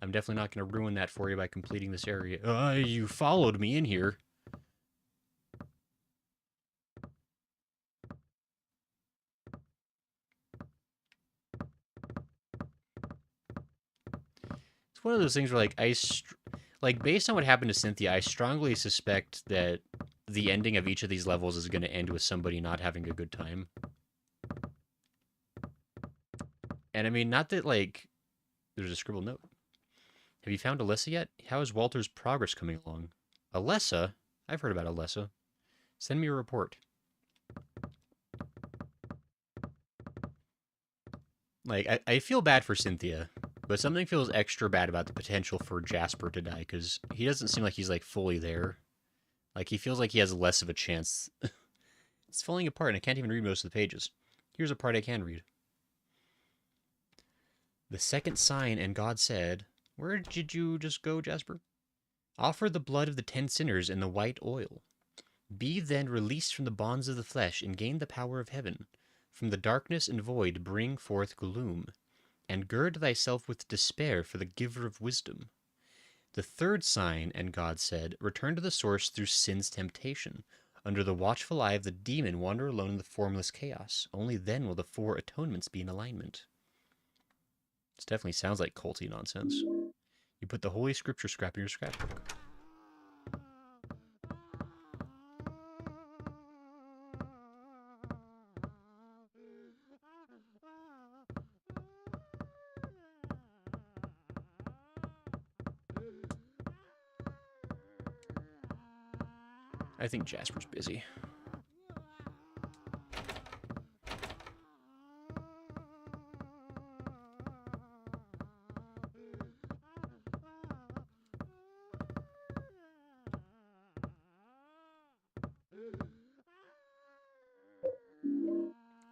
I'm definitely not going to ruin that for you by completing this area. You followed me in here. It's one of those things where, like, based on what happened to Cynthia, I strongly suspect that the ending of each of these levels is going to end with somebody not having a good time. And I mean, not that, like, there's a scribbled note. Have you found Alyssa yet? How is Walter's progress coming along? Alessa? I've heard about Alessa. Send me a report. Like, I feel bad for Cynthia, but something feels extra bad about the potential for Jasper to die, because he doesn't seem like he's, like, fully there. Like, he feels like he has less of a chance. It's falling apart, and I can't even read most of the pages. Here's a part I can read. The second sign, and God said... Where did you just go, Jasper? Offer the blood of the 10 sinners in the white oil. Be then released from the bonds of the flesh, and gain the power of heaven. From the darkness and void bring forth gloom, and gird thyself with despair for the giver of wisdom. The third sign, and God said, return to the source through sin's temptation. Under the watchful eye of the demon, wander alone in the formless chaos. Only then will the 4 atonements be in alignment. This definitely sounds like culty nonsense. You put the Holy Scripture scrap in your scrapbook. I think Jasper's busy.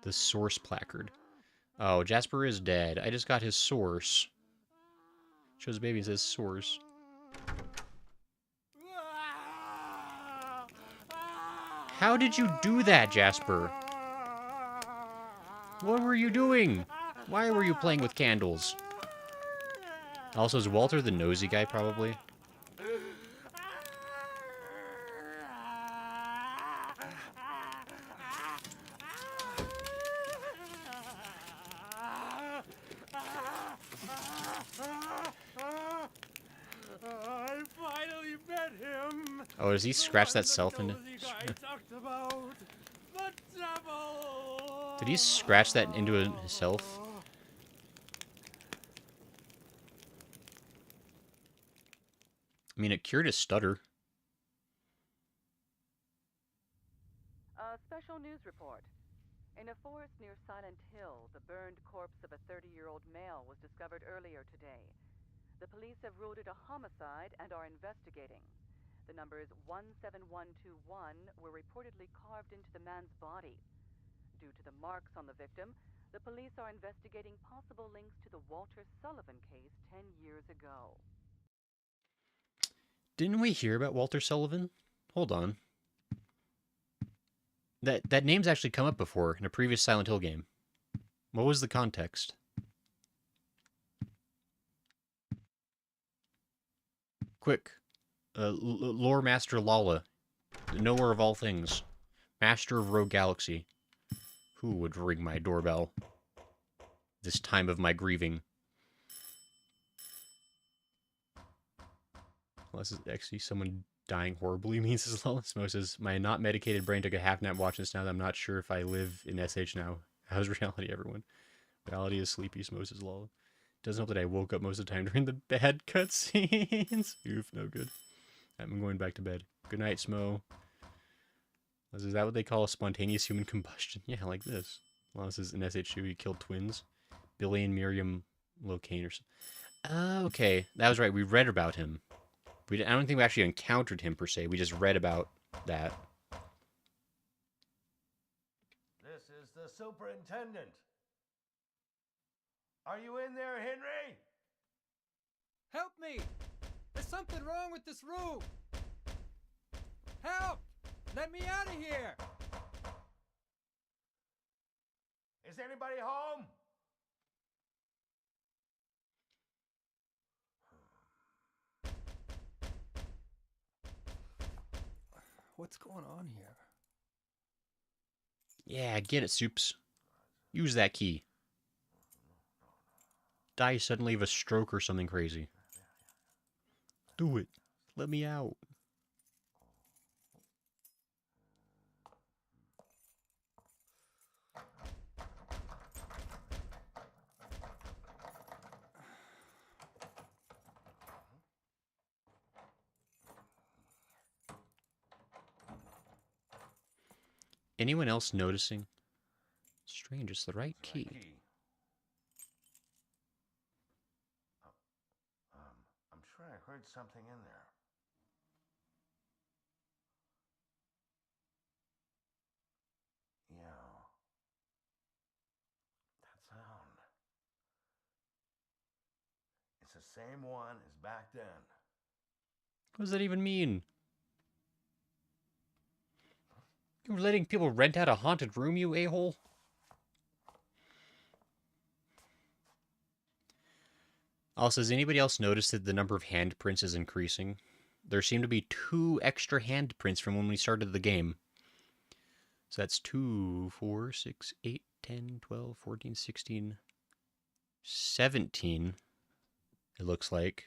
The source placard. Oh, Jasper is dead. I just got his source. Shows a baby and says source. How did you do that, Jasper? What were you doing? Why were you playing with candles? Also, is Walter the nosy guy, probably? I finally met him. Oh, does he scratch that self into... Did he scratch that into himself? I mean, it cured his stutter. A special news report. In a forest near Silent Hill, the burned corpse of a 30-year-old male was discovered earlier today. The police have ruled it a homicide and are investigating. The numbers 17121 were reportedly carved into the man's body. Due to the marks on the victim, the police are investigating possible links to the Walter Sullivan case 10 years ago. Didn't we hear about Walter Sullivan? Hold on. That name's actually come up before in a previous Silent Hill game. What was the context? Quick. Lore Master Lala. Knower of all things. Master of Rogue Galaxy. Who would ring my doorbell? This time of my grieving. Unless it's actually someone dying horribly means as well. Smo says, my not medicated brain took a half nap watching this now that I'm not sure if I live in SH now. How's reality, everyone? Reality is sleepy, Smo says lol. Doesn't help that I woke up most of the time during the bad cutscenes. Oof, no good. I'm going back to bed. Good night, Smo. Is that what they call a spontaneous human combustion? Yeah, like this. Well, this is in SH2, he killed twins. Billy and Miriam Locane or something. Okay, that was right. We read about him. I don't think we actually encountered him, per se. We just read about that. This is the superintendent. Are you in there, Henry? Help me! There's something wrong with this room! Help! Let me out of here! Is anybody home? What's going on here? Yeah, get it, Soups. Use that key. Die suddenly of a stroke or something crazy. Do it. Let me out. anyone else noticing? Strange, it's the right key. I'm sure I heard something in there. Yeah. That sound. It's the same one as back then. What does that even mean? You're letting people rent out a haunted room, you a-hole? Also, has anybody else noticed that the number of handprints is increasing? There seem to be 2 extra handprints from when we started the game. So that's 2, 4, 6, 8, 10, 12, 14, 16, 17, it looks like.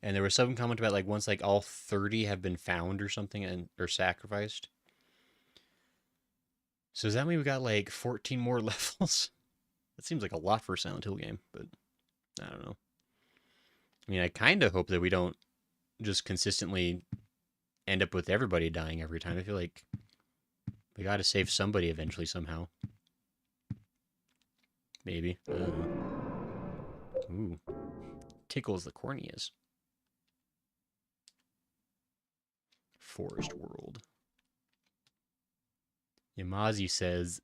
And there was some comment about like once like all 30 have been found or something and or sacrificed. So does that mean we got like 14 more levels? That seems like a lot for a Silent Hill game, but I don't know. I mean, I kind of hope that we don't just consistently end up with everybody dying every time. I feel like we got to save somebody eventually somehow. Maybe. Ooh. Tickles the corneas. Forest World. Yamazi says,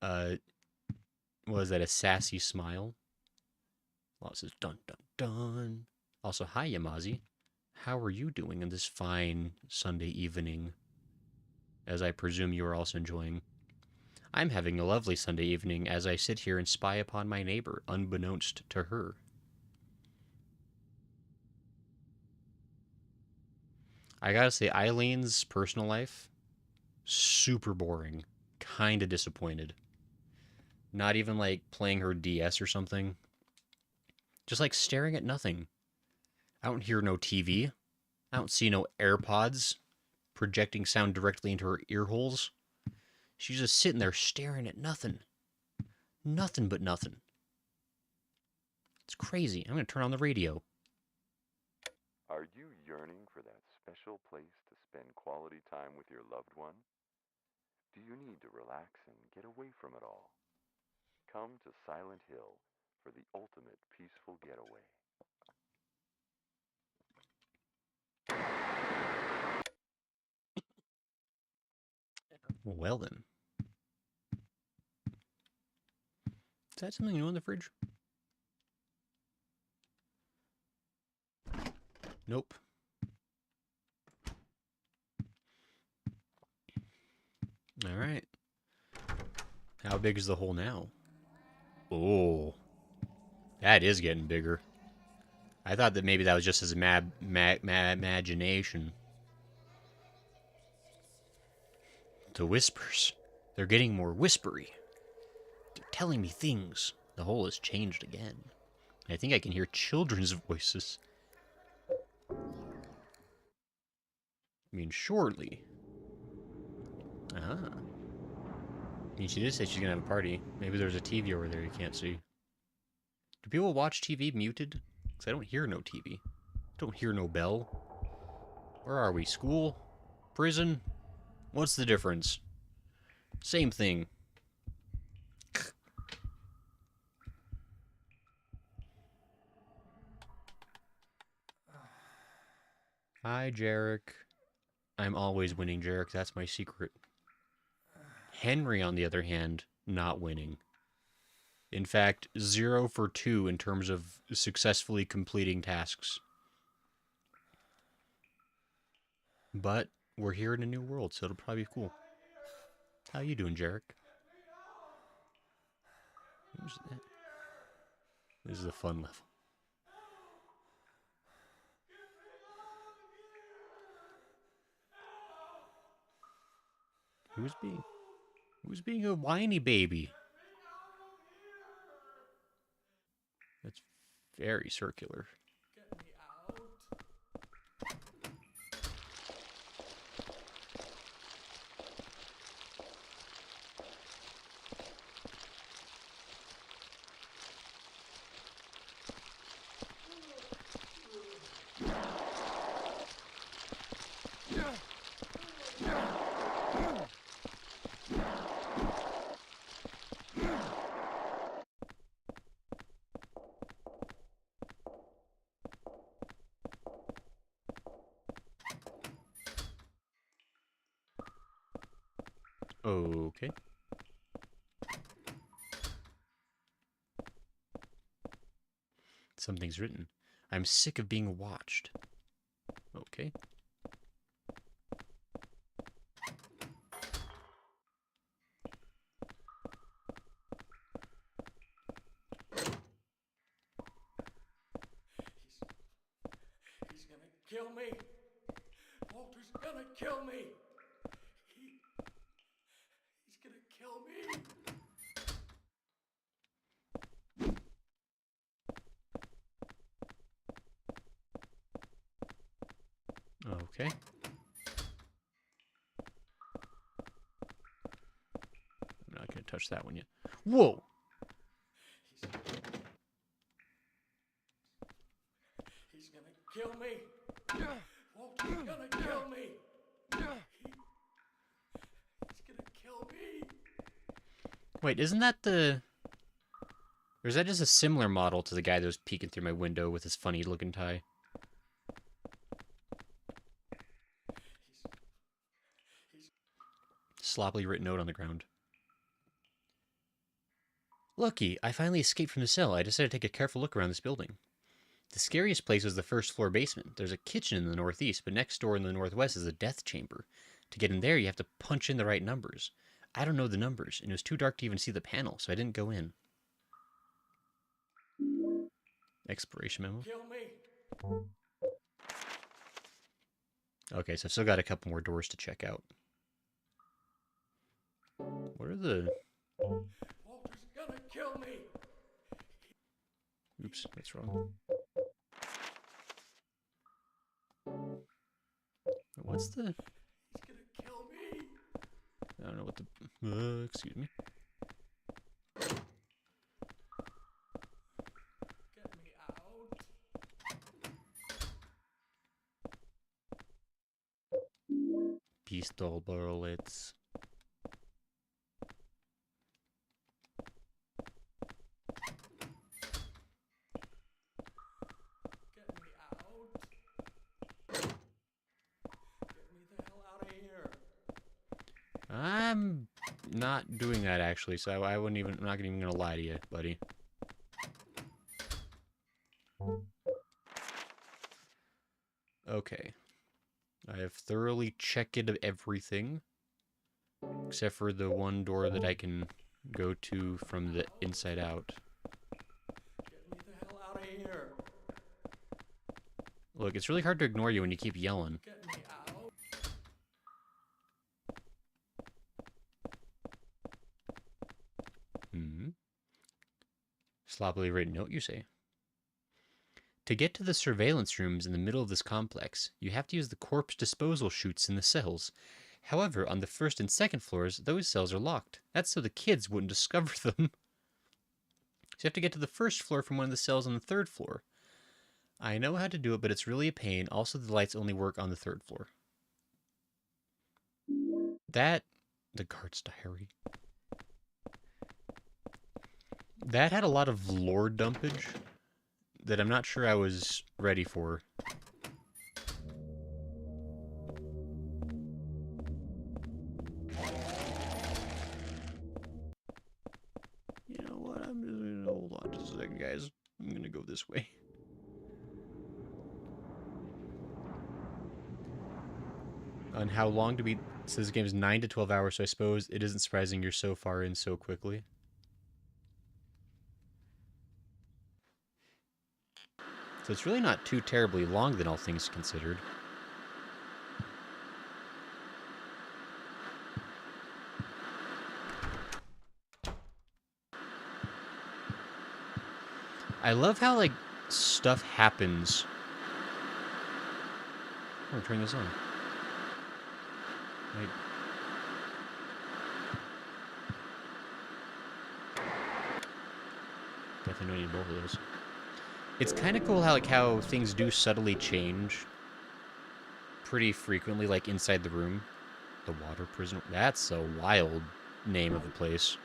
was that a sassy smile? Law says, dun dun dun. Also, hi Yamazi. How are you doing on this fine Sunday evening? As I presume you are also enjoying. I'm having a lovely Sunday evening as I sit here and spy upon my neighbor, unbeknownst to her. I gotta say, Eileen's personal life, super boring. Kinda disappointed. Not even like playing her DS or something. Just like staring at nothing. I don't hear no TV. I don't see no AirPods projecting sound directly into her ear holes. She's just sitting there staring at nothing. Nothing but nothing. It's crazy. I'm going to turn on the radio. Are you yearning for that special place to spend quality time with your loved one? Do you need to relax and get away from it all? Come to Silent Hill for the ultimate peaceful getaway. Well then. Is that something new in the fridge? Nope. All right. How big is the hole now? Oh. That is getting bigger. I thought that maybe that was just his imagination. The whispers. They're getting more whispery. They're telling me things. The hole has changed again. I think I can hear children's voices. I mean, surely. Ah. I mean, she did say she's gonna have a party. Maybe there's a TV over there you can't see. Do people watch TV muted? Because I don't hear no TV. Don't hear no bell. Where are we? School? Prison? What's the difference? Same thing. Hi, Jarek. I'm always winning, Jarek. That's my secret. Henry, on the other hand, not winning. In fact, 0 for 2 in terms of successfully completing tasks. But we're here in a new world, so it'll probably be cool. How you doing, Jarek? Who's that? This is a fun level. Who's being a whiny baby? That's very circular. Okay. Something's written. I'm sick of being watched. Okay. He's gonna kill me. Walter's gonna kill me. He's gonna kill me. Okay. I'm not going to touch that one yet. Whoa! He's gonna kill me. Walter's gonna kill me. He's gonna kill me. Wait, isn't that the... Or is that just a similar model to the guy that was peeking through my window with his funny-looking tie? Sloppily written note on the ground. Lucky, I finally escaped from the cell. I decided to take a careful look around this building. The scariest place was the first floor basement. There's a kitchen in the northeast, but next door in the northwest is a death chamber. To get in there, you have to punch in the right numbers. I don't know the numbers, and it was too dark to even see the panel, so I didn't go in. Exploration memo. Kill me. Okay, so I've still got a couple more doors to check out. What are the... Walter's gonna kill me. Oops, that's wrong. What's the... He's gonna kill me. I don't know what the... excuse me. Get me out. Pistol bullets. Get me out. Get me the hell out of here. I'm not doing that, actually, so I wouldn't even... I'm not even gonna lie to you, buddy. Okay. I have thoroughly checked everything. Except for the one door that I can go to from the inside out. Get me the hell out of here. Look, it's really hard to ignore you when you keep yelling. Get me out. Sloppily written note, you say. To get to the surveillance rooms in the middle of this complex, you have to use the corpse disposal chutes in the cells. However, on the first and second floors, those cells are locked. That's so the kids wouldn't discover them. So you have to get to the first floor from one of the cells on the third floor. I know how to do it, but it's really a pain. Also, the lights only work on the third floor. That... the guard's diary. That had a lot of lore dumpage that I'm not sure I was ready for. You know what? I'm just gonna hold on just a second, guys. I'm gonna go this way. On how long do we... It says the game is 9 to 12 hours, so I suppose it isn't surprising you're so far in so quickly. So it's really not too terribly long, then, all things considered. I love how, like, stuff happens. Oh, turn this on. Definitely don't need both of those. It's kind of cool how, like, how things do subtly change pretty frequently, like, inside the room. The water prison. That's a wild name of a place.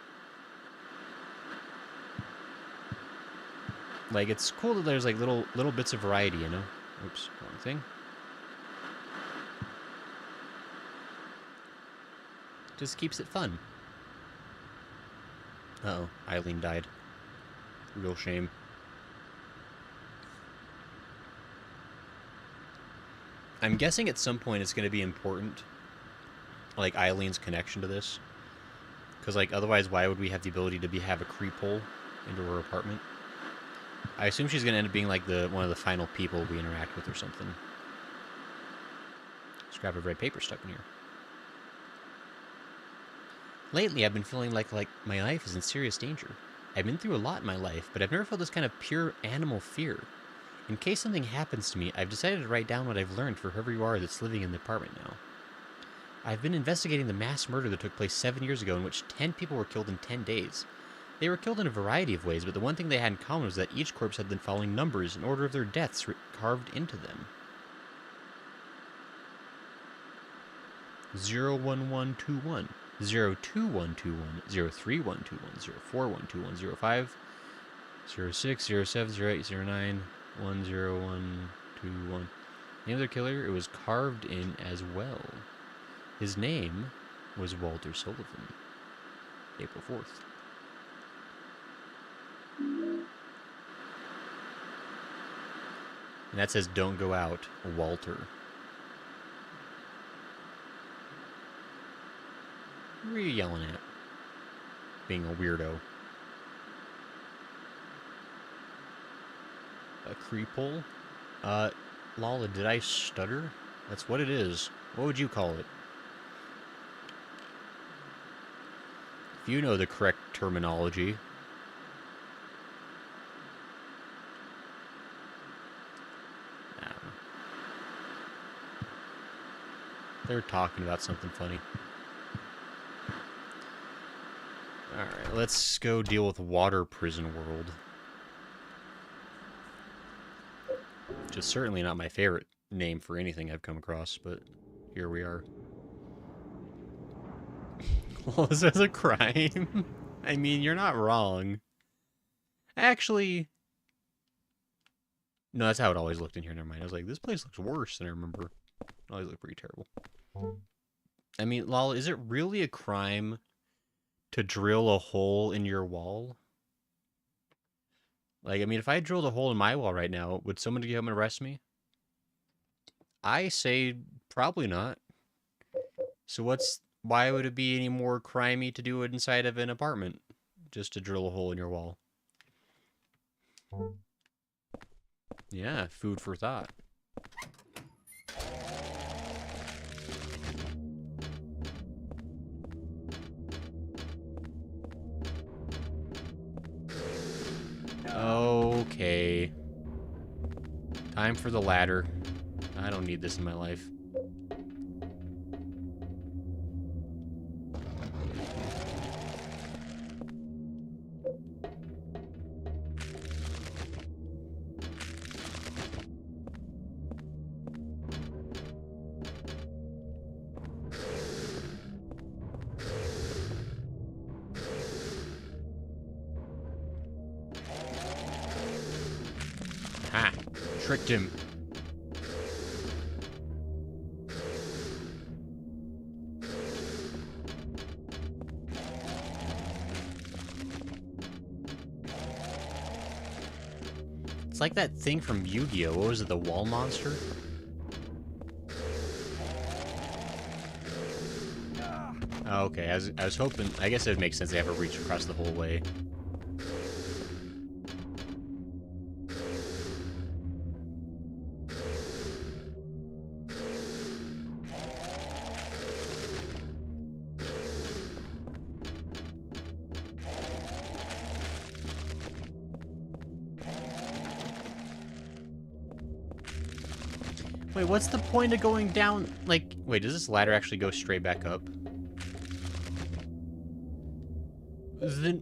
Like, it's cool that there's, like, little bits of variety, you know? Oops, wrong thing. Just keeps it fun. Uh-oh, Eileen died. Real shame. I'm guessing at some point it's going to be important, like Eileen's connection to this. Because, like, otherwise, why would we have the ability to have a creep hole into her apartment? I assume she's going to end up being, like, one of the final people we interact with or something. Scrap of red paper stuck in here. Lately, I've been feeling like my life is in serious danger. I've been through a lot in my life, but I've never felt this kind of pure animal fear. In case something happens to me, I've decided to write down what I've learned for whoever you are that's living in the apartment now. I've been investigating the mass murder that took place 7 years ago in which 10 people were killed in 10 days. They were killed in a variety of ways, but the one thing they had in common was that each corpse had the following numbers in order of their deaths carved into them. 01121, 02121, 03121, 04121, 05, 06, 07, 08, 09, 10121. Name of the killer, it was carved in as well. His name was Walter Sullivan. April 4th. And that says, don't go out, Walter. What are you yelling at? Being a weirdo. A creep hole? Lala, did I stutter? That's what it is. What would you call it? If you know the correct terminology. I don't know. They're talking about something funny. Alright, let's go deal with Water Prison World. Which is certainly not my favorite name for anything I've come across, but here we are. Well, this is a crime. I mean, you're not wrong. Actually... No, that's how it always looked in here. Never mind. I was like, this place looks worse than I remember. It always looked pretty terrible. I mean, Lala, is it really a crime to drill a hole in your wall? Like, I mean, if I drilled a hole in my wall right now, would somebody come and arrest me? I say probably not. So why would it be any more crimey to do it inside of an apartment? Just to drill a hole in your wall. Yeah, food for thought. Okay. Time for the ladder. I don't need this in my life. Ha! Tricked him. It's like that thing from Yu-Gi-Oh! What was it, the wall monster? Oh, okay, I was hoping... I guess it would make sense they have a reach across the whole way. Wait, what's the point of going down? Like, wait, does this ladder actually go straight back up? Then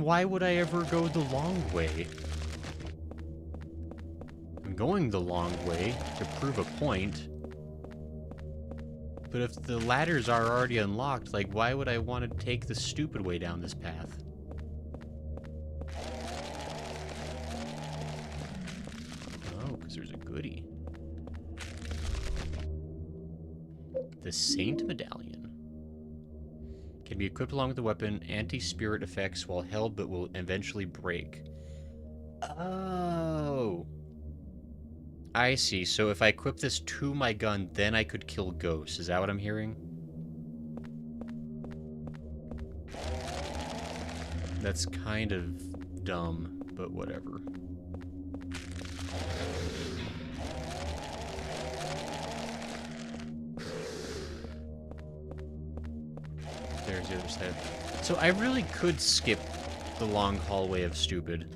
why would I ever go the long way? I'm going the long way to prove a point. But if the ladders are already unlocked, like, why would I want to take the stupid way down this path? Oh, because there's a goodie. The Saint Medallion. Can be equipped along with the weapon. Anti-spirit effects while held, but will eventually break. Oh. I see. So if I equip this to my gun, then I could kill ghosts. Is that what I'm hearing? That's kind of dumb, but whatever. There's the other side. So I really could skip the long hallway of stupid,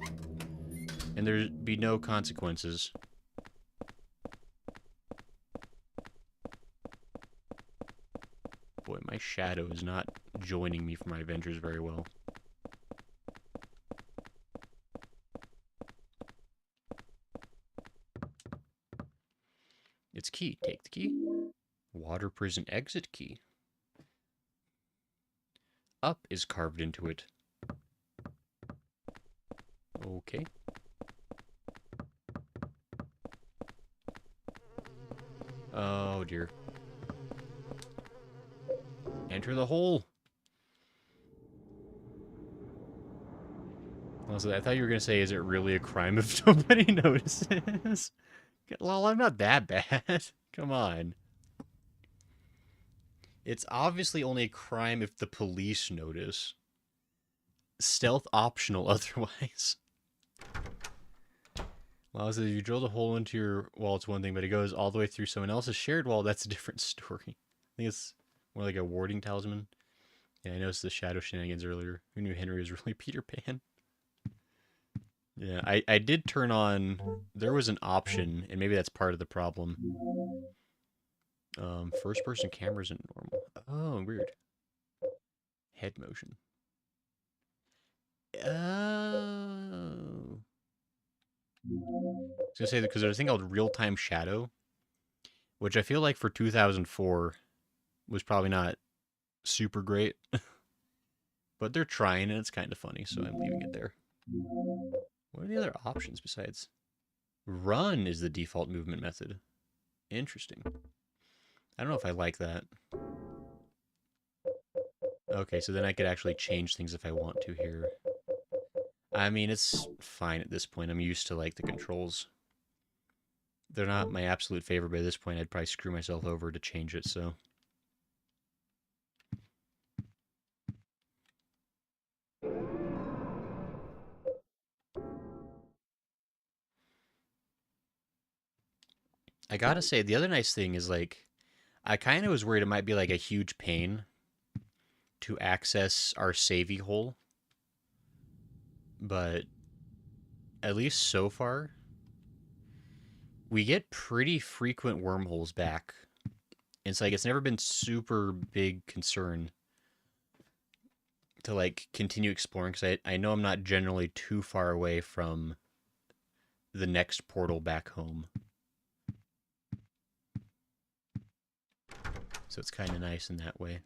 and there'd be no consequences. Boy, my shadow is not joining me for my adventures very well. It's key. Take the key. Water prison exit key. Up is carved into it. Okay. Oh dear. Enter the hole. Also, I thought you were going to say, is it really a crime if nobody notices? Lol, I'm not that bad. Come on. It's obviously only a crime if the police notice. Stealth optional otherwise. Well, so if you drill the hole into your wall, it's one thing, but it goes all the way through someone else's shared wall, that's a different story. I think it's more like a warding talisman. Yeah, I noticed the shadow shenanigans earlier. Who knew Henry was really Peter Pan? Yeah, I did turn on... There was an option, and maybe that's part of the problem. First-person cameras in normal. Oh, weird. Head motion. Oh. I was gonna say that because there's a thing called real-time shadow, which I feel like for 2004 was probably not super great. But they're trying, and it's kind of funny, so I'm leaving it there. What are the other options besides? Run is the default movement method. Interesting. I don't know if I like that. Okay, so then I could actually change things if I want to here. I mean, it's fine at this point. I'm used to, like, the controls. They're not my absolute favorite, but at this point I'd probably screw myself over to change it, so... I gotta say, the other nice thing is, like, I kind of was worried it might be, like, a huge pain to access our savey hole. But at least so far, we get pretty frequent wormholes back. It's like, it's never been super big concern to, like, continue exploring, because I know I'm not generally too far away from the next portal back home. So it's kind of nice in that way.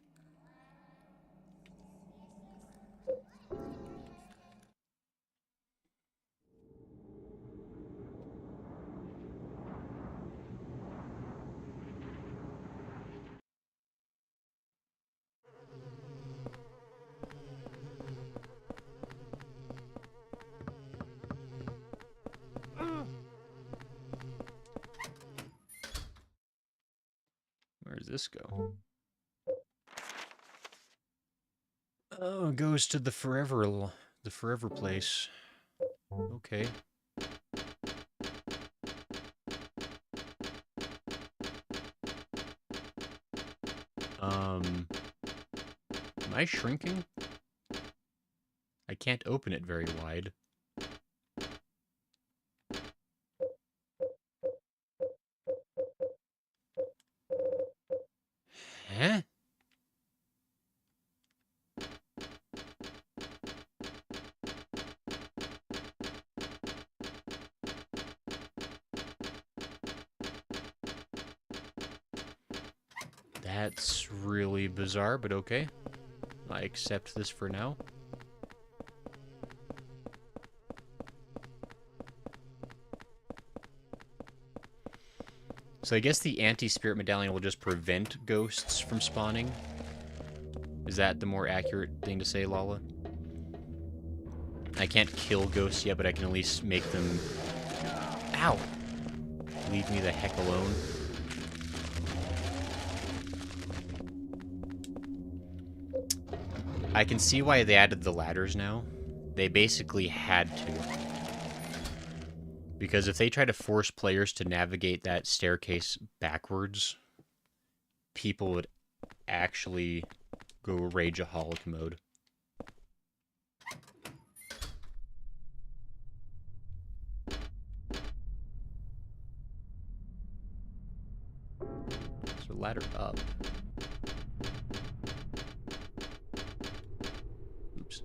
Where does this go? Oh, it goes to the forever place. Okay. Am I shrinking? I can't open it very wide. Huh? That's really bizarre, but okay. I accept this for now. So I guess the anti-spirit medallion will just prevent ghosts from spawning. Is that the more accurate thing to say, Lala? I can't kill ghosts yet, but I can at least make them... Ow! Leave me the heck alone. I can see why they added the ladders now. They basically had to. Because if they try to force players to navigate that staircase backwards, people would actually go rageaholic mode. So ladder up. Oops.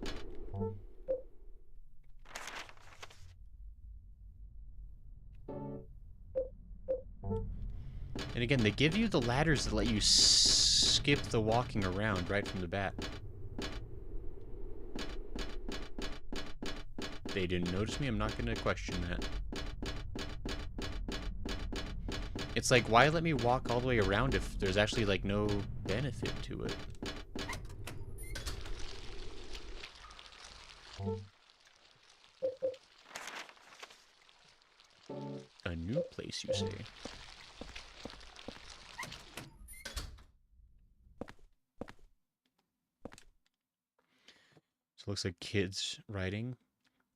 And again, they give you the ladders that let you skip the walking around right from the bat. They didn't notice me, I'm not going to question that. It's like, why let me walk all the way around if there's actually, like, no benefit to it? A new place, you say? So it looks like kids writing.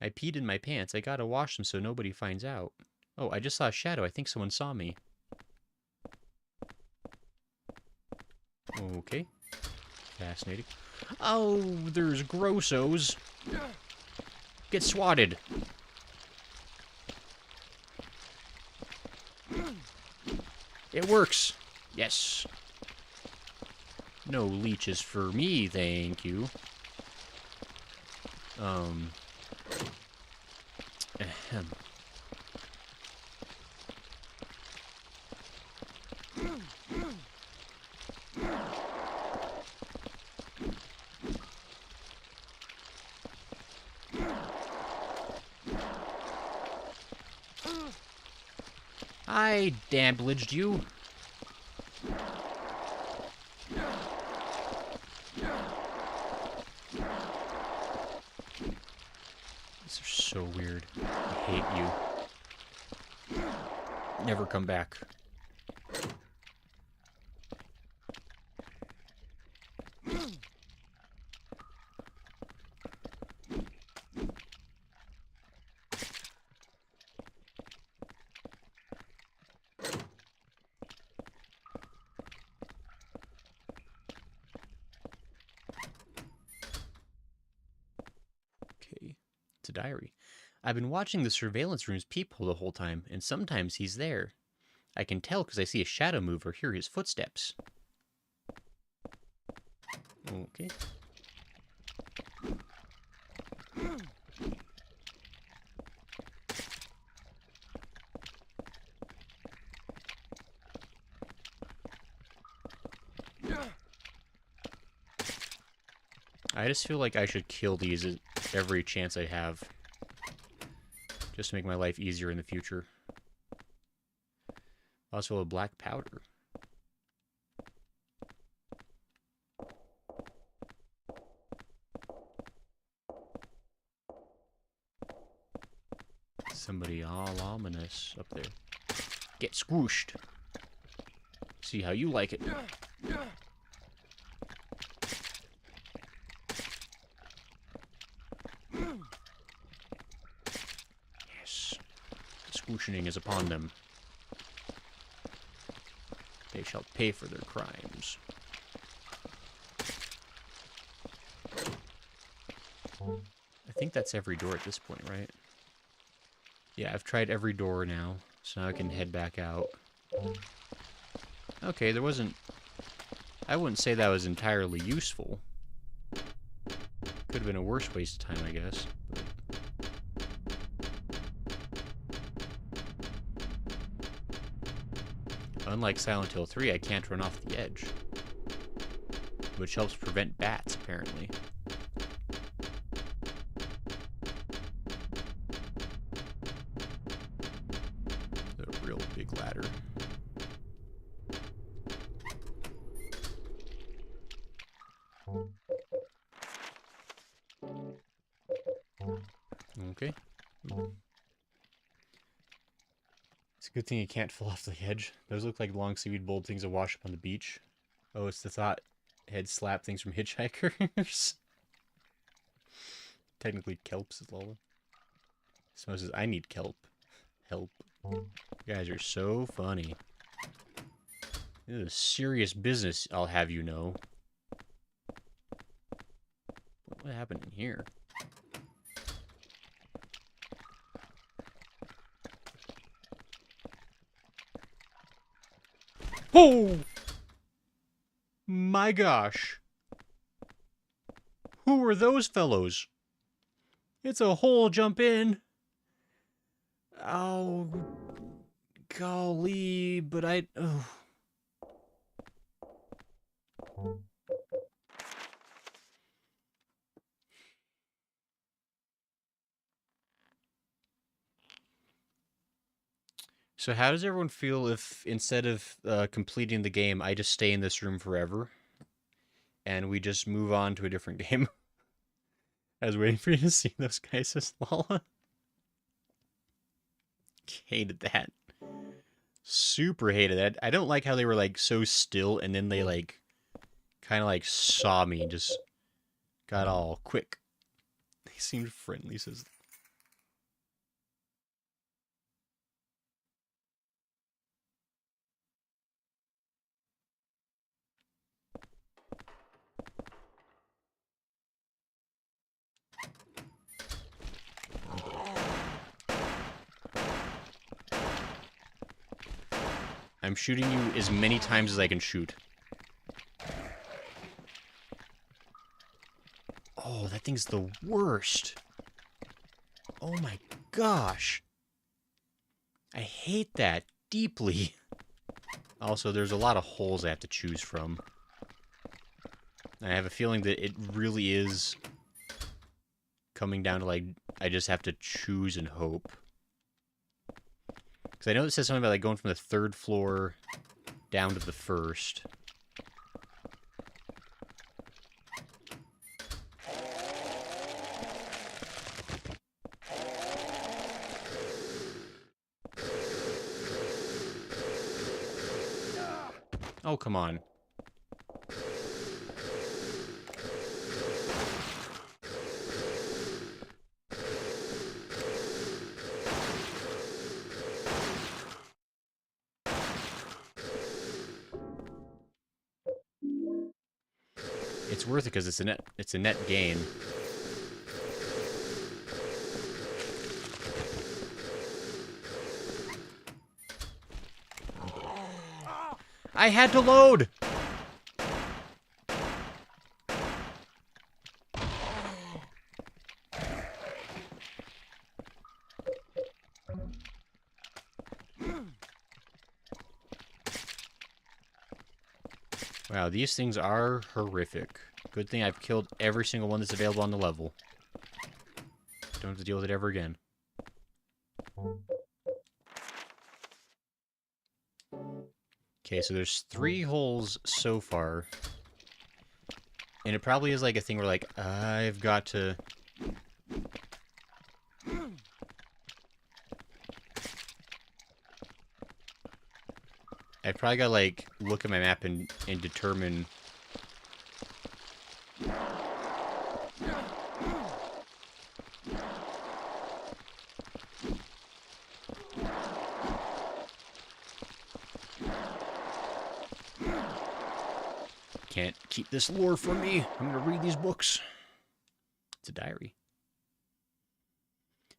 I peed in my pants. I gotta wash them so nobody finds out. Oh, I just saw a shadow. I think someone saw me. Okay. Fascinating. Oh, there's grossos. Get swatted. It works. Yes. No leeches for me, thank you. Ahem. I damaged you. These are so weird. I hate you. Never come back. Okay, it's a diary. I've been watching the surveillance room's peephole the whole time, and sometimes he's there. I can tell because I see a shadow move or hear his footsteps. Okay. I just feel like I should kill these at every chance I have. Just to make my life easier in the future. Also a black powder. Somebody all ominous up there. Get squooshed. See how you like it. Yes. Squooshing is upon them. They shall pay for their crimes. I think that's every door at this point, right? Yeah, I've tried every door now, so now I can head back out. Okay, there wasn't... I wouldn't say that was entirely useful. Could have been a worse waste of time, I guess. But... Unlike Silent Hill 3, I can't run off the edge. Which helps prevent bats, apparently. The real big ladder. It's a good thing you can't fall off the edge. Those look like long seaweed bold things that wash up on the beach. Oh, it's the thought head slap things from hitchhikers. Technically kelps as well. Someone says, I need kelp. Help. You guys are so funny. This is serious business, I'll have you know. What happened in here? Oh! My gosh. Who were those fellows? It's a hole, jump in. Oh, golly, but oh. So how does everyone feel if instead of completing the game, I just stay in this room forever? And we just move on to a different game? I was waiting for you to see those guys as Lala. Hated that. Super hated that. I don't like how they were like so still and then they like kind of like saw me and just got all quick. They seemed friendly, says. I'm shooting you as many times as I can shoot. Oh, that thing's the worst. Oh my gosh. I hate that deeply. Also, there's a lot of holes I have to choose from. I have a feeling that it really is coming down to, like, I just have to choose and hope. Because I know it says something about, like, going from the 3rd floor down to the 1st. Oh, come on. It's worth it because it's a net gain. I had to load. Wow, these things are horrific. Good thing I've killed every single one that's available on the level. Don't have to deal with it ever again. Okay, so there's 3 holes so far. And it probably is like a thing where, like, I've got to... I've probably got to, like, look at my map and determine... Can't keep this lore from me. I'm gonna read these books. It's a diary.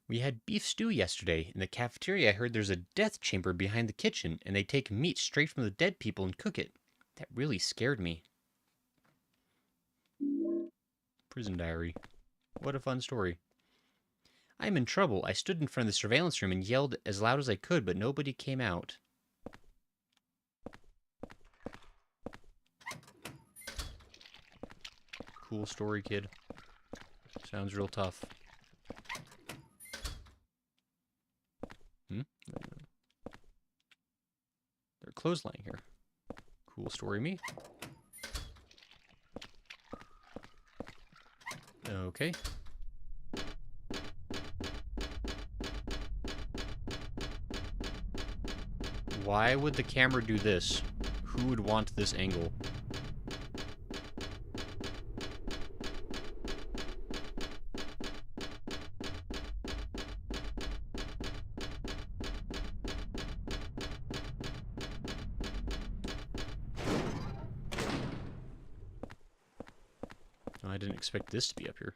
We had beef stew yesterday. In the cafeteria, I heard there's a death chamber behind the kitchen, and they take meat straight from the dead people and cook it. That really scared me. Prison diary. What a fun story. I'm in trouble. I stood in front of the surveillance room and yelled as loud as I could, but nobody came out. Cool story, kid. Sounds real tough. They're clotheslining here. Cool story, me. Okay. Why would the camera do this? Who would want this angle? I didn't expect this to be up here.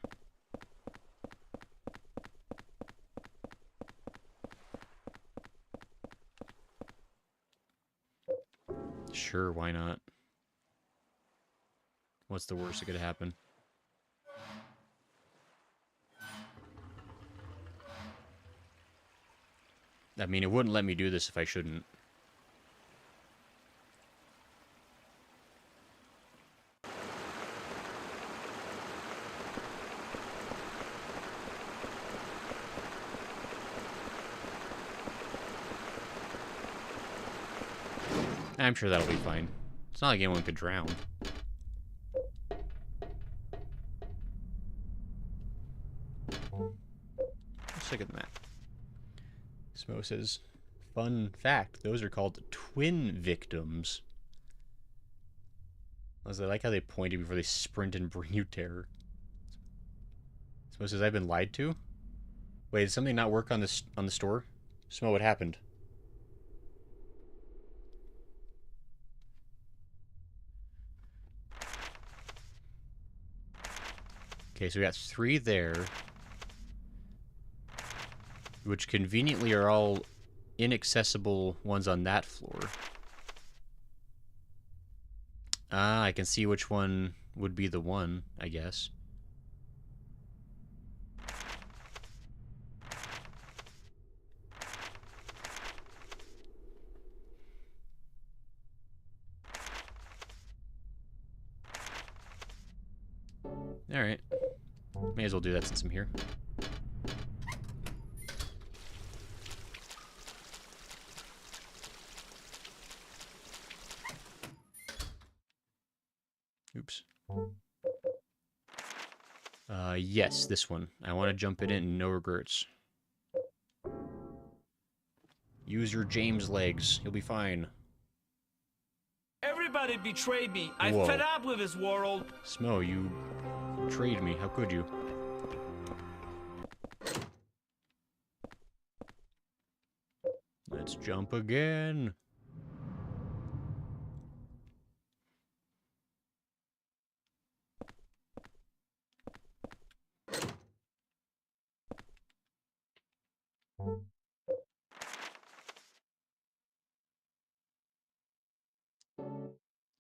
Sure, why not? What's the worst that could happen? I mean, it wouldn't let me do this if I shouldn't. I'm sure that'll be fine. It's not like anyone could drown. Let's look at the map. Smo says, fun fact, those are called twin victims. I like how they pointed before they sprint and bring you terror. Smo says, I've been lied to? Wait, did something not work on this on the store? Smo, what happened? Okay, so we got 3 there. Which conveniently are all inaccessible ones on that floor. Ah, I can see which one would be the one, I guess. Alright. May as well do that since I'm here. Oops. Yes, this one. I want to jump it in, no regrets. Use your James legs. You'll be fine. Everybody betrayed me. Whoa. I'm fed up with this world. Smo, you betrayed me. How could you? Let's jump again.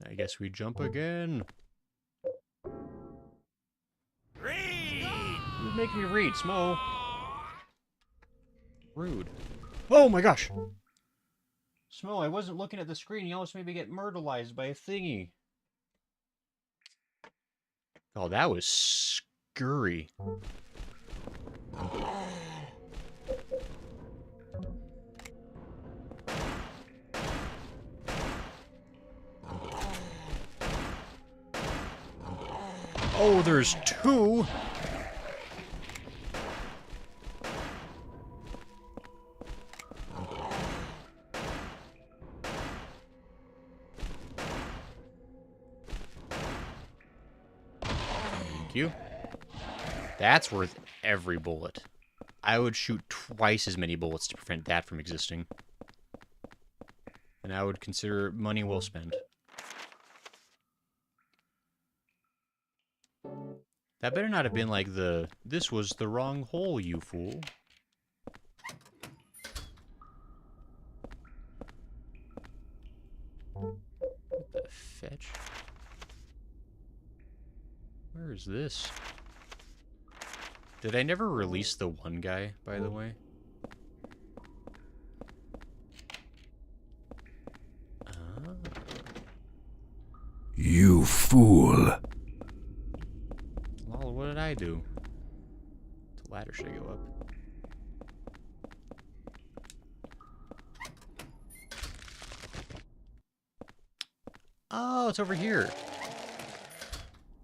I guess we jump again. Read! You're making me read, Smo. Rude. Oh my gosh! Smo, I wasn't looking at the screen. You almost made me get murderized by a thingy. Oh, that was scurry. Oh, there's 2? Thank you. That's worth every bullet. I would shoot twice as many bullets to prevent that from existing. And I would consider money well spent. That better not have been like the, this was the wrong hole, you fool. What the fetch? Where is this? Did I never release the one guy, by the way? You fool. Lol, what did I do? The ladder should go up. Oh, it's over here.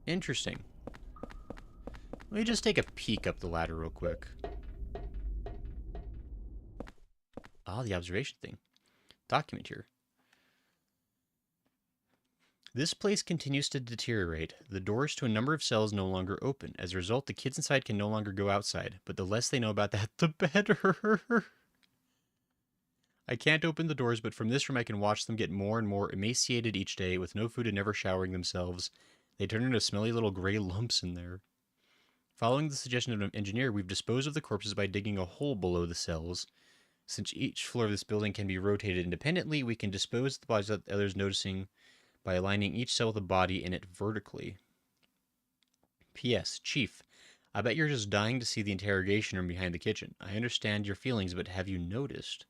Interesting. Let me just take a peek up the ladder real quick. Oh, the observation thing. document here. This place continues to deteriorate. The doors to a number of cells no longer open. As a result, the kids inside can no longer go outside. But the less they know about that, the better. I can't open the doors, but from this room I can watch them get more and more emaciated each day with no food and never showering themselves. They turn into smelly little gray lumps in there. Following the suggestion of an engineer, we've disposed of the corpses by digging a hole below the cells. Since each floor of this building can be rotated independently, we can dispose of the bodies without others noticing by aligning each cell with a body in it vertically. P.S. Chief, I bet you're just dying to see the interrogation room behind the kitchen. I understand your feelings, but have you noticed?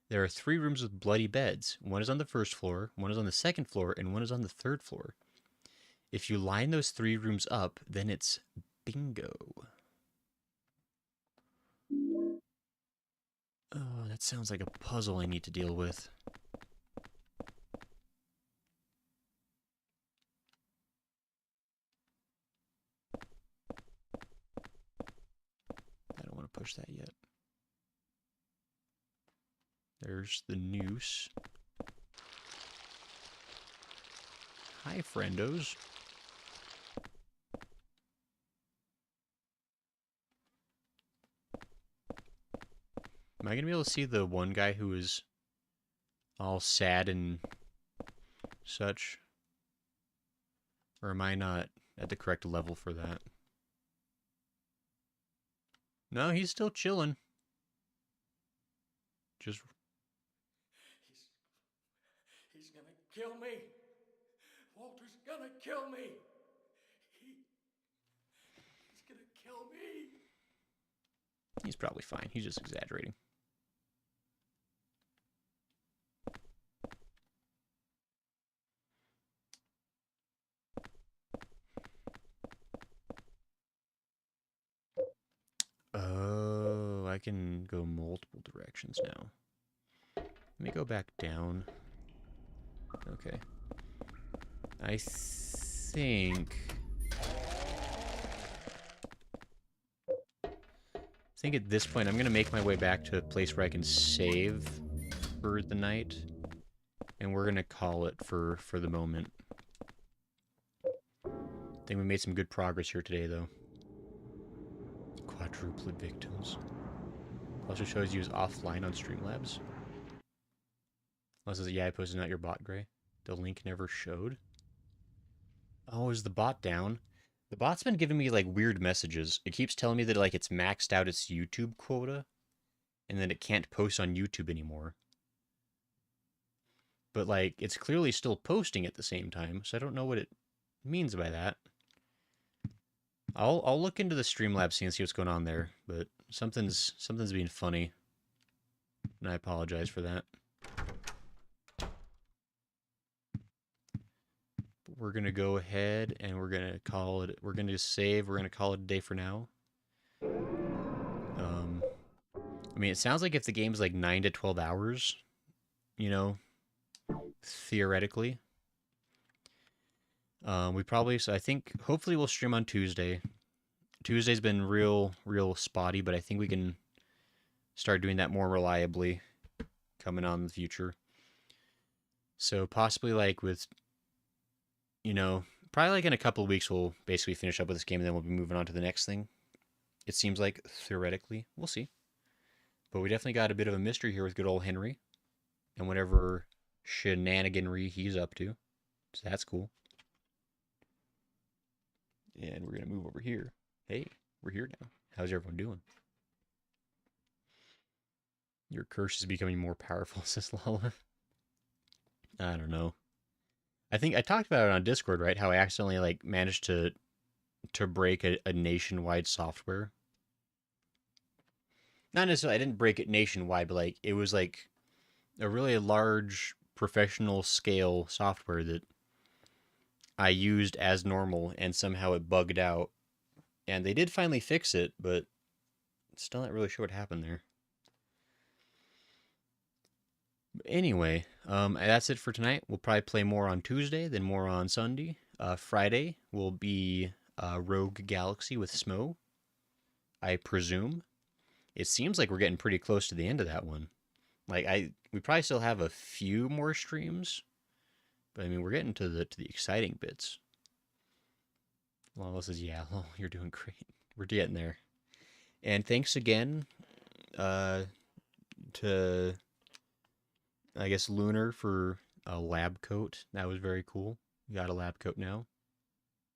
There are 3 rooms with bloody beds. One is on the first floor, one is on the second floor, and one is on the third floor. If you line those 3 rooms up, then it's bingo. Oh, that sounds like a puzzle I need to deal with. I don't want to push that yet. There's the noose. Hi, friendos. Am I going to be able to see the one guy who is all sad and such? Or am I not at the correct level for that? No, he's still chilling. Just... He's gonna kill me. Walter's gonna kill me. He's gonna kill me. He's probably fine. He's just exaggerating. Oh, I can go multiple directions now. Let me go back down. Okay. I think at this point I'm going to make my way back to a place where I can save for the night. And we're going to call it for the moment. I think we made some good progress here today, though. Quadruplet victims. Also shows you as offline on Streamlabs. Unless it's, yeah, I posted not your bot, Gray. The link never showed. Oh, is the bot down? The bot's been giving me, like, weird messages. It keeps telling me that, like, it's maxed out its YouTube quota. And that it can't post on YouTube anymore. But, like, it's clearly still posting at the same time. So I don't know what it means by that. I'll look into the Streamlabs scene and see what's going on there. But something's being funny. And I apologize for that. We're going to go ahead and we're going to call it, we're going to save, we're going to call it a day for now. I mean, it sounds like if the game's like 9 to 12 hours, you know, theoretically. We probably, so I think, hopefully we'll stream on Tuesday. Tuesday's been real spotty, but I think we can start doing that more reliably coming on in the future. So possibly like with, you know, probably like in a couple of weeks we'll basically finish up with this game and then we'll be moving on to the next thing. It seems like, theoretically. We'll see. But we definitely got a bit of a mystery here with good old Henry. And whatever shenaniganry he's up to. So that's cool. And we're going to move over here. Hey, we're here now. How's everyone doing? Your curse is becoming more powerful, says Lala. I don't know. I think I talked about it on Discord, right? How I accidentally like managed to break a nationwide software. Not necessarily, I didn't break it nationwide, but like it was like a really large professional scale software that I used as normal and somehow it bugged out. And they did finally fix it, but still not really sure what happened there. But anyway, that's it for tonight. We'll probably play more on Tuesday, then more on Sunday. Friday will be Rogue Galaxy with Smo, I presume. It seems like we're getting pretty close to the end of that one. Like, we probably still have a few more streams, but I mean, we're getting to the exciting bits. Lala says, "Yeah, Lol, you're doing great. We're getting there." And thanks again to, I guess, Lunar for a lab coat. That was very cool. We got a lab coat now.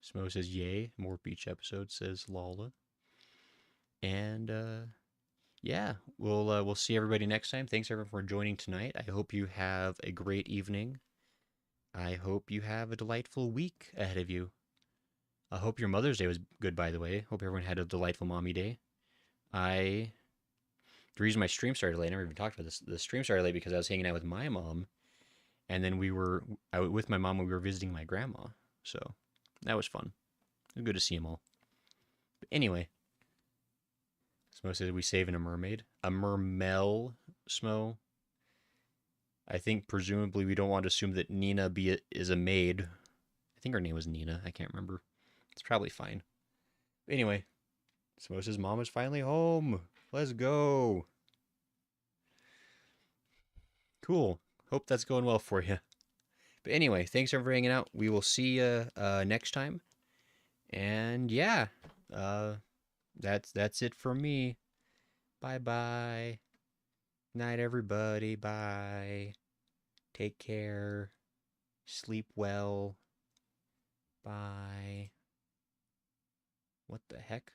Smo says, "Yay, more beach episodes," says Lala. And yeah, we'll see everybody next time. Thanks everyone for joining tonight. I hope you have a great evening. I hope you have a delightful week ahead of you. I hope your Mother's Day was good, by the way. Hope everyone had a delightful mommy day. The reason my stream started late, I never even talked about this. The stream started late because I was hanging out with my mom, and then with my mom when we were visiting my grandma. So that was fun. It was good to see them all. But anyway, Smo says we saving a mermaid. A mermel, Smo. I think presumably we don't want to assume that Nina is a maid. I think her name was Nina. I can't remember. It's probably fine. But anyway, Smo says mom is finally home. Let's go. Cool. Hope that's going well for you. But anyway, thanks everyone for hanging out. We will see you next time. And yeah, that's it from me. Bye-bye. Night, everybody. Bye. Take care. Sleep well. Bye. What the heck?